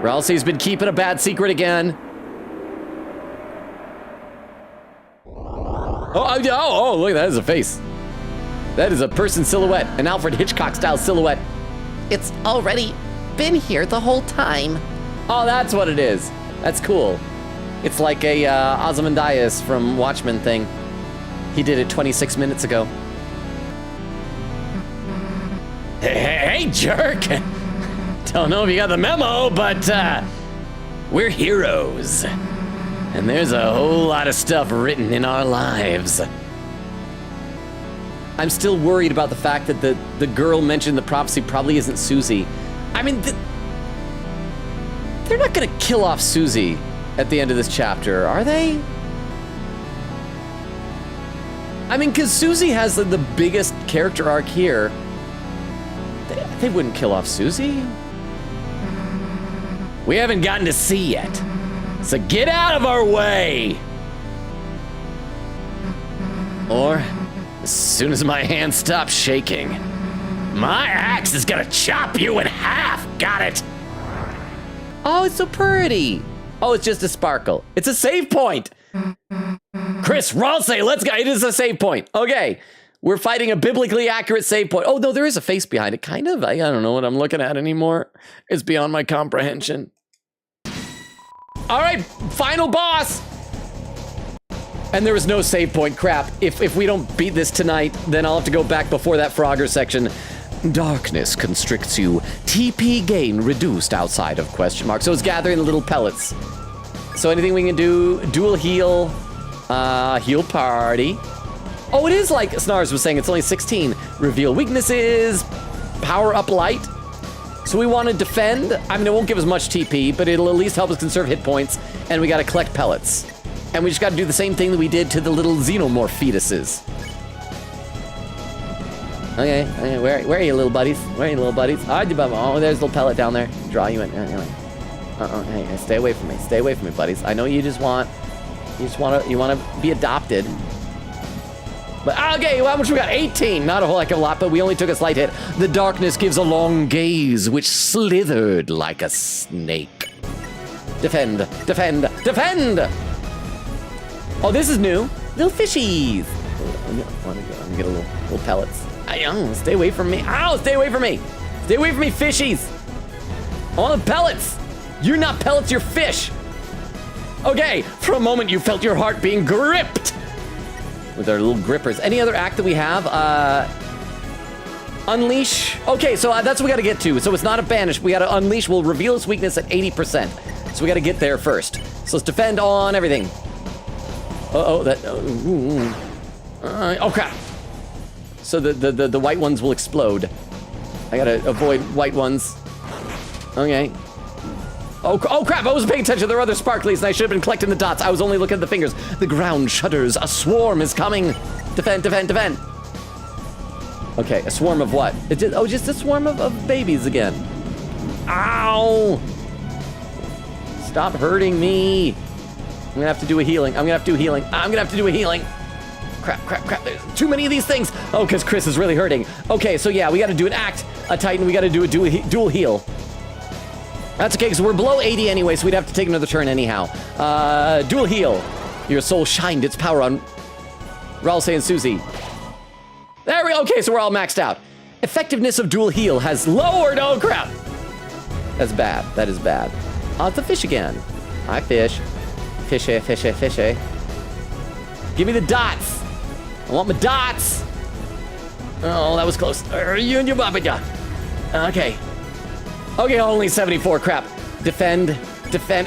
Ralsei's been keeping a bad secret again. Oh, look, that is a face. That is a person silhouette, an Alfred Hitchcock style silhouette.
It's already been here the whole time.
Oh, that's what it is. That's cool. It's like a Ozymandias from Watchmen thing. He did it 26 minutes ago. Hey, jerk! Don't know if you got the memo, but we're heroes. And there's a whole lot of stuff written in our lives. I'm still worried about the fact that the girl mentioned in the prophecy probably isn't Susie. I mean, they're not gonna kill off Susie at the end of this chapter, are they? I mean, because Susie has the biggest character arc here. They wouldn't kill off Susie. We haven't gotten to see yet. So get out of our way! Or, as soon as my hand stops shaking, my axe is gonna chop you in half! Got it! Oh, it's so pretty! Oh, it's just a sparkle. It's a save point! Chris, Ralsei, let's go! It is a save point. Okay, we're fighting a biblically accurate save point. Oh, no, there is a face behind it, kind of. I don't know what I'm looking at anymore. It's beyond my comprehension. All right, final boss. And there was no save point. Crap. If we don't beat this tonight, then I'll have to go back before that Frogger section. Darkness constricts you. TP gain reduced outside of question mark. So it's gathering the little pellets. So anything we can do, dual heal, heal party. Oh, it is like Snars was saying, it's only 16. Reveal weaknesses, power up light. So we want to defend. I mean, it won't give us much TP, but it'll at least help us conserve hit points. And we got to collect pellets. And we just got to do the same thing that we did to the little xenomorph fetuses. Okay, where are you, little buddies? Where are you, little buddies? Oh, there's a little pellet down there. Draw you in. Hey, stay away from me. Stay away from me, buddies. I know you want to be adopted. But okay, well, how much we got? 18. Not a whole heck of a lot, but we only took a slight hit. The darkness gives a long gaze, which slithered like a snake. Defend, defend, defend! Oh, this is new. Little fishies. I'm gonna get a little pellets. Stay away from me. Ow, stay away from me. Stay away from me, fishies. I want the pellets. You're not pellets, you're fish. Okay, for a moment you felt your heart being gripped with our little grippers. Any other act that we have? Unleash. Okay, so that's what we gotta get to. So it's not a banish. We gotta unleash. We'll reveal its weakness at 80%. So we gotta get there first. So let's defend on everything. Oh crap. So the white ones will explode. I gotta avoid white ones. Okay. Oh crap, I wasn't paying attention. There were other sparklies and I should have been collecting the dots. I was only looking at the fingers. The ground shudders. A swarm is coming. Defend, defend, defend. Okay, a swarm of what? Just a swarm of babies again. Ow! Stop hurting me. I'm gonna have to do a healing. I'm gonna have to do a healing. Crap. There's too many of these things. Oh, because Chris is really hurting. Okay, so yeah, we gotta do an act. A Titan, we gotta do a dual heal. That's okay, because we're below 80 anyway, so we'd have to take another turn anyhow. Dual heal. Your soul shined its power on Ralse and Susie. There we go. Okay, so we're all maxed out. Effectiveness of dual heal has lowered. Oh, crap. That's bad. That is bad. Oh, it's a fish again. Hi, fish. Fishy. Give me the dots. I want my dots. Oh, that was close. Okay. Okay, only 74. Crap. Defend.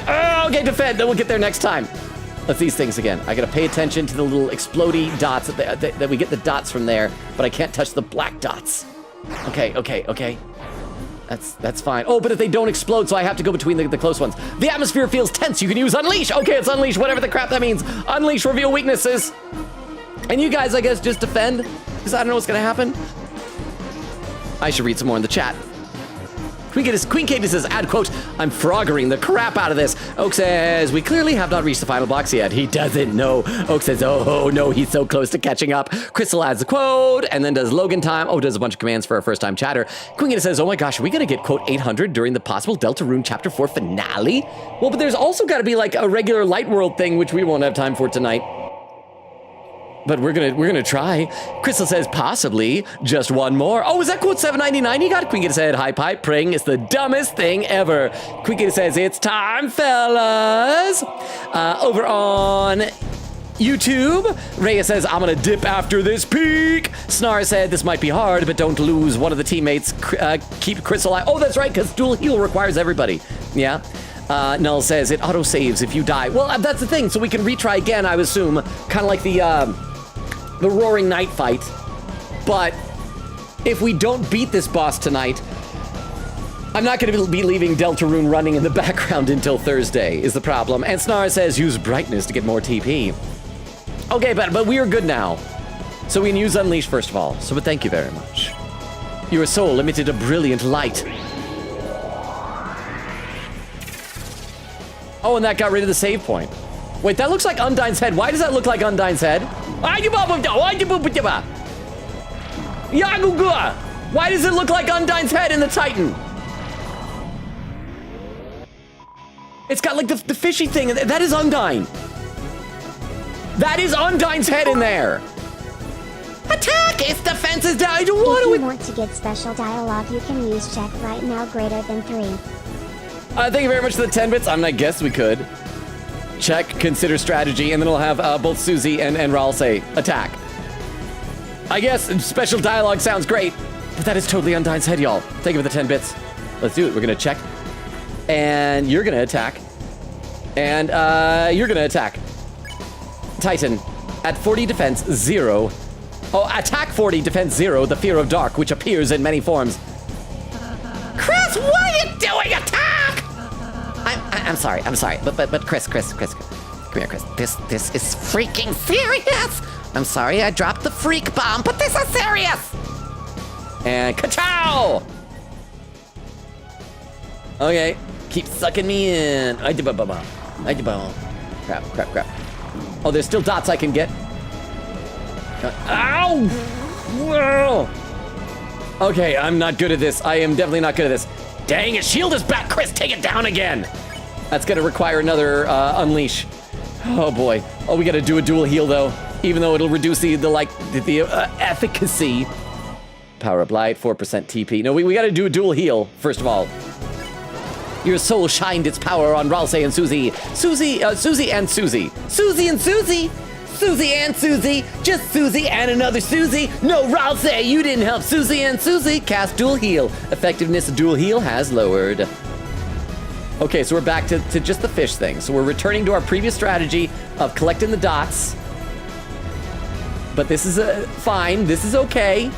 Oh, okay, defend. Then we'll get there next time. Let's these things again. I gotta pay attention to the little explodey dots that we get the dots from there, but I can't touch the black dots. Okay. That's fine. Oh, but if they don't explode, so I have to go between the close ones. The atmosphere feels tense. You can use Unleash. Okay, it's Unleash, whatever the crap that means. Unleash, reveal weaknesses. And you guys, I guess, just defend, because I don't know what's gonna happen. I should read some more in the chat. Queen Katie says, add quote, I'm froggering the crap out of this. Oak says, we clearly have not reached the final blocks yet. He doesn't know. Oak says, oh no, he's so close to catching up. Crystal adds the quote, and then does Logan time. Oh, does a bunch of commands for our first time chatter. Queen Katie says, oh my gosh, are we gonna get quote 800 during the possible Deltarune Chapter 4 finale? Well, but there's also gotta be like a regular Light World thing, which we won't have time for tonight. But we're gonna try. Crystal says possibly just one more. Oh, is that quote 799 you got? Queen Kitty said, hi pipe praying is the dumbest thing ever. Queen Kitty says, it's time, fellas. Over on YouTube, Rhea says, I'm gonna dip after this peak. Snar said, this might be hard, but don't lose one of the teammates. Keep Crystal alive. Oh, that's right, because dual heal requires everybody. Yeah. Null says, it auto-saves if you die. Well, that's the thing, so we can retry again, I would assume. Kind of like the Roaring Night fight. But if we don't beat this boss tonight, I'm not going to be leaving Deltarune running in the background until Thursday, is the problem. And Snar says, use brightness to get more TP. Okay, but we are good now. So we can use Unleash first of all. So but thank you very much. Your soul emitted a brilliant light. Oh, and that got rid of the save point. Wait, that looks like Undyne's head. Why does that look like Undyne's head? Why does it look like Undyne's head in the Titan? It's got like the fishy thing. That is Undyne. That is Undyne's head in there. Attack! Its defense is down.
If you want to get special dialogue, you can use check right now greater than 3.
Thank you very much for the 10 bits. I guess we could. Check, consider strategy, and then we'll have both Susie and Raul say attack. I guess special dialogue sounds great, but that is totally Undyne's head, y'all. Thank you for the 10 bits. Let's do it. We're gonna check. And you're gonna attack. And you're gonna attack. Titan, at 40 defense, 0. Oh, attack 40, defense 0, the fear of dark, which appears in many forms. Chris, what are you doing? Attack! I'm sorry, but Chris, come here, Chris. This is freaking serious! I'm sorry I dropped the freak bomb, but this is serious! And ka-chow! Okay, keep sucking me in. Crap. Oh, there's still dots I can get. Ow! Whoa! Okay, I'm not good at this. I am definitely not good at this. Dang it, shield is back, Chris, take it down again! That's gonna require another Unleash. Oh boy. Oh, we gotta do a dual heal though, even though it'll reduce the efficacy. Power Up Light, 4% TP. No, we gotta do a dual heal, first of all. Your soul shined its power on Ralsei and Susie. Susie and Susie. Susie and Susie! Susie and Susie! Just Susie and another Susie! No, Ralsei, you didn't help Susie and Susie! Cast dual heal. Effectiveness of dual heal has lowered. Okay, so we're back to just the fish thing. So we're returning to our previous strategy of collecting the dots. But this is fine. This is okay.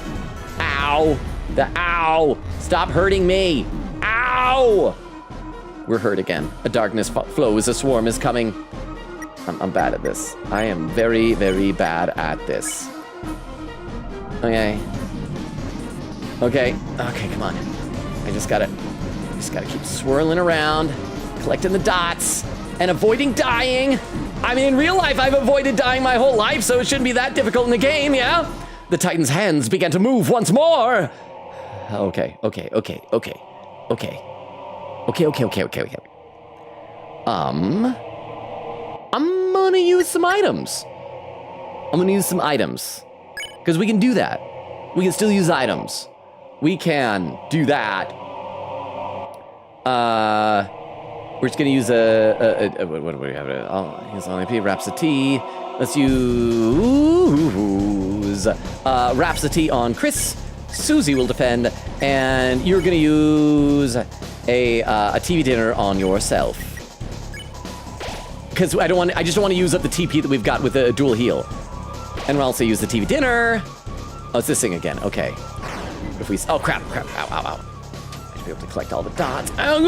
Ow. Ow. Stop hurting me. Ow. We're hurt again. A darkness flows. A swarm is coming. I'm bad at this. I am very, very bad at this. Okay. Okay, come on. I just gotta keep swirling around, collecting the dots, and avoiding dying. I mean, in real life, I've avoided dying my whole life, so it shouldn't be that difficult in the game, yeah? The Titan's hands began to move once more. Okay. I'm gonna use some items. Because we can do that. We can still use items. We can do that. We're just gonna use what do we have? Use only P, Rhapsody. Let's use Rhapsody on Chris. Susie will defend, and you're gonna use a TV dinner on yourself. Because I just don't want to use up the TP that we've got with a dual heal. And we'll also use the TV dinner. Oh, it's this thing again. Okay. If we, oh crap, ow. I should be able to collect all the dots. That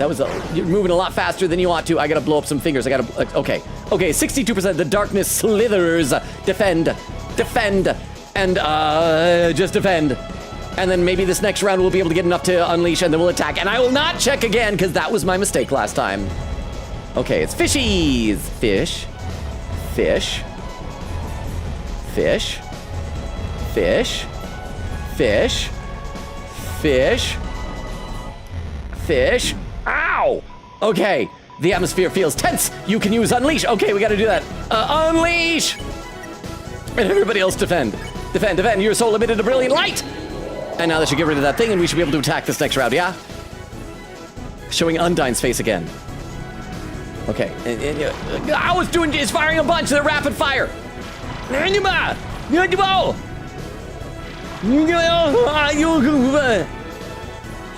was you're moving a lot faster than you ought to. I gotta blow up some fingers. Okay, 62%. The darkness slithers. Defend, and just defend. And then maybe this next round we'll be able to get enough to unleash, and then we'll attack. And I will not check again, because that was my mistake last time. Okay, it's fishies. Fish. Ow! Okay, the atmosphere feels tense. You can use unleash. Okay, we gotta do that. Unleash! And everybody else defend. Your soul emitted a brilliant light! And now that should get rid of that thing, and we should be able to attack this next round, yeah? Showing Undyne's face again. Okay. I was firing a bunch. They're rapid fire.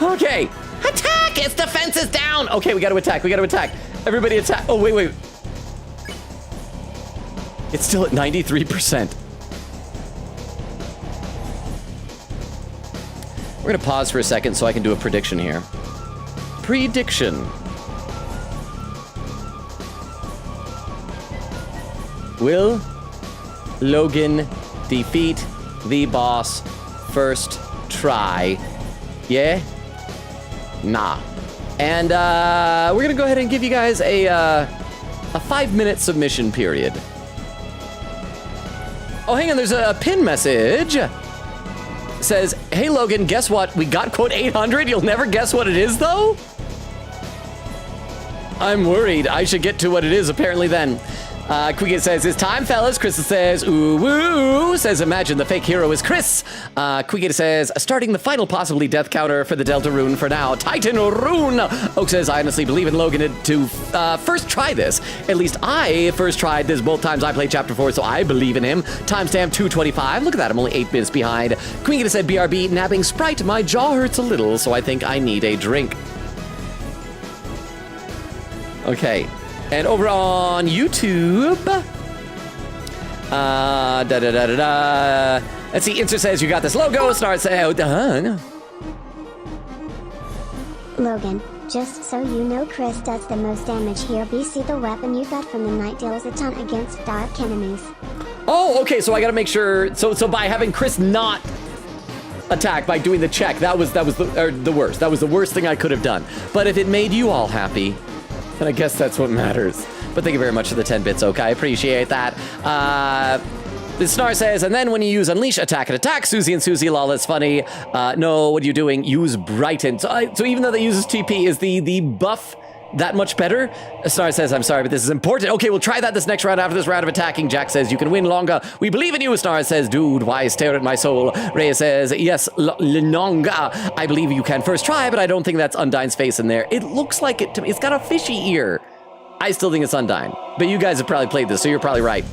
Okay. Attack! Its defense is down! Okay, we gotta attack. Everybody attack. Oh, wait. It's still at 93%. We're gonna pause for a second so I can do a prediction here. Prediction. Will Logan defeat the boss first try? Yeah? Nah. And we're gonna go ahead and give you guys a 5-minute submission period. Oh, hang on, there's a pin message. Says, hey Logan, guess what? We got quote 800. You'll never guess what it is though? I'm worried. I should get to what it is apparently then. Quiggin says, it's time, fellas. Chris says, ooh, woo. Says, imagine the fake hero is Chris. Quiggin says, starting the final possibly death counter for the Deltarune for now. Titan Rune. Oak says, I honestly believe in Logan to first try this. At least I first tried this both times I played Chapter 4, so I believe in him. Timestamp 2:25. Look at that, I'm only 8 minutes behind. Quiggin said, BRB, nabbing Sprite. My jaw hurts a little, so I think I need a drink. Okay. And over on YouTube, let's see, Insta says you got this logo, Snart says, no.
Logan, just so you know, Chris does the most damage here. BC, the weapon you got from the night deals a ton against dark enemies.
Oh, okay, so I gotta make sure, so by having Chris not attack, by doing the check, that was the worst. That was the worst thing I could have done. But if it made you all happy, and I guess that's what matters. But thank you very much for the 10 bits, okay? I appreciate that. The Snar says, and then when you use Unleash, attack and attack, Susie and Susie, lol, that's funny. No, what are you doing? Use Brighten. So even though that uses TP, is the buff that much better? Snar says, I'm sorry, but this is important. Okay, we'll try that this next round after this round of attacking. Jack says, you can win longer. We believe in you. Snar says, dude, why stare at my soul? Rhea says, yes, Lenonga. I believe you can first try, but I don't think that's Undyne's face in there. It looks like it to me. It's got a fishy ear. I still think it's Undyne, but you guys have probably played this, so you're probably right.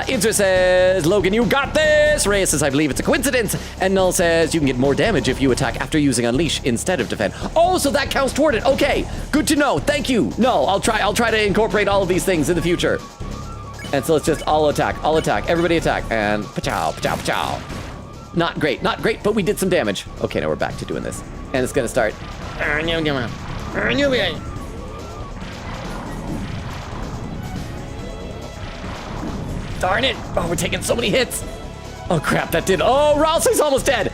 Inter says, Logan, you got this. Reyes says, I believe it's a coincidence. And Null says, you can get more damage if you attack after using Unleash instead of Defend. Oh, so that counts toward it. Okay, good to know. Thank you. Null, I'll try to incorporate all of these things in the future. And so let's just all attack, everybody attack. And pa-chow, pa-chow, pa-chow. Not great, but we did some damage. Okay, now we're back to doing this. And it's gonna start. Darn it! Oh, we're taking so many hits. Oh crap, that did. Oh, Ralsei's almost dead.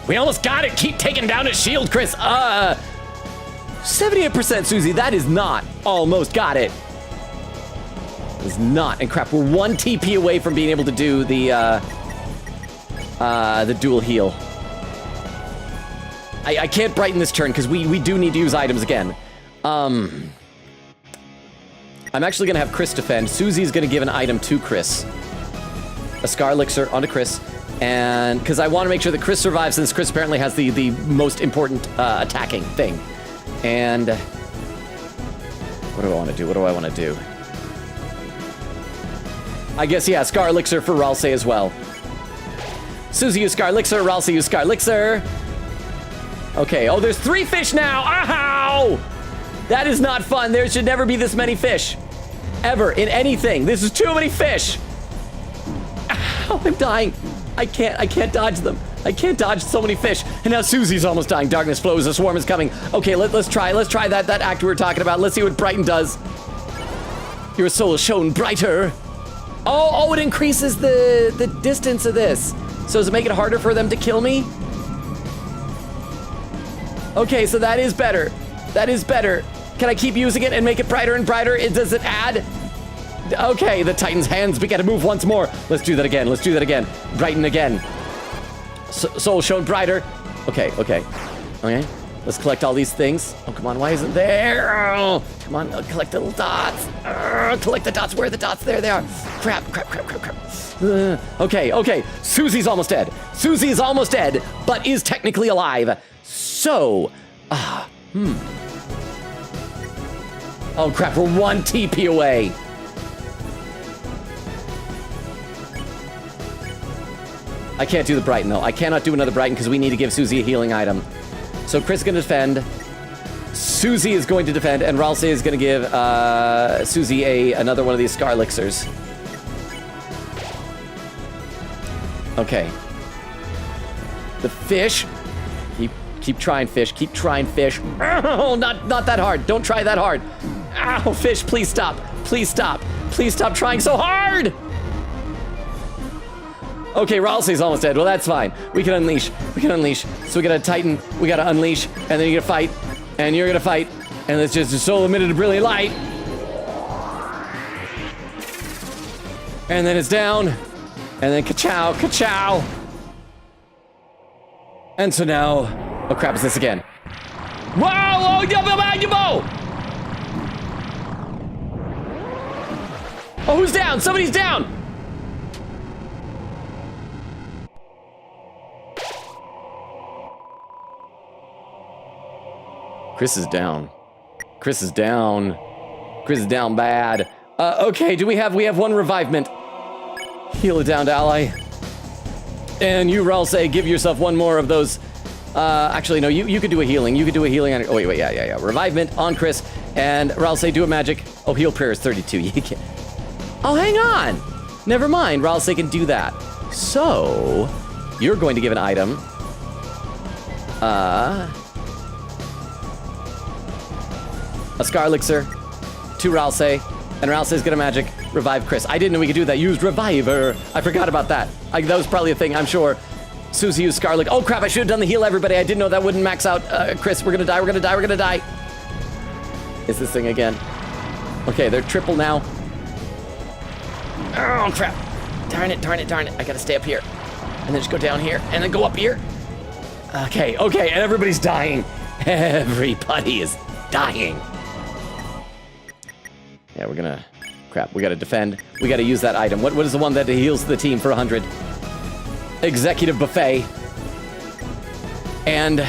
We almost got it. Keep taking down his shield, Chris. 78% Susie. That is not almost got it. It's not. And crap, we're 1 TP away from being able to do the dual heal. I can't brighten this turn because we do need to use items again. I'm actually going to have Chris defend. Susie's going to give an item to Chris. A Scar Elixir onto Chris. And because I want to make sure that Chris survives, since Chris apparently has the most important attacking thing. And what do I want to do? I guess, yeah, Scar Elixir for Ralsei as well. Susie used Scar Elixir. Ralsei used Scar Elixir. Okay. Oh, there's 3 fish now. Ow! That is not fun. There should never be this many fish. Ever, in anything. This is too many fish. Ow, I'm dying. I can't dodge them. I can't dodge so many fish. And now Susie's almost dying. Darkness flows, a swarm is coming. Okay, let's try that act we were talking about. Let's see what Brighten does. Your soul is shown brighter. Oh, it increases the distance of this. So does it make it harder for them to kill me? Okay, so that is better. That is better. Can I keep using it and make it brighter and brighter? Does it add? Okay, the Titan's hands begin to move once more. Let's do that again. Brighten again. Soul shown brighter. Okay. Let's collect all these things. Oh, come on. Why isn't there? Oh, come on. Collect the little dots. Collect the dots. Where are the dots? There they are. Crap. Okay. Susie's almost dead. But is technically alive. So, Oh crap, we're 1 TP away. I can't do the Brighten though. I cannot do another Brighten because we need to give Susie a healing item. So Chris is going to defend. Susie is going to defend, and Ralsei is going to give Susie another one of these Scar Elixirs. Okay. The fish. Keep trying, fish. Oh, not that hard. Don't try that hard. Ow, fish, please stop. Please stop trying so hard. Okay, Ralsei's almost dead. Well, that's fine. We can unleash. So we got a Titan. We got to unleash. And then you're going to fight. And you're going to fight. And it's just a soul emitted a brilliant light. And then it's down. And then ka-chow. And so now, oh crap, is this again? Whoa, oh, who's down? Somebody's down. Chris is down bad. Okay, we have 1 revivement. Heal it down to ally. And you, Ralsei, give yourself 1 more of those. Actually, no, you could do a healing. On, oh, wait, yeah. Revivement on Chris. And Ralsei, do a magic. Oh, heal prayer is 32. You can't. Oh, hang on. Never mind. Ralsei can do that. So, you're going to give an item. A Scar Elixir to Ralsei. And Ralsei's gonna magic revive Chris. I didn't know we could do that. Used Reviver. I forgot about that. That was probably a thing, I'm sure. Susie used Scar Elixir. Oh crap, I should have done the heal everybody. I didn't know that wouldn't max out Chris. We're gonna die. Is this thing again? Okay, they're triple now. Oh crap. Darn it. I gotta stay up here. And then just go down here. And then go up here. Okay, and everybody's dying. Everybody is dying. Yeah, we're gonna... Crap, we gotta defend. We gotta use that item. What is the one that heals the team for 100? Executive Buffet. And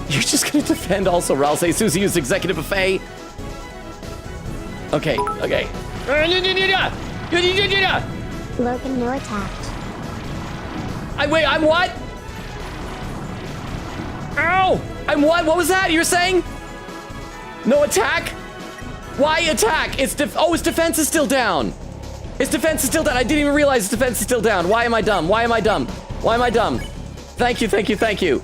you're just gonna defend also, Raul. Say Susie used Executive Buffet. Okay.
Logan, no attack.
Wait, I'm what? Ow! I'm what? What was that you were saying? No attack? Why attack? It's defense is still down. Its defense is still down. I didn't even realize its defense is still down. Why am I dumb? Why am I dumb? Why am I dumb? Thank you.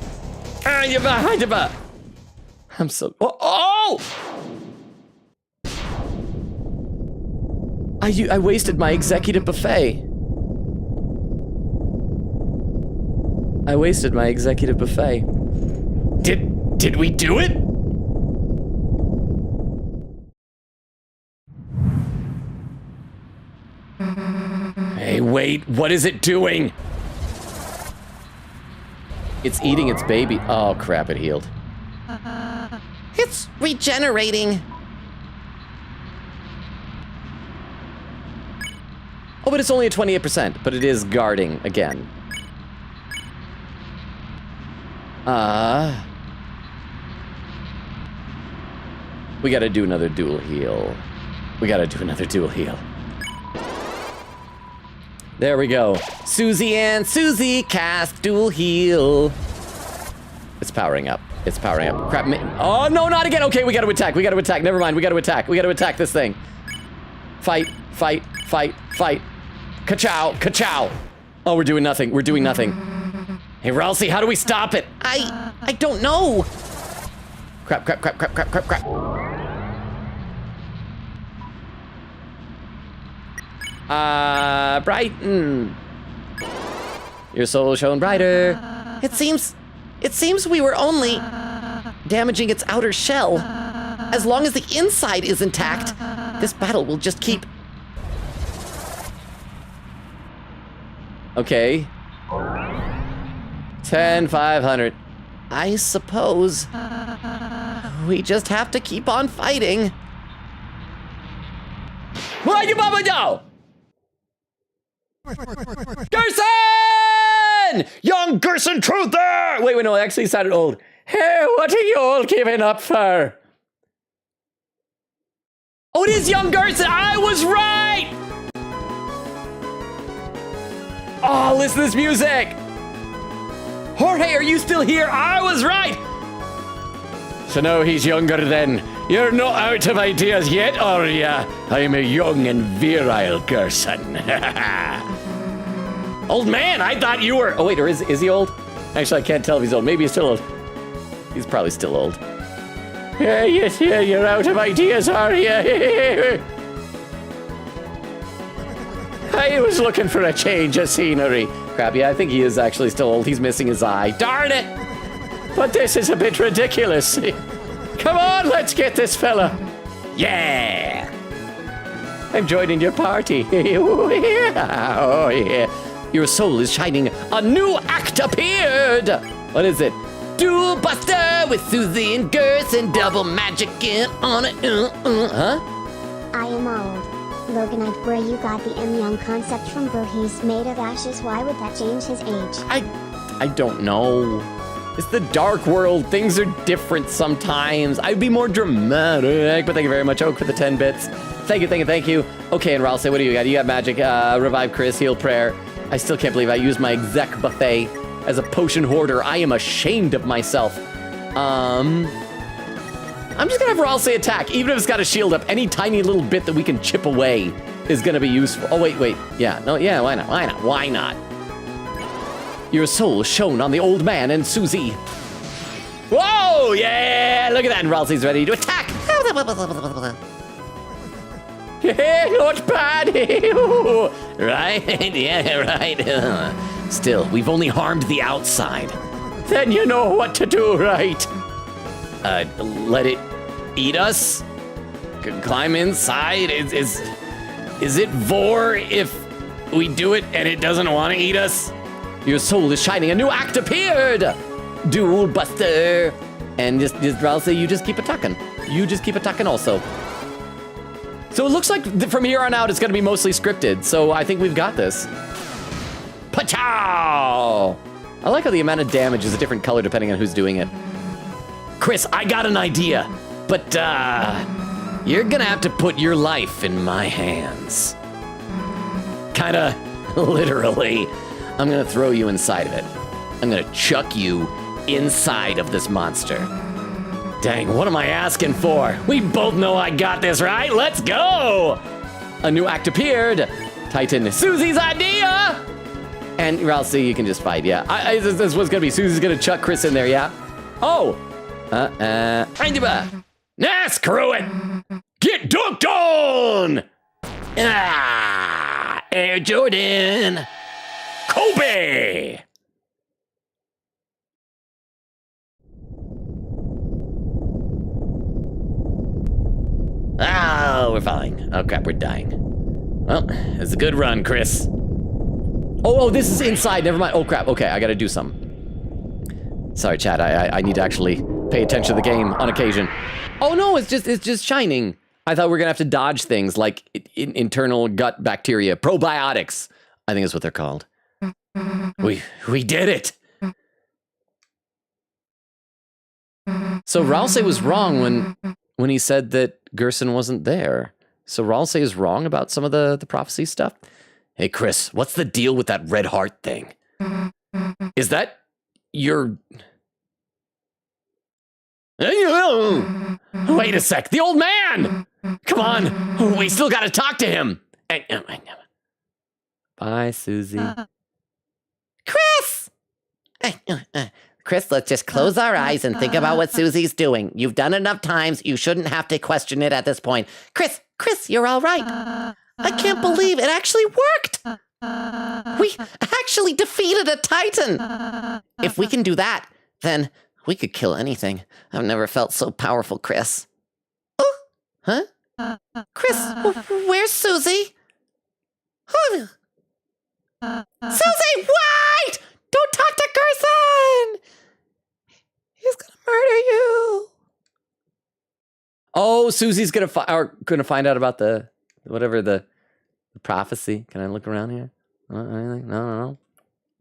I'm so... Oh! I wasted my executive buffet. I wasted my executive buffet. Did we do it? Hey, wait, what is it doing? It's eating its baby. Oh, crap, it healed.
It's regenerating.
Oh, but it's only at 28%, but it is guarding again. We gotta do another dual heal. There we go. Susie and Susie cast dual heal. It's powering up. Crap. Oh, no, not again. Okay, we gotta attack. Never mind, we gotta attack this thing. Fight. Ka-chow. Oh, we're doing nothing. Hey, Ralsei, how do we stop it?
I don't know.
Crap. Brighten. Your soul shone brighter.
It seems we were only damaging its outer shell. As long as the inside is intact, this battle will just keep...
Okay. 10,500.
I suppose we just have to keep on fighting.
What you mama know? Gerson! Young Gerson Truther! Wait, no, it actually sounded old. Hey, what are you all giving up for? Oh, it is young Gerson! I was right! Oh, listen to this music! Jorge, are you still here? I was right! So no, he's younger then. You're not out of ideas yet, are ya? I'm a young and virile Gerson. Old man, I thought you were... Oh, wait, or is he old? Actually, I can't tell if he's old. Maybe he's still old. He's probably still old. Yeah, you're out of ideas, are ya? I was looking for a change of scenery. Crap, yeah, I think he is actually still old. He's missing his eye. Darn it! But this is a bit ridiculous. Come on, let's get this fella. Yeah! I'm joining your party. Oh, yeah. Your soul is shining. A new act appeared. What is it? Duel Buster with Susie and Gerson. Double magic in on it. Huh?
I am old. Loganite, where you got the M Young concept from, bro? He's made of ashes. Why would that change his age?
I don't know. It's the dark world. Things are different sometimes. I'd be more dramatic, but thank you very much, Oak, for the 10 bits. Thank you. Okay, and Ralsei, what do you got? You got magic, revive Chris, heal prayer. I still can't believe I used my exec buffet as a potion hoarder. I am ashamed of myself. I'm just gonna have Ralsei attack, even if it's got a shield up. Any tiny little bit that we can chip away is gonna be useful. Oh, wait. Yeah, why not? Your soul shone on the old man and Susie. Whoa, yeah, look at that. And Ralsei's ready to attack. Not bad. Right, yeah, right. Still, we've only harmed the outside. Then you know what to do, right? Let it eat us? Climb inside? Is it vor if we do it and it doesn't want to eat us? Your soul is shining. A new act appeared. Duel Buster. And just Ralsei, you just keep attacking. Also. So it looks like from here on out, it's gonna be mostly scripted. So I think we've got this. Pachow! I like how the amount of damage is a different color depending on who's doing it. Chris, I got an idea, but you're gonna have to put your life in my hands. Kinda literally. I'm gonna throw you inside of it. I'm gonna chuck you inside of this monster. Dang, what am I asking for? We both know I got this, right? Let's go! A new act appeared. Titan, Susie's idea! And Ralsei, you can just fight, yeah. This was gonna be Susie's gonna chuck Chris in there, yeah? Oh! Nah, screw it! Get dunked on! Air Jordan! Kobe! Oh, we're fine. Oh crap, we're dying. Well, it's a good run, Chris. Oh, this is inside, never mind. Oh crap, okay, I gotta do something. Sorry, chat, I need to actually pay attention to the game on occasion. Oh no, it's just shining. I thought we were gonna have to dodge things like internal gut bacteria, probiotics. I think that's what they're called. We did it. So Ralsei was wrong when he said that Gerson wasn't there. So Ralsei is wrong about some of the prophecy stuff. Hey Chris, what's the deal with that red heart thing? Is that your... Wait a sec, the old man! Come on, we still gotta talk to him. Bye, Susie.
Chris! Chris, let's just close our eyes and think about what Susie's doing. You've done enough times. You shouldn't have to question it at this point. Chris, you're all right. I can't believe it actually worked. We actually defeated a Titan. If we can do that, then we could kill anything. I've never felt so powerful, Chris. Oh, huh? Chris, where's Susie? Susie, wait! Don't talk to Gerson! He's gonna murder you.
Oh, Susie's gonna find out about the prophecy. Can I look around here? Anything? No.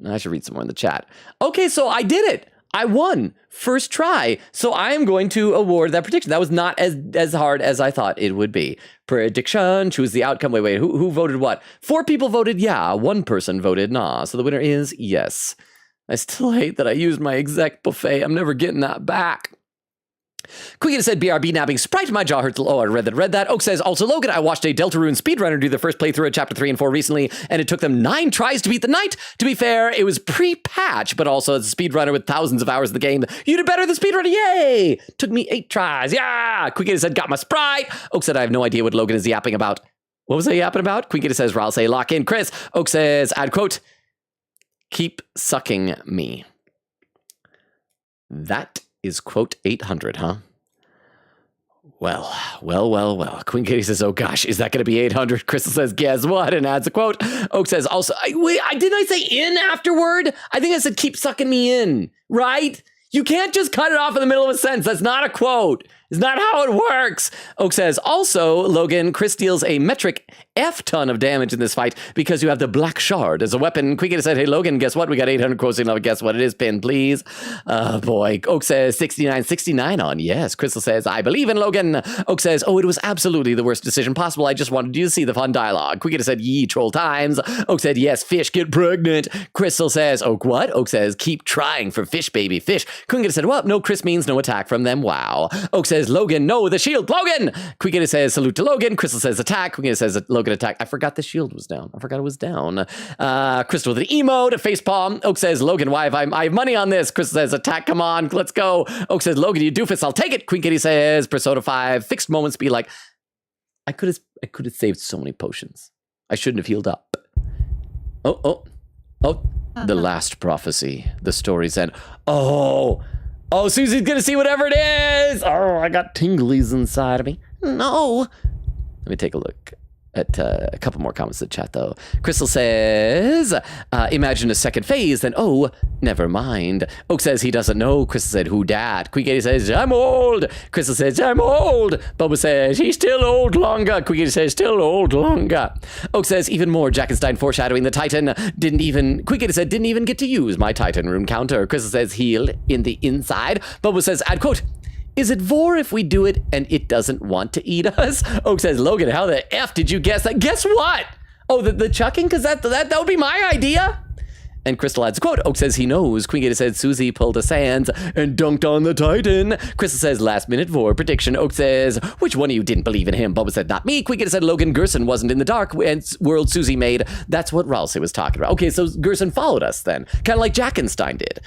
I should read some more in the chat. Okay, so I did it. I won first try. So I am going to award that prediction. That was not as hard as I thought it would be. Prediction, choose the outcome. Wait, who voted what? 4 people voted yeah, 1 person voted nah. So the winner is yes. I still hate that I used my exec buffet. I'm never getting that back. Quiggy said, BRB nabbing Sprite. My jaw hurts. Oh, I read that. Oak says, also, Logan, I watched a Deltarune speedrunner do the first playthrough of Chapter 3 and 4 recently, and it took them 9 tries to beat the knight. To be fair, it was pre-patch, but also as a speedrunner with thousands of hours of the game, you did better than speedrunner. Yay! Took me 8 tries. Yeah! Quiggy said, got my Sprite. Oak said, I have no idea what Logan is yapping about. What was I yapping about? Quiggy says, Ralsei, lock in. Chris. Oak says, add quote, keep sucking me. That is quote 800, huh? Well. Queen Katie says, oh gosh, is that going to be 800? Crystal says, guess what? And adds a quote. Oak says, also, didn't I say in afterward? I think I said keep sucking me in, right? You can't just cut it off in the middle of a sentence. That's not a quote. It's not how it works. Oak says, also, Logan, Chris deals a metric F-ton of damage in this fight because you have the black shard as a weapon. Quickly said, hey, Logan, guess what? We got 800 quotes in love. Guess what it is, pin, please. Boy. Oak says, 69 on. Yes. Crystal says, I believe in Logan. Oak says, oh, it was absolutely the worst decision possible. I just wanted you to see the fun dialogue. Quickly said, ye troll times. Oak said, yes, fish get pregnant. Crystal says, Oak what? Oak says, keep trying for fish, baby, fish. Quickly said, well, no Chris means no attack from them. Wow. Oak says, Logan, no, the shield, Logan! Quickly says, salute to Logan. Crystal says, attack. Quickly says, Logan attack. I forgot the shield was down. I forgot it was down. Crystal with an emote, a facepalm. Oak says, Logan, why have I have money on this? Crystal says, attack, come on, let's go. Oak says, Logan, you doofus, I'll take it. Queen Kitty says, Persona 5, fixed moments be like, I could have saved so many potions. I shouldn't have healed up. Oh, the last prophecy, the story's end. Oh, Susie's gonna see whatever it is. Oh, I got tinglies inside of me.
No.
Let me take a look. a couple more comments in the chat, though. Crystal says, imagine a second phase, then, oh, never mind. Oak says he doesn't know. Crystal said, who dat? Quick says, I'm old. Crystal says, I'm old. Bubba says, he's still old longer. Quick says, still old longer. Oak says, even more. Jackenstein foreshadowing the Titan didn't even get to use my Titan rune counter. Crystal says, heal in the inside. Bubba says, add quote, is it vor if we do it and it doesn't want to eat us? Oak says, Logan, how the F did you guess that? Guess what? Oh, the chucking? Because that would be my idea. And Crystal adds a quote. Oak says he knows. Queen Gator said Susie pulled a Sands and dunked on the Titan. Crystal says last minute vor prediction. Oak says, which one of you didn't believe in him? Bubba said, not me. Queen Gator said Logan Gerson wasn't in the dark world Susie made. That's what Ralsei was talking about. Okay, so Gerson followed us then. Kind of like Jackenstein did.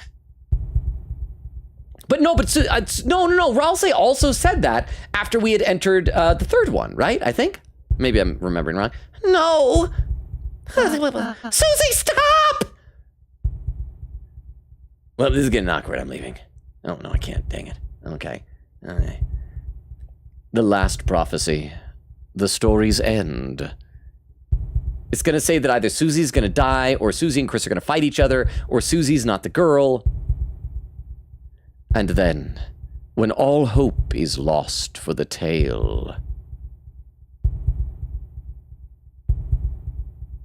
But no, Ralsei also said that after we had entered the third one, right? I think. Maybe I'm remembering wrong. No. Susie, stop! Well, this is getting awkward. I'm leaving. Oh, no, I can't. Dang it. Okay. The last prophecy. The story's end. It's going to say that either Susie's going to die, or Susie and Chris are going to fight each other, or Susie's not the girl. And then, when all hope is lost for the tale,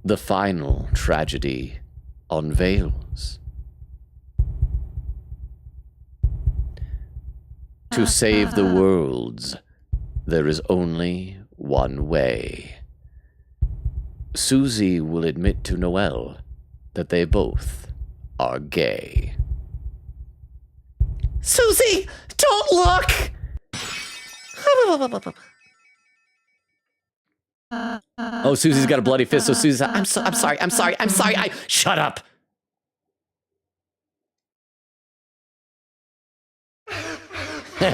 the final tragedy unveils. To save the worlds, there is only one way. Susie will admit to Noelle that they both are gay. Susie, don't look! Oh, Susie's got a bloody fist, so Susie's, I'm sorry. Shut up. The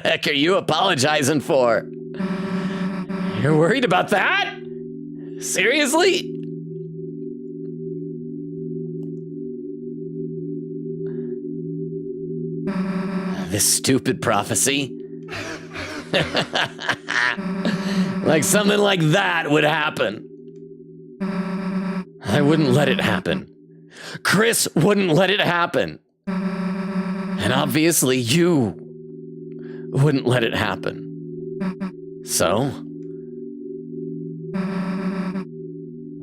heck are you apologizing for? You're worried about that? Seriously? This stupid prophecy. Like something like that would happen. I wouldn't let it happen. Chris wouldn't let it happen. And obviously you wouldn't let it happen. So,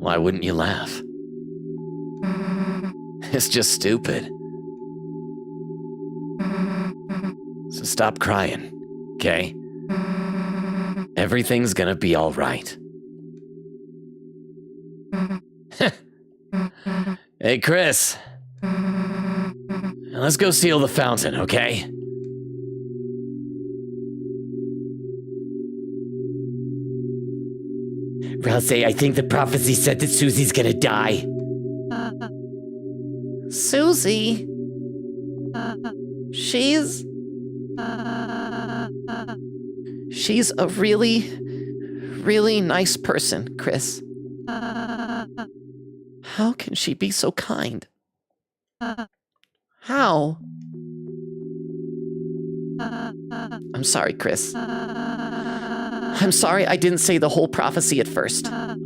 why wouldn't you laugh? It's just stupid. So stop crying, okay? Everything's gonna be all right. Hey, Chris. Let's go seal the fountain, okay? Ralsei, I think the prophecy said that Susie's gonna die. Susie? She's a really, really nice person, Chris. How can she be so kind? How? I'm sorry, Chris. I'm sorry I didn't say the whole prophecy at first. I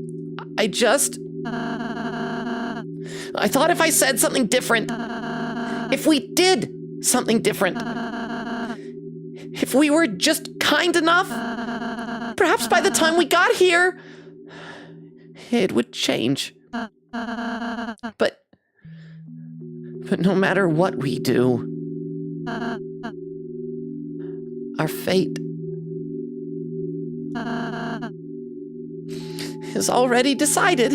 thought if I said something different, if we did something different, if we were just kind enough, perhaps by the time we got here, it would change. But no matter what we do, our fate is already decided.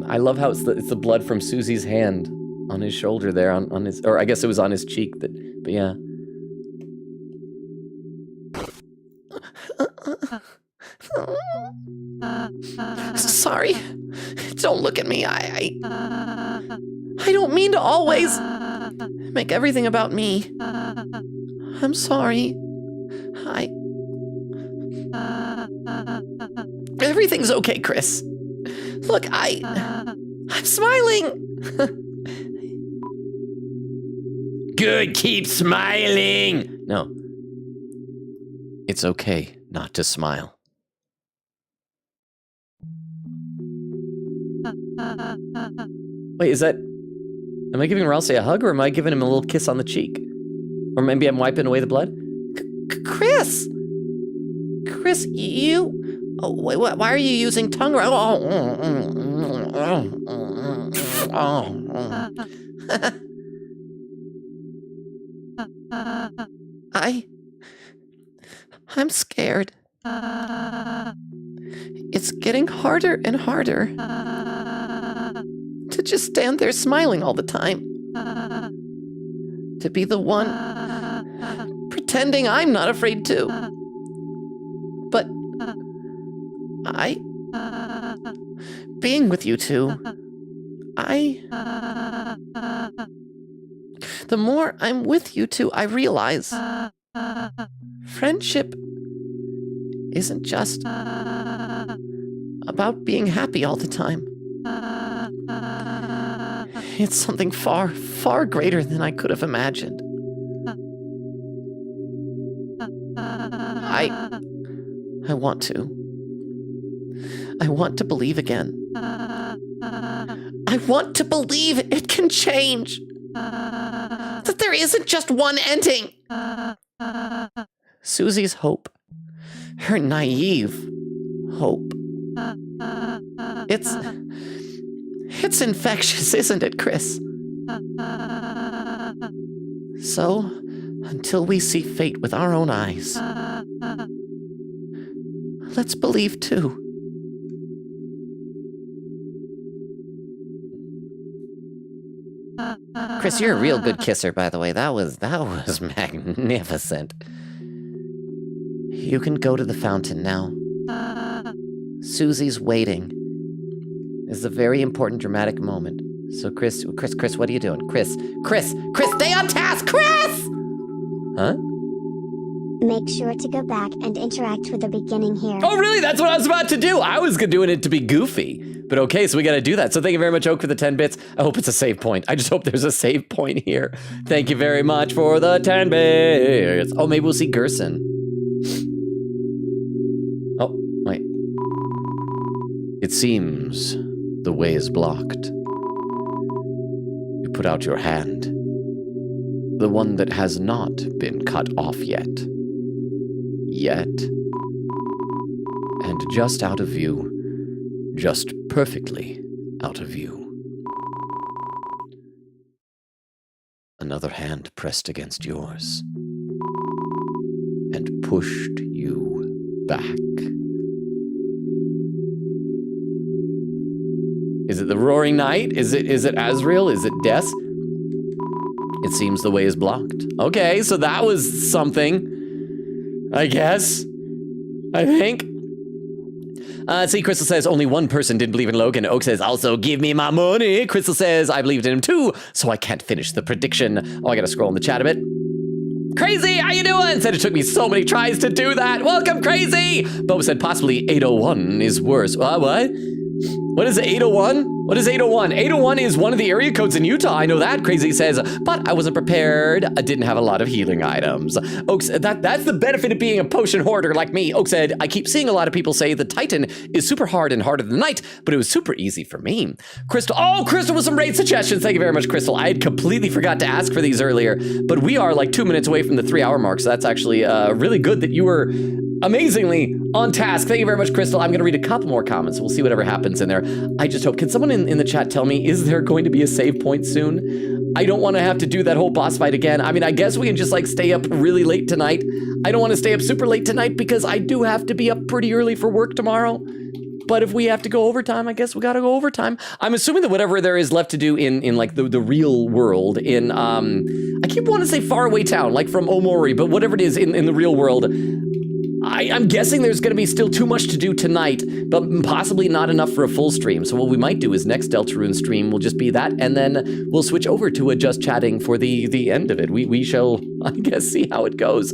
I love how it's the blood from Susie's hand on his shoulder there, on his, or I guess it was on his cheek, but yeah. Sorry. Don't look at me. I don't mean to always make everything about me. I'm sorry. Everything's okay, Chris. Look, I'm smiling. Good, keep smiling. No. It's okay not to smile. Wait, is that... Am I giving Ralsei a hug, or am I giving him a little kiss on the cheek? Or maybe I'm wiping away the blood? Chris! Chris, you... Oh, wait, why are you using tongue... I'm scared. It's getting harder and harder to just stand there smiling all the time. To be the one pretending I'm not afraid too. But being with you two, the more I'm with you two, I realize friendship isn't just about being happy all the time. It's something far, far greater than I could have imagined. I want to. I want to believe again. I want to believe it can change. That there isn't just one ending. Susie's hope. Her naive hope. It's infectious, isn't it, Chris? So, until we see fate with our own eyes, let's believe too. Chris, you're a real good kisser, by the way. That was magnificent. You can go to the fountain now. Susie's waiting. This is a very important dramatic moment. So Chris, what are you doing? Chris, stay on task, Chris! Huh?
Make sure to go back and interact with the beginning here.
Oh, really? That's what I was about to do. I was doing it to be goofy. But okay, so we got to do that. So thank you very much, Oak, for the 10 bits. I hope it's a save point. I just hope there's a save point here. Thank you very much for the 10 bits. Oh, maybe we'll see Gerson. Oh, wait. It seems the way is blocked. You put out your hand. The one that has not been cut off yet. And just out of view. Just perfectly out of view. Another hand pressed against yours. And pushed you back. Is it the Roaring Night? Is it Azrael? Is it Des? It seems the way is blocked. Okay, so that was something. I guess. I think. See, Crystal says only one person didn't believe in Logan. Oak says, also give me my money. Crystal says, I believed in him too, so I can't finish the prediction. Oh, I gotta scroll in the chat a bit. Crazy, how you doing? Said it took me so many tries to do that. Welcome, Crazy. Boba said possibly 801 is worse. What? What is 801? What is 801? 801 is one of the area codes in Utah. I know that. Crazy says, but I wasn't prepared. I didn't have a lot of healing items. Oak said, that's the benefit of being a potion hoarder like me. Oak said, I keep seeing a lot of people say the Titan is super hard and harder than Knight, but it was super easy for me. Crystal, oh, Crystal with some raid suggestions. Thank you very much, Crystal. I had completely forgot to ask for these earlier, but we are like 2 minutes away from the 3-hour mark, so that's actually really good that you were amazingly on task. Thank you very much, Crystal. I'm going to read a couple more comments. We'll see whatever happens in there. I just hope, can someone in the chat tell me, is there going to be a save point soon? I don't want to have to do that whole boss fight again. I mean, I guess we can just like stay up really late tonight. I don't want to stay up super late tonight because I do have to be up pretty early for work tomorrow. But if we have to go overtime, I guess we got to go overtime. I'm assuming that whatever there is left to do in like the real world in, I keep wanting to say faraway town, like from Omori, but whatever it is in the real world, I'm guessing there's going to be still too much to do tonight, but possibly not enough for a full stream. So what we might do is next Deltarune stream will just be that, and then we'll switch over to a just chatting for the end of it. We shall, I guess, see how it goes.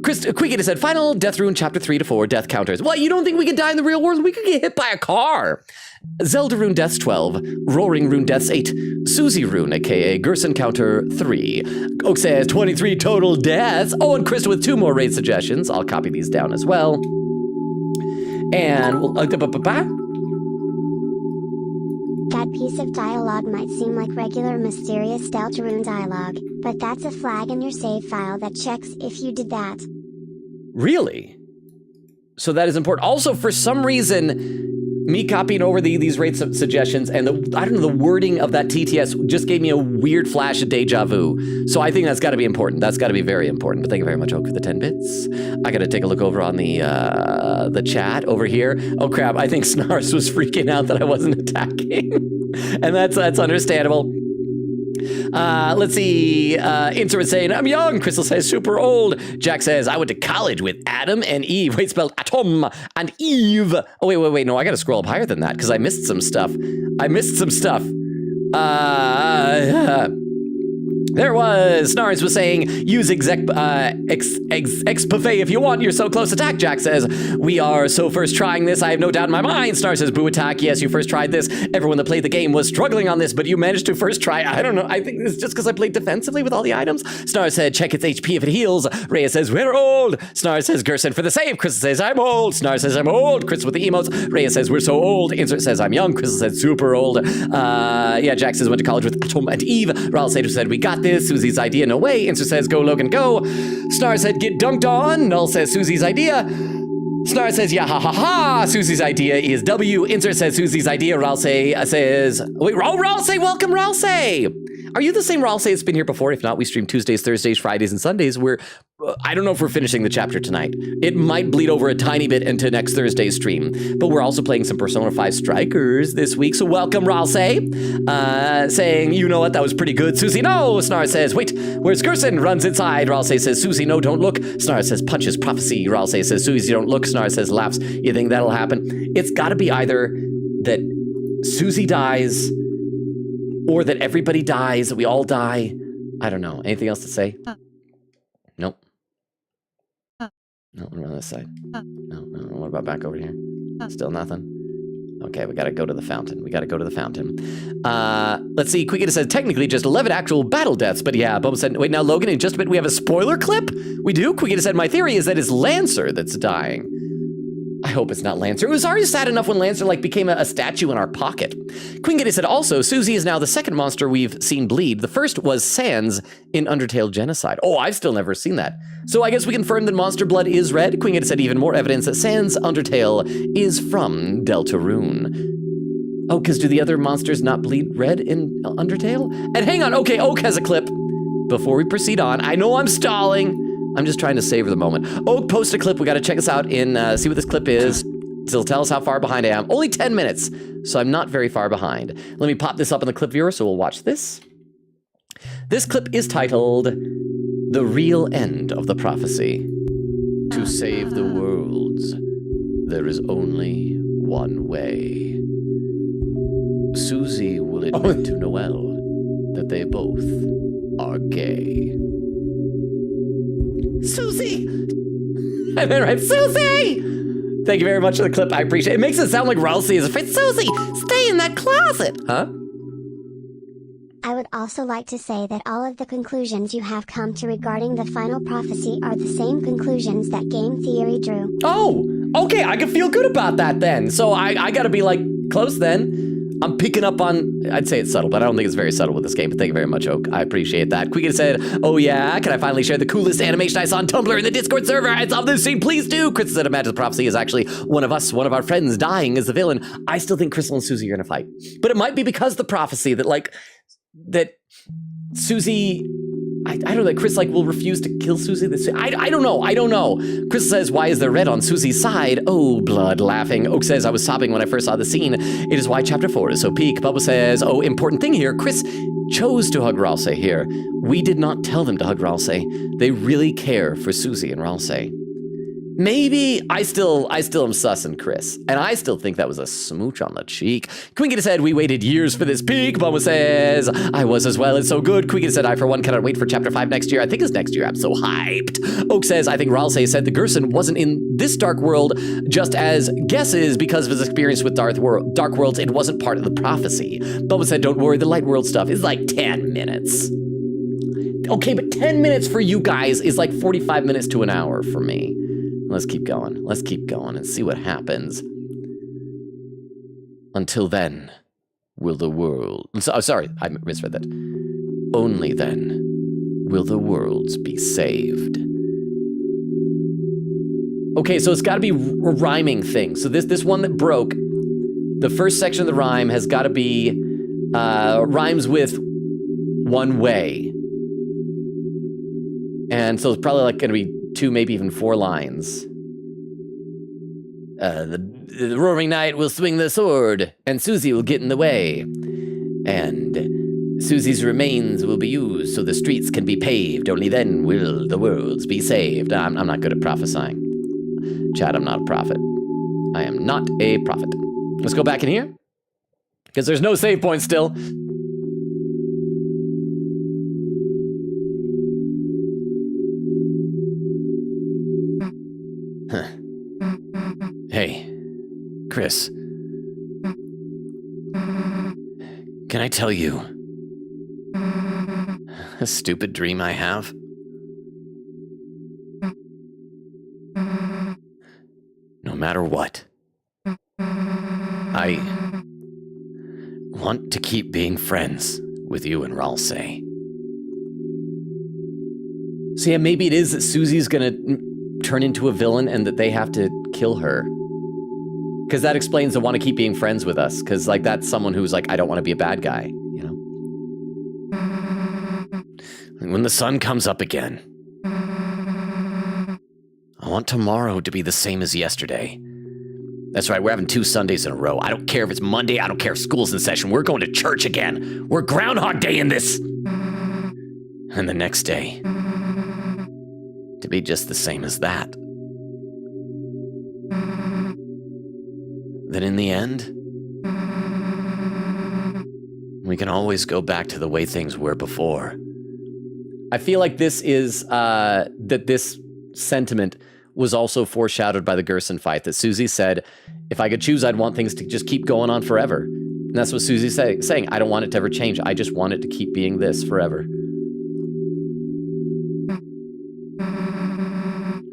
Chris Quickity said, final Deltarune Chapter 3 to 4, death counters. What, you don't think we could die in the real world? We could get hit by a car. Zelda Rune Deaths 12, Roaring Rune Deaths 8, Susie Rune, aka Gerson Counter 3. Oak says 23 total deaths. Oh, and Krista with 2 more raid suggestions. I'll copy these down as well. And we'll...
That piece of dialogue might seem like regular mysterious Deltarune dialogue, but that's a flag in your save file that checks if you did that.
Really? So that is important. Also, for some reason, me copying over these raid suggestions and the wording of that TTS just gave me a weird flash of deja vu. So I think that's got to be important. That's got to be very important. But thank you very much, Oak, for the 10 bits. I got to take a look over on the chat over here. Oh crap! I think Snars was freaking out that I wasn't attacking, and that's understandable. Let's see. Inter is saying, I'm young. Crystal says, super old. Jack says, I went to college with Adam and Eve. Wait, spelled Atom and Eve. Oh, wait. No, I gotta scroll up higher than that because I missed some stuff. There was. Snars was saying, use expbuffet if you want. You're so close. Attack, Jack says. We are so first trying this. I have no doubt in my mind. Snars says, boo attack. Yes, you first tried this. Everyone that played the game was struggling on this, but you managed to first try. I don't know. I think it's just because I played defensively with all the items. Snars said, check its HP if it heals. Rhea says, we're old. Snars says, Gerson for the save. Crystal says, I'm old. Snars says, I'm old. Chris with the emotes. Rhea says, we're so old. Insert says, I'm young. Crystal said, super old. Yeah, Jack says, went to college with Atom and Eve. Raul said, we got this. Susie's idea, no way. Insert says, go Logan, go. Snar said, get dunked on. Null says, Susie's idea. Snar says, yeah, ha ha ha. Susie's idea is W. Insert says, Susie's idea. Raul says, wait, Raul say, welcome, Raul say. Are you the same Raul say that's been here before? If not, we stream Tuesdays, Thursdays, Fridays, and Sundays. I don't know if we're finishing the chapter tonight. It might bleed over a tiny bit into next Thursday's stream, but we're also playing some Persona 5 Strikers this week, so welcome, Raul say. Saying, you know what, that was pretty good. Susie, no. Snar says, wait, where's Gerson? Runs inside. Raul says, Susie, no, don't look. Snar says, punches prophecy. Raul says, Susie, don't look. Snar says, laughs. You think that'll happen? It's gotta be either that Susie dies or that everybody dies, that we all die. I don't know. Anything else to say? Nope. No, we're on this side. No. What about back over here? Still nothing? Okay, we gotta go to the fountain. Let's see. Quickita said, technically just 11 actual battle deaths, but yeah, Bubba said, wait, now Logan, in just a bit we have a spoiler clip? We do? Quickita said, my theory is that it's Lancer that's dying. I hope it's not Lancer. It was already sad enough when Lancer became a statue in our pocket. Queen Giddy said also, Susie is now the second monster we've seen bleed. The first was Sans in Undertale Genocide. Oh, I've still never seen that. So I guess we confirmed that monster blood is red. Queen Giddy said even more evidence that Sans Undertale is from Deltarune. Oh, because do the other monsters not bleed red in Undertale? And hang on, okay, Oak has a clip. Before we proceed on, I know I'm stalling. I'm just trying to savor the moment. Oak, post a clip. We got to check this out and see what this clip is. It'll tell us how far behind I am. Only 10 minutes, so I'm not very far behind. Let me pop this up in the clip viewer, so we'll watch this. This clip is titled, The Real End of the Prophecy. To save the worlds, there is only one way. Susie will admit to Noelle that they both are gay. Susie! I mean, right, Susie! Thank you very much for the clip. I appreciate it. It makes it sound like Ralsei is afraid. Susie, stay in that closet! Huh?
I would also like to say that all of the conclusions you have come to regarding the final prophecy are the same conclusions that game theory drew.
Oh! Okay, I can feel good about that then. So I gotta be close then. I'm picking up on, I'd say it's subtle, but I don't think it's very subtle with this game, but thank you very much, Oak. I appreciate that. Quicken said, oh yeah, can I finally share the coolest animation I saw on Tumblr in the Discord server? I saw this scene, please do. Crystal said, imagine the prophecy is actually one of us, one of our friends dying as the villain. I still think Crystal and Susie are gonna fight. But it might be because the prophecy that that Susie, I don't know, that Chris will refuse to kill Susie. I don't know. Chris says, why is there red on Susie's side? Oh, blood, laughing. Oak says, I was sobbing when I first saw the scene. It is why chapter 4 is so peak. Bubba says, oh, important thing here. Chris chose to hug Ralsei here. We did not tell them to hug Ralsei. They really care for Susie and Ralsei. Maybe I still am sussing Chris, and I still think that was a smooch on the cheek. Quinkita said, we waited years for this peak. Bumble says, I was as well, it's so good. Quinkita said, I for one cannot wait for chapter 5 next year. I think it's next year, I'm so hyped. Oak says, I think Ralsei said the Gerson wasn't in this dark world just as guesses because of his experience with dark worlds. It wasn't part of the prophecy. Bumble said, don't worry, the light world stuff is like 10 minutes. Okay, but 10 minutes for you guys is like 45 minutes to an hour for me. Let's keep going. Let's keep going and see what happens. Until then, will the world... sorry, I misread that. Only then will the worlds be saved. Okay, so it's got to be a rhyming thing. So this one that broke, the first section of the rhyme has got to be rhymes with one way. And so it's probably like going to be 2, maybe even 4 lines. The roaring knight will swing the sword, and Susie will get in the way. And Susie's remains will be used so the streets can be paved. Only then will the worlds be saved. I'm not good at prophesying. Chad, I'm not a prophet. I am not a prophet. Let's go back in here, because there's no save point still. Hey, Chris. Can I tell you a stupid dream I have? No matter what, I want to keep being friends with you and Ralsei. So yeah, maybe it is that Susie's gonna turn into a villain and that they have to kill her. Because that explains the want to keep being friends with us. Because, like, that's someone who's like, I don't want to be a bad guy, you know? And when the sun comes up again, I want tomorrow to be the same as yesterday. That's right, we're having 2 Sundays in a row. I don't care if it's Monday, I don't care if school's in session. We're going to church again. We're Groundhog Day in this. And the next day, to be just the same as that. Then in the end, we can always go back to the way things were before. I feel like this is, that this sentiment was also foreshadowed by the Gerson fight, that Susie said, if I could choose, I'd want things to just keep going on forever. And that's what Susie's saying. I don't want it to ever change. I just want it to keep being this forever.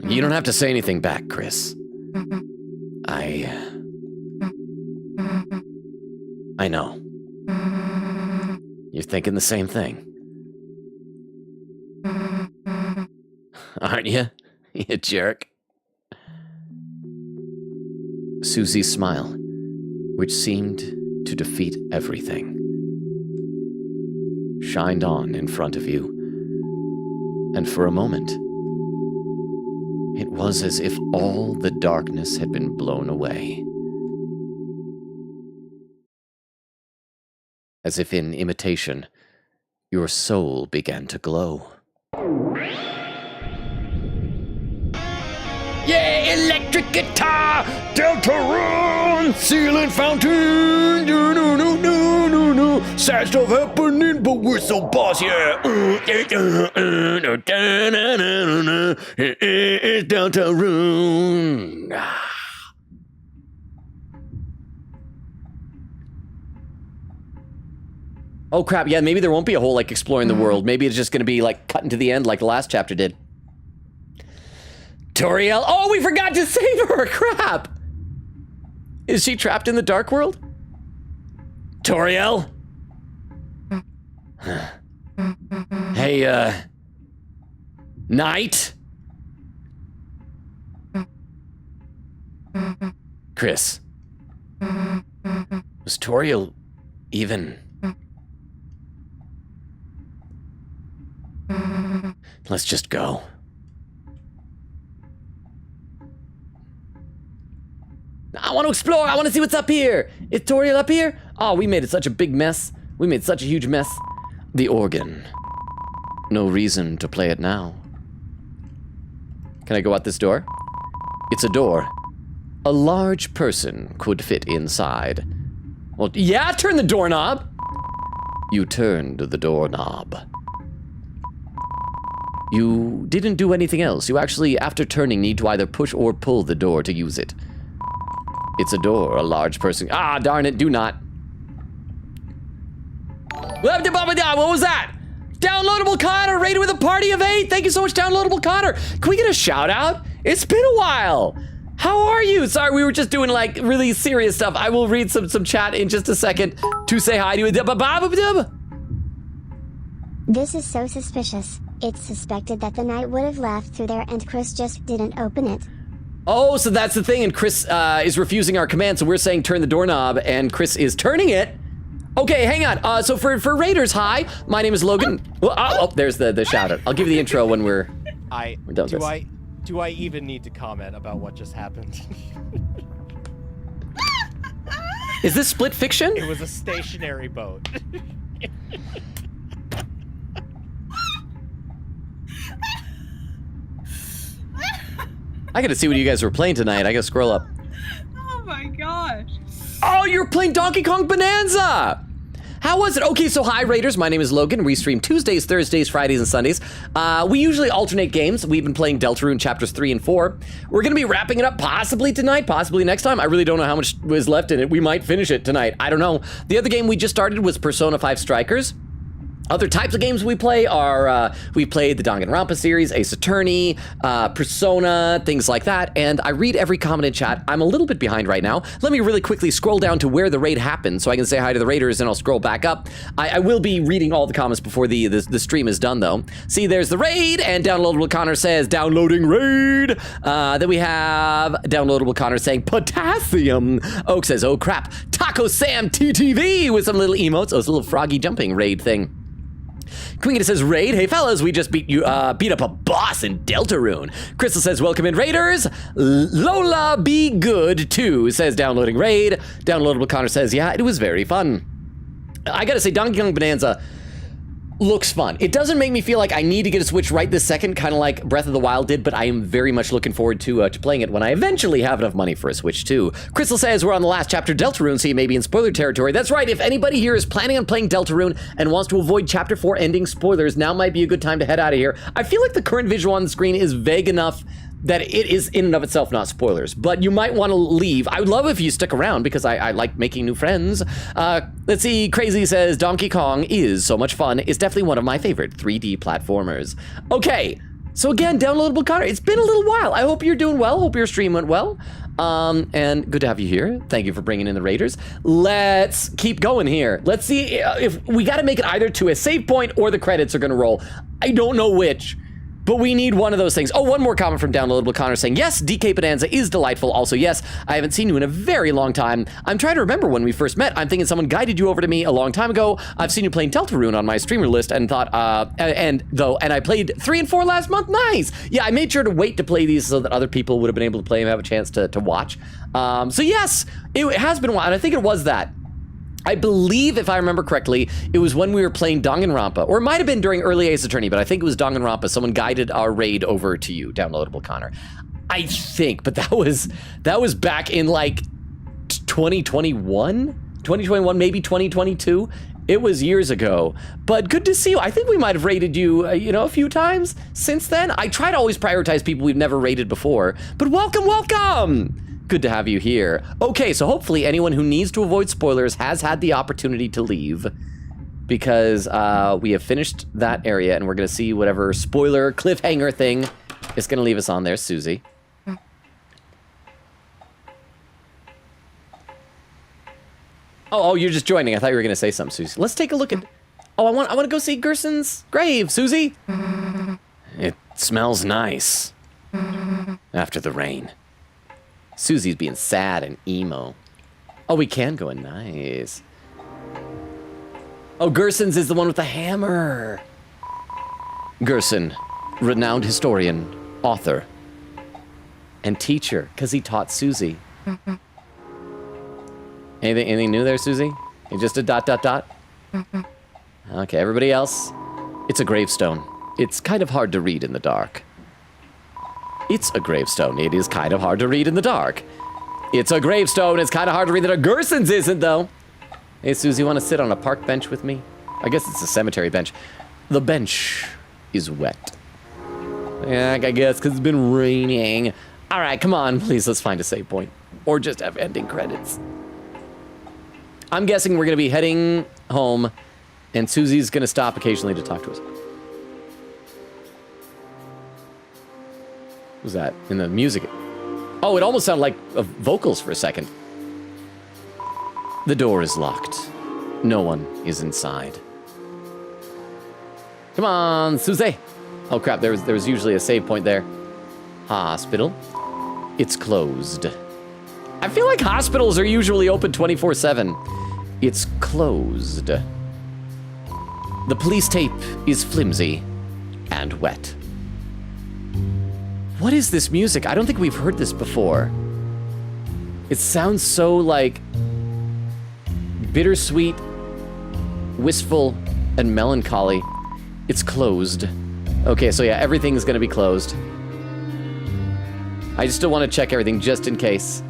You don't have to say anything back, Chris. I know. You're thinking the same thing. Aren't you? You jerk. Susie's smile, which seemed to defeat everything, shined on in front of you. And for a moment, it was as if all the darkness had been blown away. As if in imitation, your soul began to glow. Yeah, electric guitar, Deltarune, ceiling fountain, no. Sad stuff happening, but we're so boss, yeah. It's Deltarune. Oh crap, yeah, maybe there won't be a whole, like, exploring the world. Maybe it's just gonna be, like, cutting to the end like the last chapter did. Toriel, oh, we forgot to save her, crap! Is she trapped in the dark world? Toriel? Hey, Knight? Chris. Was Toriel even... Let's just go. I want to explore. I want to see what's up here. Is Toriel up here? Oh, we made it such a big mess. We made such a huge mess. The organ. No reason to play it now. Can I go out this door? It's a door. A large person could fit inside. Well, yeah, turn the doorknob. You turned the doorknob. You didn't do anything else. You actually, after turning, need to either push or pull the door to use it. It's a door, a large person. Ah, darn it, do not. What was that? Downloadable Connor, rated with a party of 8. Thank you so much, Downloadable Connor. Can we get a shout out? It's been a while. How are you? Sorry, we were just doing like really serious stuff. I will read some chat in just a second to say hi to you.
This is so suspicious. It's suspected that the knight would have left through there and Chris just didn't open it.
Oh, so that's the thing, and Chris is refusing our command, so we're saying turn the doorknob, and Chris is turning it. Okay, hang on. So for Raiders, hi, my name is Logan. Well, there's the shout out. I'll give you the intro when we're done with this.
Do I even need to comment about what just happened?
Is this split fiction?
It was a stationary boat.
I gotta see what you guys were playing tonight. I gotta scroll up.
Oh my gosh.
Oh, you're playing Donkey Kong Bonanza! How was it? Okay, so hi Raiders, my name is Logan. We stream Tuesdays, Thursdays, Fridays, and Sundays. We usually alternate games. We've been playing Deltarune Chapters 3 and 4. We're gonna be wrapping it up possibly tonight, possibly next time. I really don't know how much was left in it. We might finish it tonight, I don't know. The other game we just started was Persona 5 Strikers. Other types of games we play are, we played the Danganronpa series, Ace Attorney, Persona, things like that, and I read every comment in chat. I'm a little bit behind right now. Let me really quickly scroll down to where the raid happened so I can say hi to the Raiders, and I'll scroll back up. I will be reading all the comments before the stream is done, though. See, there's the raid, and Downloadable Connor says, downloading raid. Then we have Downloadable Connor saying, potassium. Oak says, oh crap. Taco Sam TTV with some little emotes. Oh, it's a little froggy jumping raid thing. Queen says, raid, hey fellas, we just beat up a boss in Deltarune. Crystal says, welcome in Raiders. Lola be good too, says downloading raid. Downloadable Connor says, yeah, it was very fun. I gotta say, Donkey Kong Bonanza looks fun. It doesn't make me feel like I need to get a Switch right this second, kind of like Breath of the Wild did, but I am very much looking forward to playing it when I eventually have enough money for a Switch too. Crystal says we're on the last chapter of Deltarune, so you may be in spoiler territory. That's right, if anybody here is planning on playing Deltarune and wants to avoid chapter 4 ending spoilers, now might be a good time to head out of here. I feel like the current visual on the screen is vague enough that it is in and of itself not spoilers, but you might want to leave. I would love if you stick around because I like making new friends. Let's see, Crazy says, Donkey Kong is so much fun. It's definitely one of my favorite 3D platformers. Okay, so again, Downloadable Connor, it's been a little while. I hope you're doing well, hope your stream went well. And good to have you here. Thank you for bringing in the Raiders. Let's keep going here. Let's see if we got to make it either to a save point or the credits are gonna roll. I don't know which. But we need one of those things. Oh, one more comment from Downloadable Connor saying, yes, DK Bonanza is delightful. Also, yes, I haven't seen you in a very long time. I'm trying to remember when we first met. I'm thinking someone guided you over to me a long time ago. I've seen you playing Deltarune on my streamer list and thought, and I played 3 and 4 last month. Nice. Yeah, I made sure to wait to play these so that other people would have been able to play and have a chance to watch. So yes, it has been a while, and I think it was that. I believe, if I remember correctly, it was when we were playing Danganronpa, or it might have been during early Ace Attorney, but I think it was Danganronpa. Someone guided our raid over to you, Downloadable Connor. I think, but that was back in like 2021, maybe 2022. It was years ago, but good to see you. I think we might have raided you, a few times since then. I try to always prioritize people we've never raided before, but welcome. Good to have you here. Okay, so hopefully anyone who needs to avoid spoilers has had the opportunity to leave because we have finished that area and we're gonna see whatever spoiler cliffhanger thing is gonna leave us on there. Susie. Oh, you're just joining. I thought you were gonna say something, Susie. Let's take a look at, I want to go see Gerson's grave, Susie. It smells nice after the rain. Susie's being sad and emo. Oh, we can go in. Nice. Oh, Gerson's is the one with the hammer. Gerson, renowned historian, author, and teacher, because he taught Susie. Anything new there, Susie? Just a ... Okay, everybody else? It's a gravestone. It's kind of hard to read in the dark. It's a gravestone. It is kind of hard to read in the dark. It's a gravestone. It's kind of hard to read that a Gerson's isn't, though. Hey, Susie, want to sit on a park bench with me? I guess it's a cemetery bench. The bench is wet. Yeah, I guess because it's been raining. All right, come on, please, let's find a save point. Or just have ending credits. I'm guessing we're going to be heading home, and Susie's going to stop occasionally to talk to us. What was that? In the music. Oh, it almost sounded like vocals for a second. The door is locked. No one is inside. Come on, Susie. Oh, crap, there was usually a save point there. Hospital. It's closed. I feel like hospitals are usually open 24/7. It's closed. The police tape is flimsy and wet. What is this music? I don't think we've heard this before. It sounds so like bittersweet, wistful, and melancholy. It's closed. Okay, so yeah, everything's gonna be closed. I just still want to check everything just in case.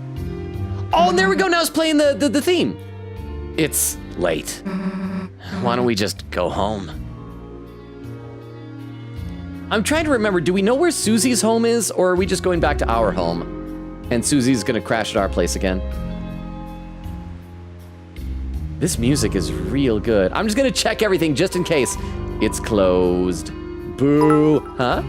Oh, and there we go. Now it's playing the theme. It's late. Why don't we just go home? I'm trying to remember, do we know where Susie's home is, or are we just going back to our home? And Susie's gonna crash at our place again. This music is real good. I'm just gonna check everything just in case. It's closed. Boo. Huh?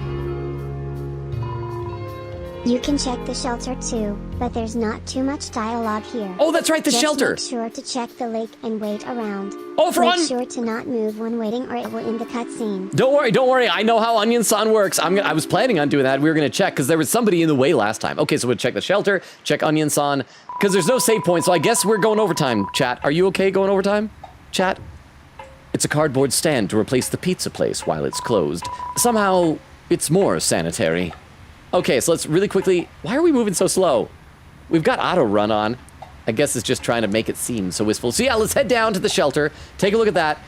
You can check the shelter too, but there's not too much dialogue here.
Oh, that's right, the
Just
shelter.
Make sure to check the lake and wait around.
Oh, for
Make sure to not move when waiting or it will end the cutscene.
Don't worry. I know how Onion San works. I was planning on doing that. We were gonna check because there was somebody in the way last time. Okay, so we'll check the shelter, check Onion San, because there's no save point, so I guess we're going overtime, chat. Are you okay going overtime, chat? It's a cardboard stand to replace the pizza place while it's closed. Somehow, it's more sanitary. Okay, so let's really quickly... Why are we moving so slow? We've got auto run on. I guess it's just trying to make it seem so wistful. So yeah, let's head down to the shelter, take a look at that,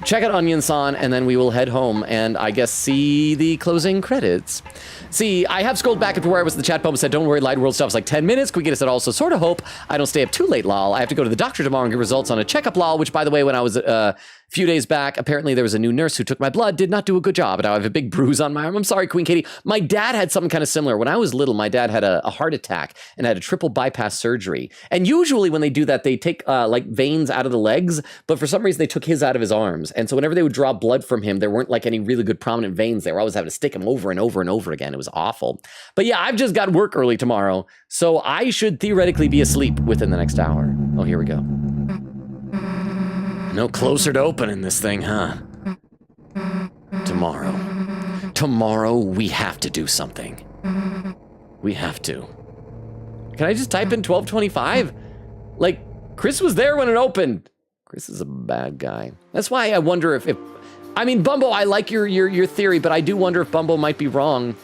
check out Onion San, and then we will head home and I guess see the closing credits. See, I have scrolled back up to where I was in the chat bubble, said, don't worry, Light World stuff's like 10 minutes. Quick get us at also sort of hope I don't stay up too late, lol. I have to go to the doctor tomorrow and get results on a checkup, lol, which, by the way, when I was a few days back, apparently there was a new nurse who took my blood, did not do a good job, and I have a big bruise on my arm. I'm sorry, Queen Katie. My dad had something kind of similar. When I was little, my dad had a heart attack and had a triple bypass surgery. And usually when they do that, they take like veins out of the legs, but for some reason they took his out of his arms. And so whenever they would draw blood from him, there weren't like any really good prominent veins. They were always having to stick him over and over and over again. It was awful. But yeah, I've just got work early tomorrow, so I should theoretically be asleep within the next hour. Oh, here we go. No closer to opening this thing, huh? Tomorrow we have to do something. We have to. Can I just type in 1225? Like, Chris was there when it opened. Chris is a bad guy. That's why I wonder if I mean, Bumbo, I like your theory, but I do wonder if Bumbo might be wrong.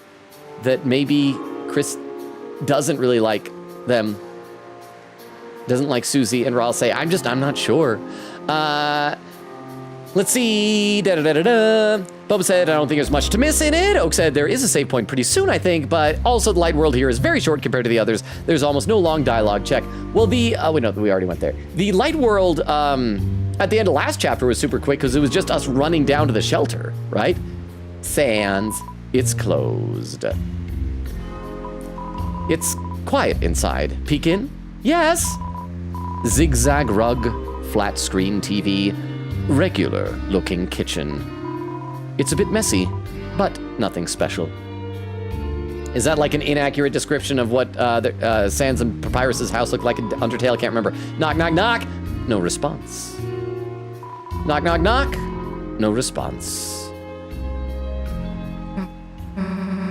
That maybe Chris doesn't really like them. Doesn't like Susie, and I'll say, I'm not sure. Let's see. Bubba said, I don't think there's much to miss in it. Oak said, there is a save point pretty soon, I think, but also the Light World here is very short compared to the others. There's almost no long dialogue. Check. Well, wait, no, we already went there. The Light World, at the end of last chapter was super quick because it was just us running down to the shelter, right? Sans. It's closed. It's quiet inside. Peek in? Yes. Zigzag rug, flat screen TV, regular looking kitchen. It's a bit messy, but nothing special. Is that like an inaccurate description of what Sans and Papyrus's house looked like in Undertale? I can't remember. Knock, knock, knock. No response. Knock, knock, knock. No response.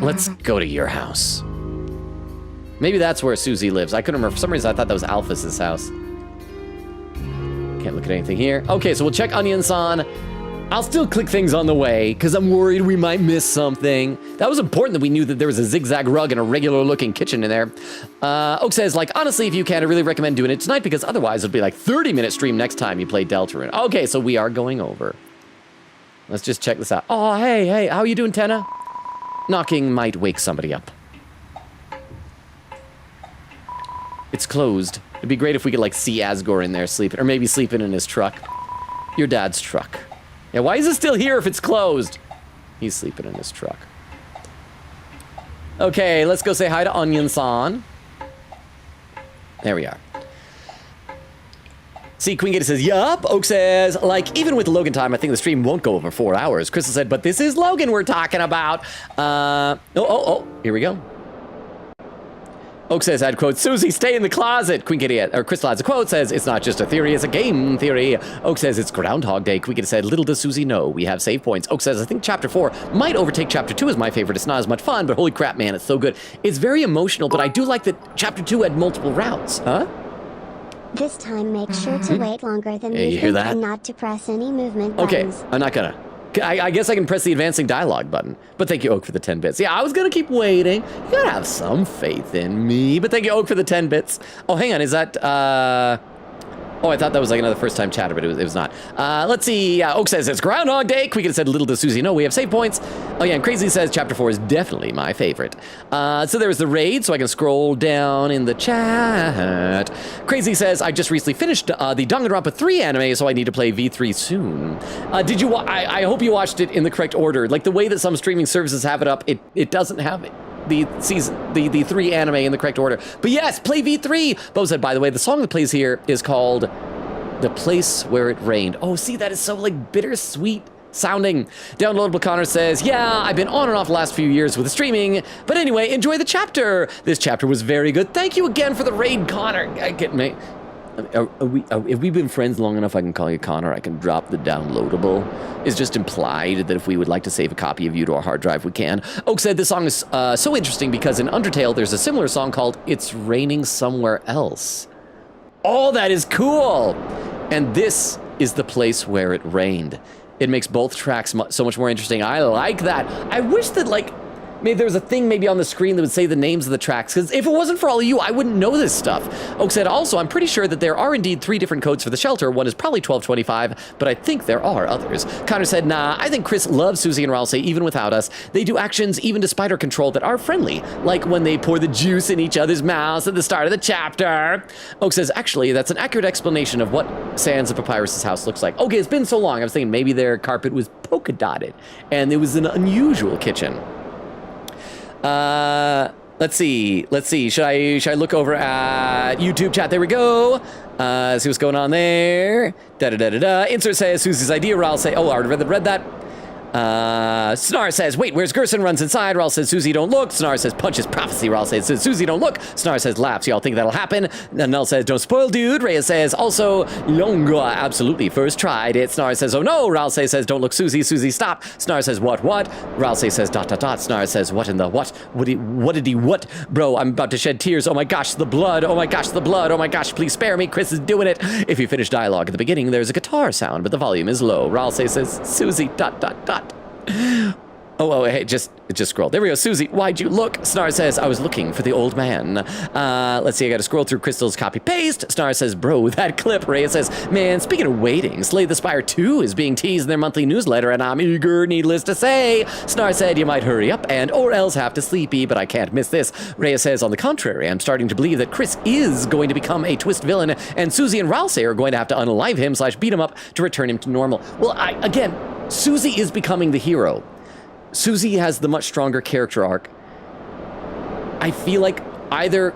Let's go to your house. Maybe that's where Susie lives. I couldn't remember. For some reason, I thought that was Alphys's house. Can't look at anything here. Okay, so we'll check Onion San. I'll still click things on the way, because I'm worried we might miss something. That was important that we knew that there was a zigzag rug and a regular-looking kitchen in there. Oak says, like, honestly, if you can, I really recommend doing it tonight, because otherwise it'll be like 30-minute stream next time you play Deltarune. Okay, so we are going over. Let's just check this out. Oh, hey, how you doing, Tenna? Knocking might wake somebody up. It's closed. It'd be great if we could, like, see Asgore in there sleeping. Or maybe sleeping in his truck. Your dad's truck. Yeah, why is it still here if it's closed? He's sleeping in his truck. Okay, let's go say hi to Onion-san. There we are. See, Queen Gator says, yup. Oak says, like, even with Logan time, I think the stream won't go over 4 hours. Crystal said, but this is Logan we're talking about. Here we go. Oak says, I'd quote, Susie, stay in the closet. Queen Gator, or Crystal has a quote, says, it's not just a theory, it's a game theory. Oak says, it's Groundhog Day. Queen Gator said, little does Susie know, we have save points. Oak says, I think chapter 4 might overtake chapter 2 as my favorite. It's not as much fun, but holy crap, man, it's so good. It's very emotional, but I do like that chapter 2 had multiple routes. Huh?
This time make sure to wait longer than
Hey, you hear
movement
that?
and not to press any movement
Okay,
buttons.
I'm not gonna. I guess I can press the advancing dialogue button. But thank you, Oak, for the 10 bits. Yeah, I was gonna keep waiting. You gotta have some faith in me. But thank you, Oak, for the 10 bits. Oh, hang on, is that, Oh, I thought that was like another first-time chatter, but it was not. Let's see. Oak says it's Groundhog Day. Quicken said, little does Susie know we have save points. Oh, yeah, and Crazy says chapter 4 is definitely my favorite. So there's the raid, so I can scroll down in the chat. Crazy says, I just recently finished the Danganronpa 3 anime, so I need to play V3 soon. Did you? I hope you watched it in the correct order. Like the way that some streaming services have it up, it doesn't have it. The 3 anime in the correct order. But yes, play V3. Bo said, by the way, the song that plays here is called The Place Where It Rained. Oh, see, that is so like bittersweet sounding. Downloadable Connor says, yeah, I've been on and off the last few years with the streaming. But anyway, enjoy the chapter. This chapter was very good. Thank you again for the raid, Connor. Have we been friends long enough I can call you Connor? I can drop the downloadable. It's just implied that if we would like to save a copy of you to our hard drive, we can. Oak said this song is so interesting because in Undertale, there's a similar song called It's Raining Somewhere Else. Oh, that is cool. And this is the place where it rained. It makes both tracks so much more interesting. I like that. I wish that, like, maybe there was a thing maybe on the screen that would say the names of the tracks, because if it wasn't for all of you, I wouldn't know this stuff. Oak said, also, I'm pretty sure that there are indeed 3 different codes for the shelter. One is probably 1225, but I think there are others. Connor said, nah, I think Chris loves Susie and Ralsei even without us. They do actions even despite our control that are friendly, like when they pour the juice in each other's mouths at the start of the chapter. Oak says, actually, that's an accurate explanation of what Sans of Papyrus's house looks like. Okay, it's been so long. I was thinking maybe their carpet was polka dotted, and it was an unusual kitchen. Let's see. Should I look over at YouTube chat? There we go. See what's going on there. Insert says Susie's idea. Raul say, oh, I already read that. Snar says, wait, where's Gerson? Runs inside. Raul says, Susie, don't look. Snar says, punches prophecy. Raul says, Susie, don't look. Snar says, laughs. Y'all think that'll happen? Null says, don't spoil, dude. Reyes says, also, Longa, absolutely. First tried it. Snar says, oh no. Raul says, don't look, Susie. Susie, stop. Snar says, what? Raul says, ... Snar says, what in the what? What did he, Bro, I'm about to shed tears. Oh my gosh, the blood. Oh my gosh, the blood. Oh my gosh, please spare me. Chris is doing it. If you finish dialogue at the beginning, there's a guitar sound, but the volume is low. Raul says, Susie, ... Oh, hey, just scroll. There we go. Susie, why'd you look? Snar says, I was looking for the old man. Let's see, I gotta scroll through Crystal's copy-paste. Snar says, bro, that clip. Reyes says, man, speaking of waiting, Slay the Spire 2 is being teased in their monthly newsletter, and I'm eager, needless to say. Snar said, you might hurry up or else have to sleepy, but I can't miss this. Reyes says, on the contrary, I'm starting to believe that Chris is going to become a twist villain, and Susie and Ralsei are going to have to unalive him / beat him up to return him to normal. Well, again, Susie is becoming the hero. Susie has the much stronger character arc. I feel like either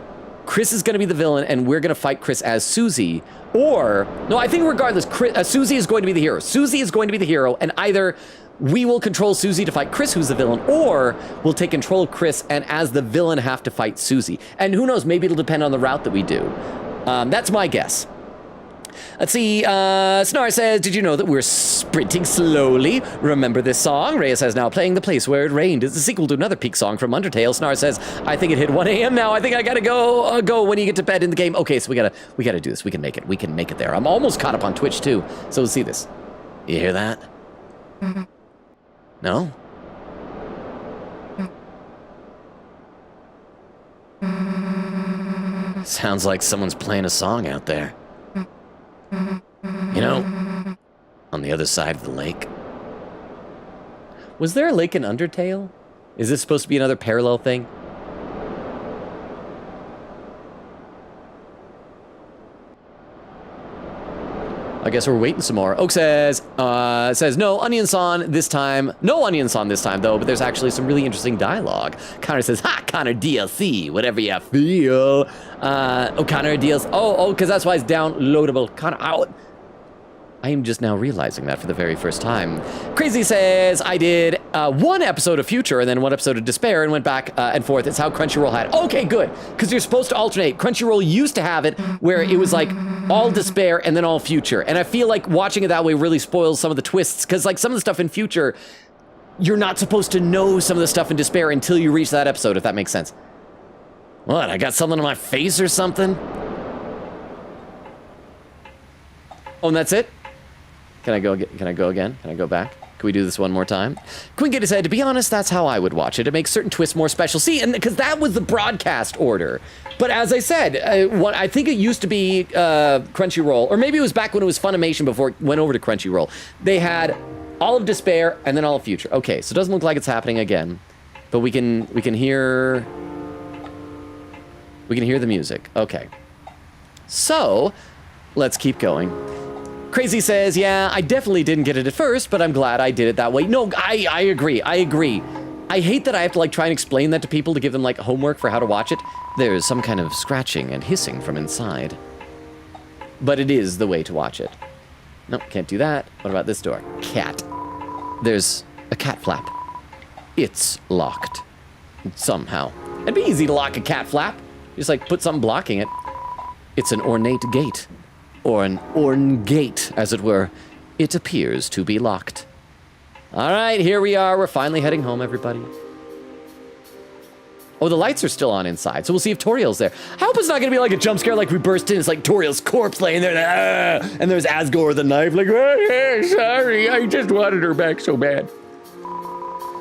Chris is going to be the villain and we're going to fight Chris as Susie, or, no, I think regardless, Susie is going to be the hero. Susie is going to be the hero, and either we will control Susie to fight Chris, who's the villain, or we'll take control of Chris and as the villain have to fight Susie. And who knows, maybe it'll depend on the route that we do. That's my guess. Let's see, Snar says, did you know that we're sprinting slowly? Remember this song? Reyes says, now playing The Place Where It Rained is the sequel to another peak song from Undertale. Snar says, I think it hit 1 a.m. now. I think I gotta go when you get to bed in the game. Okay, so we gotta do this. We can make it. We can make it there. I'm almost caught up on Twitch too. So let's see this. You hear that? No? Sounds like someone's playing a song out there. You know, on the other side of the lake. Was there a lake in Undertale? Is this supposed to be another parallel thing? I guess we're waiting some more. Oak says no onion san this time. No onion san this time though, but there's actually some really interesting dialogue. Connor says, ha, Connor DLC, whatever you feel. Connor DLC, because that's why it's downloadable. Connor, I am just now realizing that for the very first time. Crazy says, I did one episode of Future and then one episode of Despair and went back and forth. It's how Crunchyroll had it. Okay, good, because you're supposed to alternate. Crunchyroll used to have it where it was like all Despair and then all Future. And I feel like watching it that way really spoils some of the twists, because like some of the stuff in Future, you're not supposed to know some of the stuff in Despair until you reach that episode, if that makes sense. What, I got something on my face or something? Oh, and that's it? Can I go again? Can I go back? Can we do this one more time? Quingate said, to be honest, that's how I would watch it. It makes certain twists more special. See, and because that was the broadcast order. But as I said, I think it used to be Crunchyroll, or maybe it was back when it was Funimation before it went over to Crunchyroll. They had all of Despair and then all of Future. Okay, so it doesn't look like it's happening again, but we can hear the music. Okay, so let's keep going. Crazy says, yeah, I definitely didn't get it at first, but I'm glad I did it that way. No, I agree. I hate that I have to like try and explain that to people to give them like homework for how to watch it. There's some kind of scratching and hissing from inside. But it is the way to watch it. No, can't do that. What about this door? Cat. There's a cat flap. It's locked. Somehow. It'd be easy to lock a cat flap. Just like put something blocking it. It's an ornate gate. Or an orngate, as it were. It appears to be locked. All right, here we are. We're finally heading home, everybody. Oh, the lights are still on inside, so we'll see if Toriel's there. I hope it's not gonna be like a jump scare like we burst in. It's like Toriel's corpse laying there, and there's Asgore with a knife, like, oh, sorry, I just wanted her back so bad.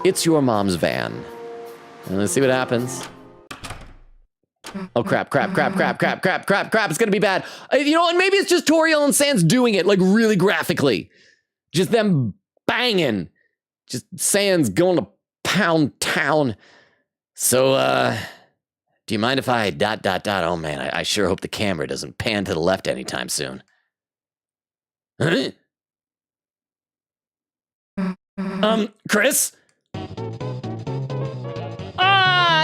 It's your mom's van. And let's see what happens. Oh, crap, it's gonna be bad. You know, and maybe it's just Toriel and Sans doing it, like, really graphically. Just them banging. Just Sans going to Pound Town. So, do you mind if I ... Oh, man, I sure hope the camera doesn't pan to the left anytime soon. Huh? Chris?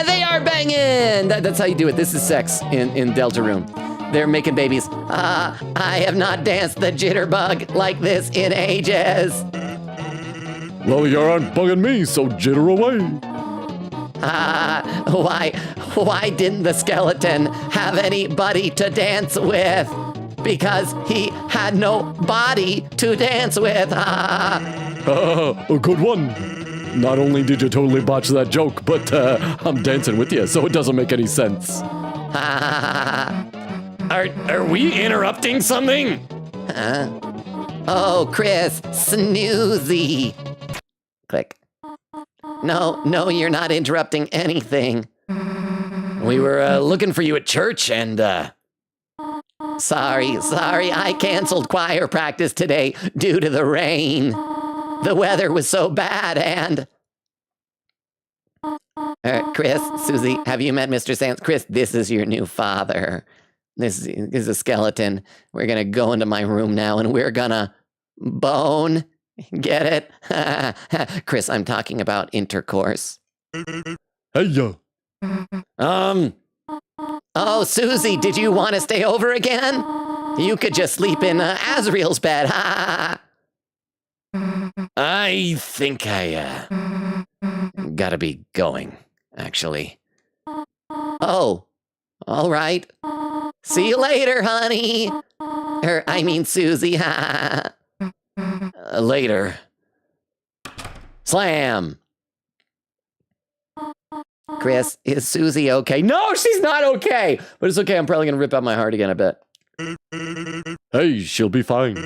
They are banging! That's how you do it. This is sex in Deltarune. They're making babies. I have not danced the jitterbug like this in ages.
Well, you aren't bugging me, so jitter away.
Why didn't the skeleton have anybody to dance with? Because he had no body to dance with.
A good one. Not only did you totally botch that joke, but I'm dancing with you, so it doesn't make any sense.
Are we interrupting something?
Oh, Chris, snoozy. Click. No, you're not interrupting anything.
We were looking for you at church and,
Sorry, I canceled choir practice today due to the rain. The weather was so bad and... Chris, Susie, have you met Mr. Sans? Chris, this is your new father. This is a skeleton. We're gonna go into my room now and we're gonna bone. Get it? Chris, I'm talking about intercourse.
Hey, yo.
Oh, Susie, did you want to stay over again? You could just sleep in Azriel's bed.
I think I, gotta be going, actually.
Oh, all right. See you later, honey. I mean, Susie.
Later. Slam!
Chris, is Susie okay?
No, she's not okay! But it's okay, I'm probably gonna rip out my heart again, I bet.
Hey, she'll be fine.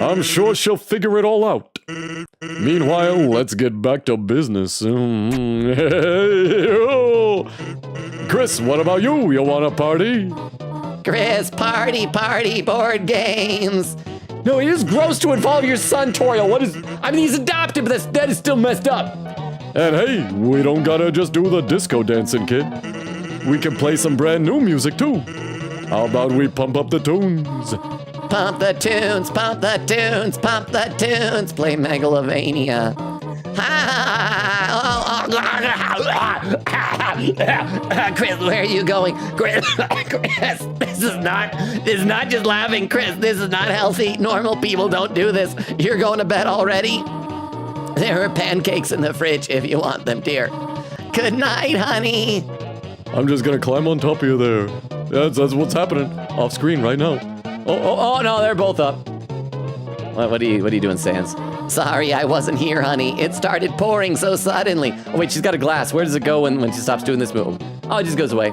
I'm sure she'll figure it all out. Meanwhile, let's get back to business. Chris, what about you? You want a party?
Chris, party, board games.
No, it is gross to involve your son, Toriel. I mean, he's adopted, but that is still messed up.
And hey, we don't gotta just do the disco dancing, kid. We can play some brand new music, too. How about we pump up the tunes?
pump the tunes, pump the tunes, pump the tunes. Play Megalovania. Chris, where are you going? Chris, this is not just laughing, Chris. This is not healthy. Normal people don't do this. You're going to bed already? There are pancakes in the fridge if you want them, dear. Good night, honey.
I'm just gonna climb on top of you there. That's what's happening off screen right now.
Oh, no, they're both up. What are you doing, Sans?
Sorry, I wasn't here, honey. It started pouring so suddenly.
Oh, wait, she's got a glass. Where does it go when she stops doing this move? Oh, it just goes away.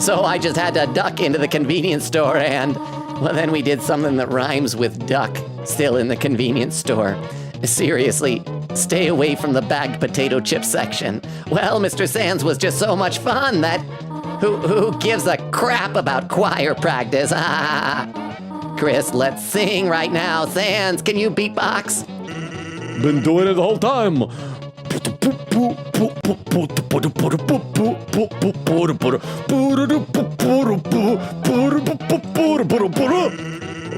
So I just had to duck into the convenience store and, well, then we did something that rhymes with duck, still in the convenience store. Seriously, stay away from the bagged potato chip section. Well, Mr. Sands was just so much fun that who gives a crap about choir practice? Chris, let's sing right now. Sands, can you beatbox?
Been doing it the whole time.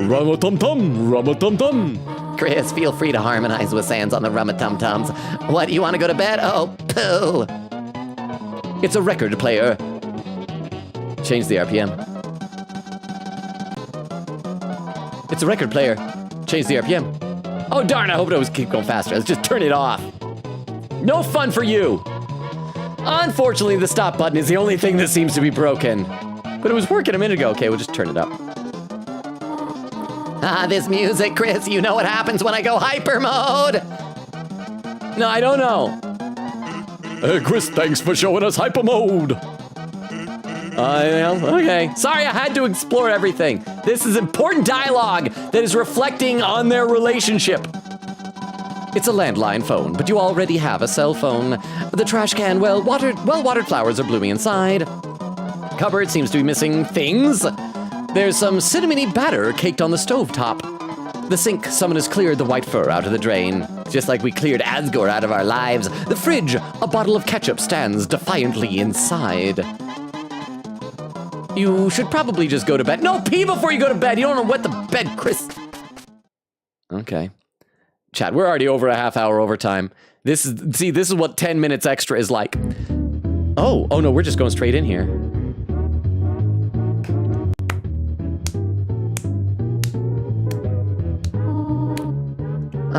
Rum-a-tum-tum, rum-a-tum-tum.
Chris, feel free to harmonize with Sands on the rum-a-tum-tums. What, you want to go to bed? Oh, poo.
It's a record player. Change the RPM. It's a record player. Change the RPM. Oh, darn, I hope it was keep going faster. Let's just turn it off. No fun for you. Unfortunately, the stop button is the only thing that seems to be broken. But it was working a minute ago. Okay, we'll just turn it up.
This music, Chris, you know what happens when I go hyper mode?
No, I don't know.
Hey, Chris, thanks for showing us hyper mode.
Okay. Sorry, I had to explore everything. This is important dialogue that is reflecting on their relationship. It's a landline phone, but you already have a cell phone. The trash can, well-watered flowers are blooming inside. Cupboard seems to be missing things. There's some cinnamony batter caked on the stovetop. The sink, someone has cleared the white fur out of the drain. Just like we cleared Asgore out of our lives. The fridge, a bottle of ketchup stands defiantly inside. You should probably just go to bed. No, pee before you go to bed. You don't want to wet the bed, Chris. Okay. Chat, we're already over a half hour overtime. This is what 10 minutes extra is like. Oh no, we're just going straight in here.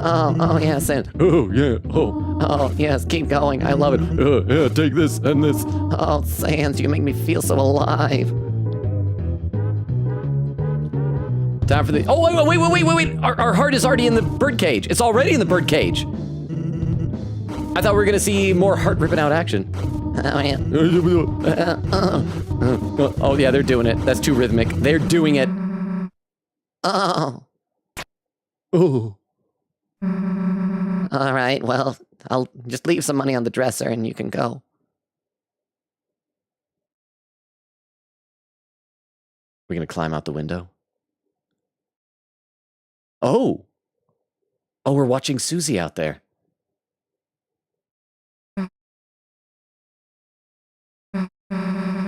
Oh, yes, and
Oh, yeah, oh.
oh, yes, keep going. I love it.
Yeah, take this and this.
Oh, Sands, you make me feel so alive.
Time for the... Oh, wait. Our heart is already in the birdcage. It's already in the birdcage. I thought we were going to see more heart ripping out action.
Oh, yeah.
Oh, yeah, they're doing it. That's too rhythmic. They're doing it.
Oh.
Oh.
All right, well, I'll just leave some money on the dresser and you can go.
We're going to climb out the window. Oh, we're watching Susie out there.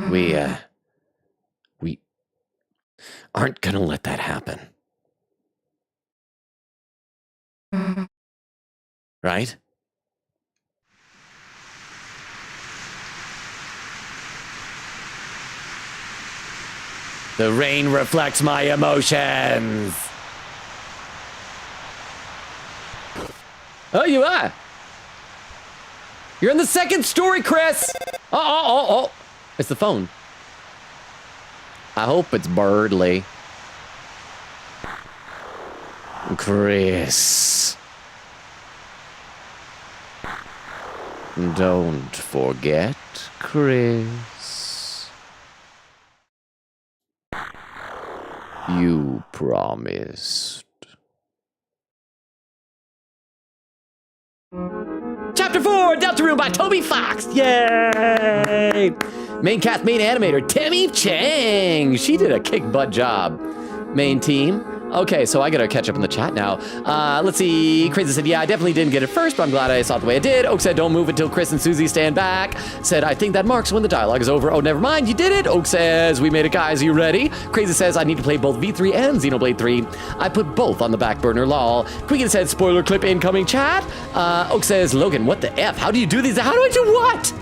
We aren't gonna let that happen. Right? The rain reflects my emotions. Oh, you are. You're in the second story, Chris. Oh. It's the phone. I hope it's Birdly. Chris. Don't forget, Chris. You promised. Chapter 4, Deltarune by Toby Fox. Yay! Main cast, main animator, Timmy Chang. She did a kick-butt job. Main team, Okay, so I gotta catch up in the chat now. Let's see. Crazy said, yeah, I definitely didn't get it first, but I'm glad I saw it the way I did. Oak said, don't move until Chris and Susie stand back. Said, I think that marks when the dialogue is over. Oh, never mind, you did it. Oak says, we made it, guys. Are you ready? Crazy says, I need to play both V3 and Xenoblade 3. I put both on the back burner, lol. Quicken said, spoiler clip incoming chat. Oak says, Logan, what the F? How do you do these? How do I do what?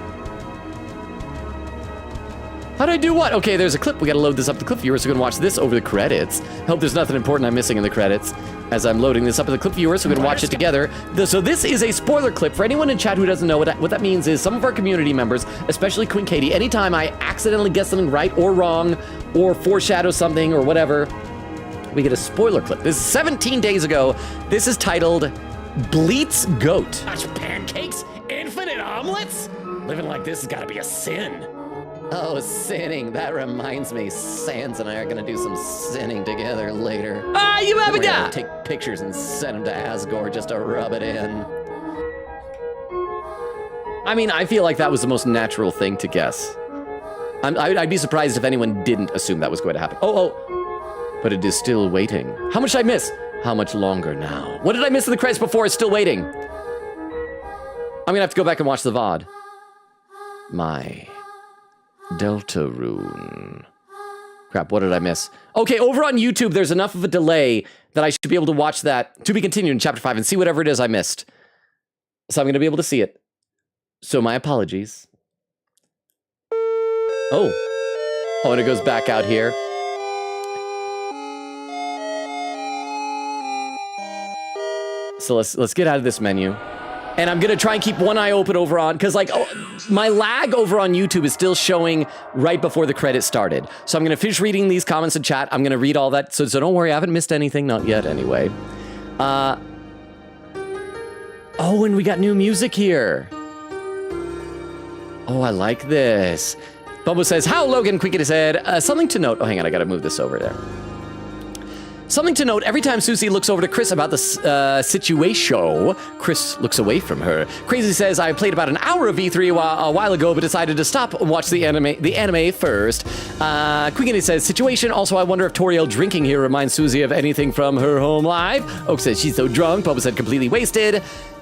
How do I do what? Okay, there's a clip. We gotta load this up to clip viewers. So we're gonna watch this over the credits. Hope there's nothing important I'm missing in the credits as I'm loading this up to the clip viewers. So we're gonna watch it together. So this is a spoiler clip. For anyone in chat who doesn't know what that means is some of our community members, especially Queen Katie, anytime I accidentally get something right or wrong or foreshadow something or whatever, we get a spoiler clip. This is 17 days ago. This is titled Bleat's Goat. Gosh, pancakes, infinite omelets? Living like this has gotta be a sin. Oh, sinning. That reminds me. Sans and I are gonna do some sinning together later. Ah, you have it! Take pictures and send them to Asgore just to rub it in. I mean, I feel like that was the most natural thing to guess. I'd be surprised if anyone didn't assume that was going to happen. Oh. But it is still waiting. How much did I miss? How much longer now? What did I miss in the credits before? It's still waiting. I'm gonna have to go back and watch the VOD. My Deltarune. Crap, what did I miss? Okay, over on YouTube, there's enough of a delay that I should be able to watch that to be continued in Chapter 5 and see whatever it is I missed. So I'm going to be able to see it. So my apologies. Oh, and it goes back out here. So let's get out of this menu. And I'm gonna try and keep one eye open over on, because my lag over on YouTube is still showing right before the credits started. So I'm gonna finish reading these comments in chat. I'm gonna read all that, so don't worry, I haven't missed anything, not yet anyway. Oh, and we got new music here. Oh, I like this. Bumbo says, how Logan Quickity said, something to note. Oh, hang on, I gotta move this over there. Something to note, every time Susie looks over to Chris about the situation, Chris looks away from her. Crazy says, I played about an hour of V3 a while ago, but decided to stop and watch the anime first. Quickity says, situation, also I wonder if Toriel drinking here reminds Susie of anything from her home life. Oak says, she's so drunk. Bubba said, completely wasted.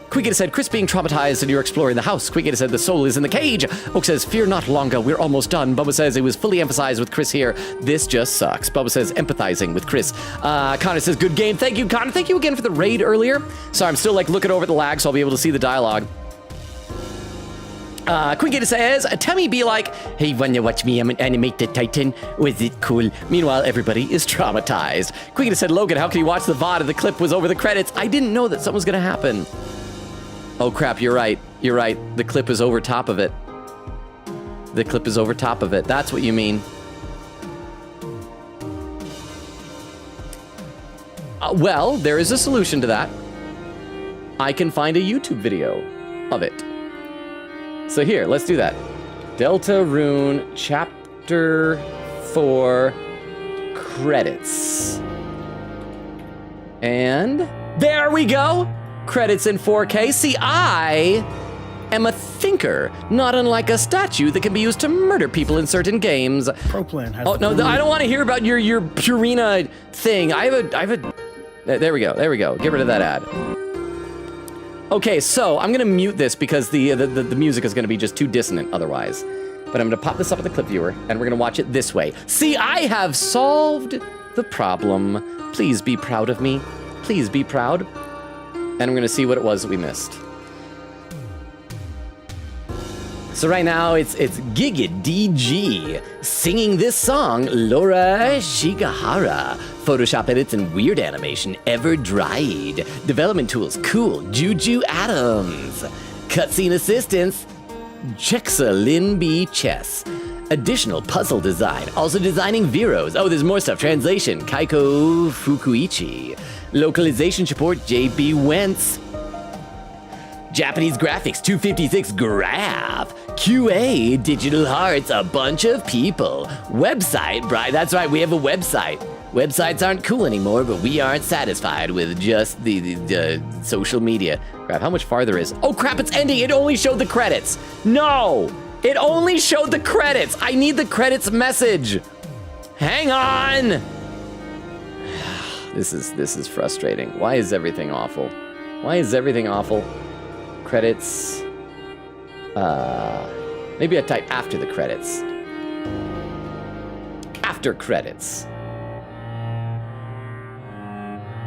Quickity said, Chris being traumatized and you're exploring the house. Quickity said, the soul is in the cage. Oak says, fear not longer, we're almost done. Bubba says, it was fully emphasized with Chris here. This just sucks. Bubba says, empathizing with Chris. Connor says, good game. Thank you, Connor. Thank you again for the raid earlier. So I'm still looking over the lag, so I'll be able to see the dialogue. Quickity says, Tammy be like, hey, wanna watch me animate the Titan? Was it cool? Meanwhile, everybody is traumatized. Quickity said, Logan, how can you watch the VOD if the clip was over the credits? I didn't know that something was gonna happen. Oh crap, you're right. You're right. The clip is over top of it. The clip is over top of it. That's what you mean. Well, there is a solution to that. I can find a YouTube video of it. So here, let's do that. Deltarune Chapter 4 credits. And there we go. Credits in 4K. See, I am a thinker, not unlike a statue that can be used to murder people in certain games.
ProPlan has.
Oh no, I don't want to hear about your Purina thing. I have a. There we go. There we go. Get rid of that ad. Okay, so I'm gonna mute this because the music is gonna be just too dissonant otherwise. But I'm gonna pop this up at the clip viewer and we're gonna watch it this way. See, I have solved the problem. Please be proud of me. Please be proud. And we're gonna see what it was that we missed. So right now it's Giga DG singing this song, Laura Shigahara. Photoshop edits and weird animation, ever dried. Development tools, cool. Juju Adams. Cutscene assistance, Jexa Lin B. Chess. Additional puzzle design, also designing Veros. Oh, there's more stuff. Translation, Kaiko Fukuichi. Localization support, JB Wentz. Japanese graphics, 256 graph. QA, Digital Hearts, a bunch of people. Website, Brian, that's right, we have a website. Websites aren't cool anymore, but we aren't satisfied with just the social media. Crap, how much farther is? Oh crap, it's ending, it only showed the credits. No, it only showed the credits. I need the credits message. Hang on. This is frustrating. Why is everything awful? Why is everything awful? Credits. Maybe I type after the credits. After credits.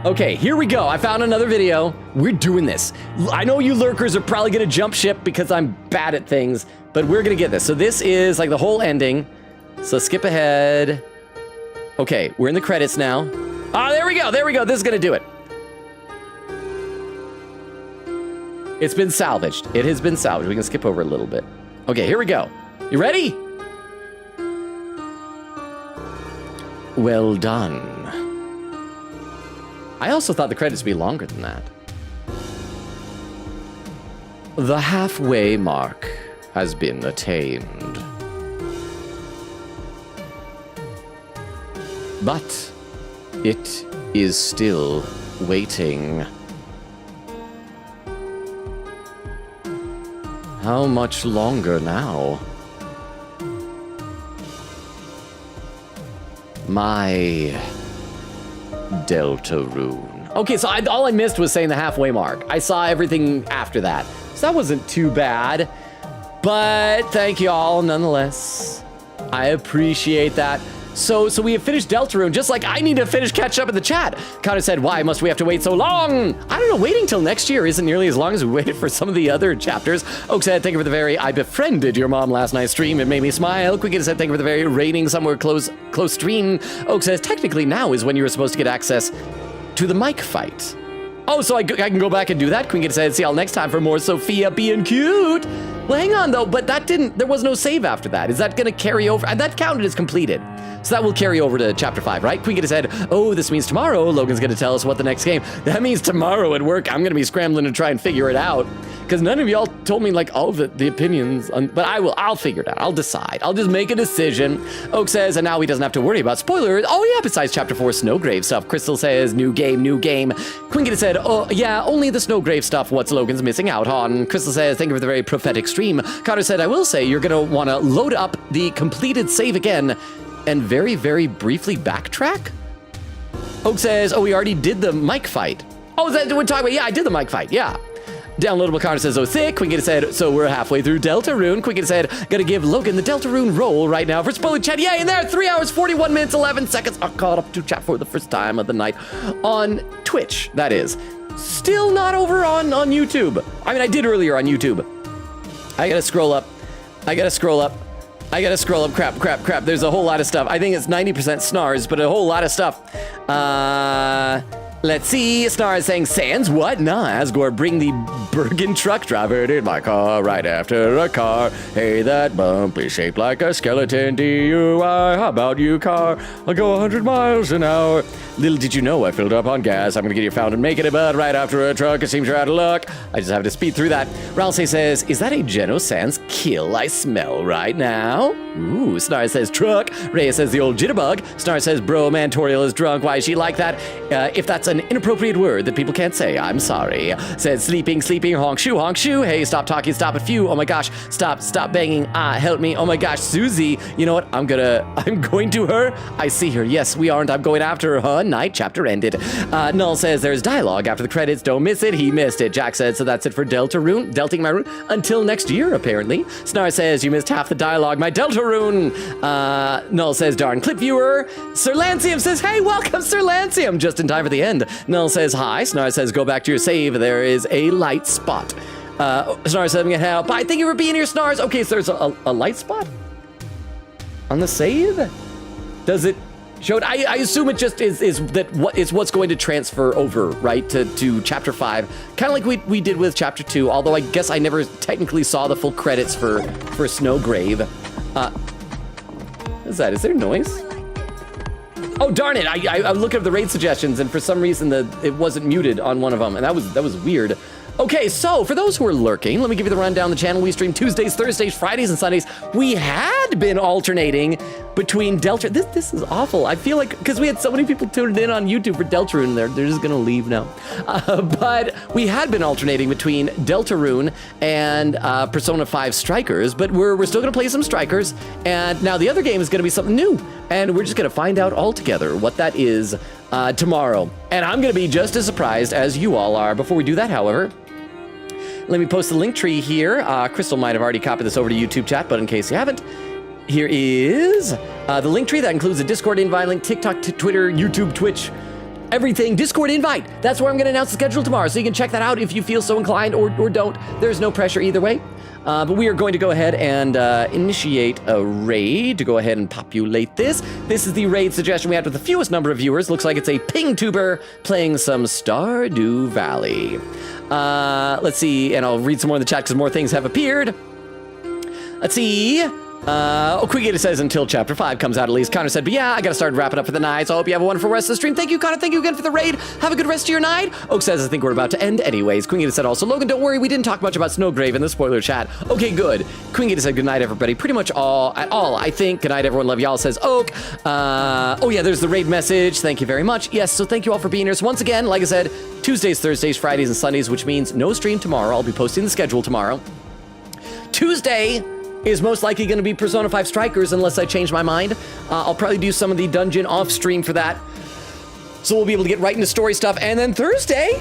Okay, here we go. I found another video. We're doing this. I know you lurkers are probably gonna jump ship because I'm bad at things, but we're gonna get this. So this is like the whole ending. So skip ahead. Okay, we're in the credits now. Ah, there we go, there we go. This is gonna do it. It's been salvaged. It has been salvaged. We can skip over a little bit. Okay, here we go. You ready? Well done. I also thought the credits would be longer than that. The halfway mark has been attained. But it is still waiting. How much longer now? My Deltarune. Okay, so all I missed was saying the halfway mark. I saw everything after that. So that wasn't too bad. But thank you all nonetheless. I appreciate that. So we have finished Deltarune, just like I need to finish catch up in the chat. Connor said, why must we have to wait so long? I don't know, waiting till next year isn't nearly as long as we waited for some of the other chapters. Oak said, thank you for the very, I befriended your mom last night's stream. It made me smile. Quicken said, thank you for the very raining somewhere close stream. Oak says, technically now is when you were supposed to get access to the mic fight. Oh, so I can go back and do that? Queen said, see y'all next time for more Sophia being cute. Well, hang on though, but there was no save after that. Is that gonna carry over? And that counted as completed. So that will carry over to chapter 5, right? Queen said, oh, this means tomorrow Logan's gonna tell us what the next game. That means tomorrow at work, I'm gonna be scrambling to try and figure it out. Because none of y'all told me like all of the opinions, but I'll figure it out. I'll decide. I'll just make a decision. Oak says, and now he doesn't have to worry about spoilers. Oh yeah, besides chapter 4 Snowgrave stuff. Crystal says, new game, new game. Queen said, oh yeah, only the Snowgrave stuff, what's Logan's missing out on. Crystal says, thank you for the very prophetic stream. Connor said, I will say, you're gonna wanna load up the completed save again and very, very briefly backtrack. Oak says, oh, we already did the mic fight. Oh, is that what we're talking about? Yeah, I did the mic fight, yeah. Downloadable Connor says, oh, thick. Queen said, so we're halfway through Deltarune. Queen said, gonna give Logan the Deltarune roll right now for spoiler chat. Yay, and there, 3 hours, 41 minutes, 11 seconds. I caught up to chat for the first time of the night on Twitch, that is. Still not over on YouTube. I mean, I did earlier on YouTube. I gotta scroll up. Crap. There's a whole lot of stuff. I think it's 90% snars, but a whole lot of stuff. Let's see. Snars saying, Sans, what? Nah, Asgore, bring the Bergen truck driver in my car right after a car. Hey, that bump is shaped like a skeleton. DUI, how about you, car? I'll go 100 miles an hour. Little did you know I filled up on gas. I'm gonna get you found and making it, but right after a truck, it seems you're out of luck. I just have to speed through that. Ralsei says, is that a Geno Sans kill I smell right now? Ooh, Snar says, truck. Rhea says, the old jitterbug. Snar says, bro, Mantorial is drunk. Why is she like that? If that's an inappropriate word that people can't say, I'm sorry. Says, sleeping, honk shoe. Hey, stop talking, stop it, phew. Oh my gosh, stop banging. Help me. Oh my gosh, Susie. You know what? I'm going to her. I see her. Yes, we aren't. I'm going after her, huh? Night chapter ended. Null says there's dialogue after the credits. Don't miss it. He missed it. Jack said, so that's it for Deltarune. Delting my rune until next year, apparently. Snar says, you missed half the dialogue. My Deltarune. Null says, darn clip viewer. Sir Lancium says, hey, welcome, Sir Lancium. Just in time for the end. Null says, hi. Snar says, go back to your save. There is a light spot. Snar says, I'm gonna help. I thank you for being here, Snars. Okay, so there's a light spot on the save? Does it show it? I assume it just is what's going to transfer over, right, to chapter 5. Kind of like we did with chapter 2, although I guess I never technically saw the full credits for Snowgrave. What is that? Is there noise? Oh, darn it. I'm looking at the raid suggestions, and for some reason it wasn't muted on one of them, and that was weird. Okay, so for those who are lurking, let me give you the rundown. The channel, we stream Tuesdays, Thursdays, Fridays, and Sundays. We had been alternating between Deltarune. This is awful. I feel like, because we had so many people tuned in on YouTube for Deltarune, they're just gonna leave now. But we had been alternating between Deltarune and Persona 5 Strikers, but we're still gonna play some Strikers, and now the other game is gonna be something new, and we're just gonna find out all together what that is tomorrow. And I'm going to be just as surprised as you all are. Before we do that, however, let me post the link tree here. Crystal might have already copied this over to YouTube chat, but in case you haven't, here is the link tree that includes a Discord invite link, TikTok, Twitter, YouTube, Twitch, everything. Discord invite. That's where I'm going to announce the schedule tomorrow, so you can check that out if you feel so inclined or don't. There's no pressure either way. But we are going to go ahead and initiate a raid to go ahead and populate this. This is the raid suggestion we had with the fewest number of viewers. Looks like it's a ping tuber playing some Stardew Valley. Let's see, and I'll read some more in the chat because more things have appeared. Let's see. Quigator says until chapter 5 comes out at least. Connor said, but yeah, I gotta start wrapping up for the night, so I hope you have a wonderful rest of the stream. Thank you, Connor. Thank you again for the raid. Have a good rest of your night. Oak says, I think we're about to end anyways. Queen said also, Logan, don't worry, we didn't talk much about Snowgrave in the spoiler chat. Okay, good. Queen said, good night, everybody. Pretty much all, I think. Good night, everyone. Love y'all, says Oak. Oh yeah, there's the raid message. Thank you very much. Yes, so thank you all for being here. So once again, like I said, Tuesdays, Thursdays, Fridays, and Sundays, which means no stream tomorrow. I'll be posting the schedule tomorrow. Tuesday is most likely going to be Persona 5 Strikers unless I change my mind. I'll probably do some of the dungeon off stream for that. So we'll be able to get right into story stuff. And then Thursday,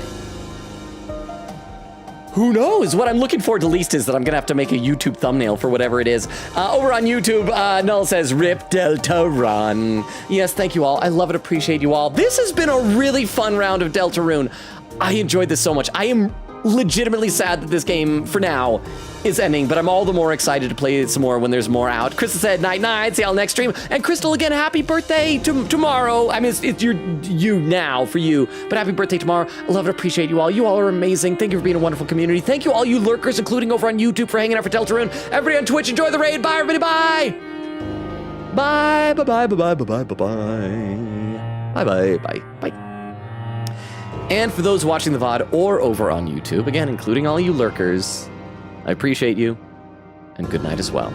who knows? What I'm looking forward to least is that I'm going to have to make a YouTube thumbnail for whatever it is. Over on YouTube, Null says, Rip Deltarune. Yes, thank you all. I love and appreciate you all. This has been a really fun round of Deltarune. I enjoyed this so much. I am legitimately sad that this game, for now, is ending, but I'm all the more excited to play it some more when there's more out. Crystal said, night, see y'all next stream. And Crystal, again, happy birthday tomorrow. I mean, it's you now for you, but happy birthday tomorrow. I love and appreciate you all. You all are amazing. Thank you for being a wonderful community. Thank you all you lurkers, including over on YouTube, for hanging out for Deltarune. Everybody on Twitch, enjoy the raid. Bye, everybody. Bye. Bye, bye, bye, bye, bye, bye, bye, bye. Bye, bye, bye, bye. And for those watching the VOD or over on YouTube, again, including all you lurkers, I appreciate you, and good night as well.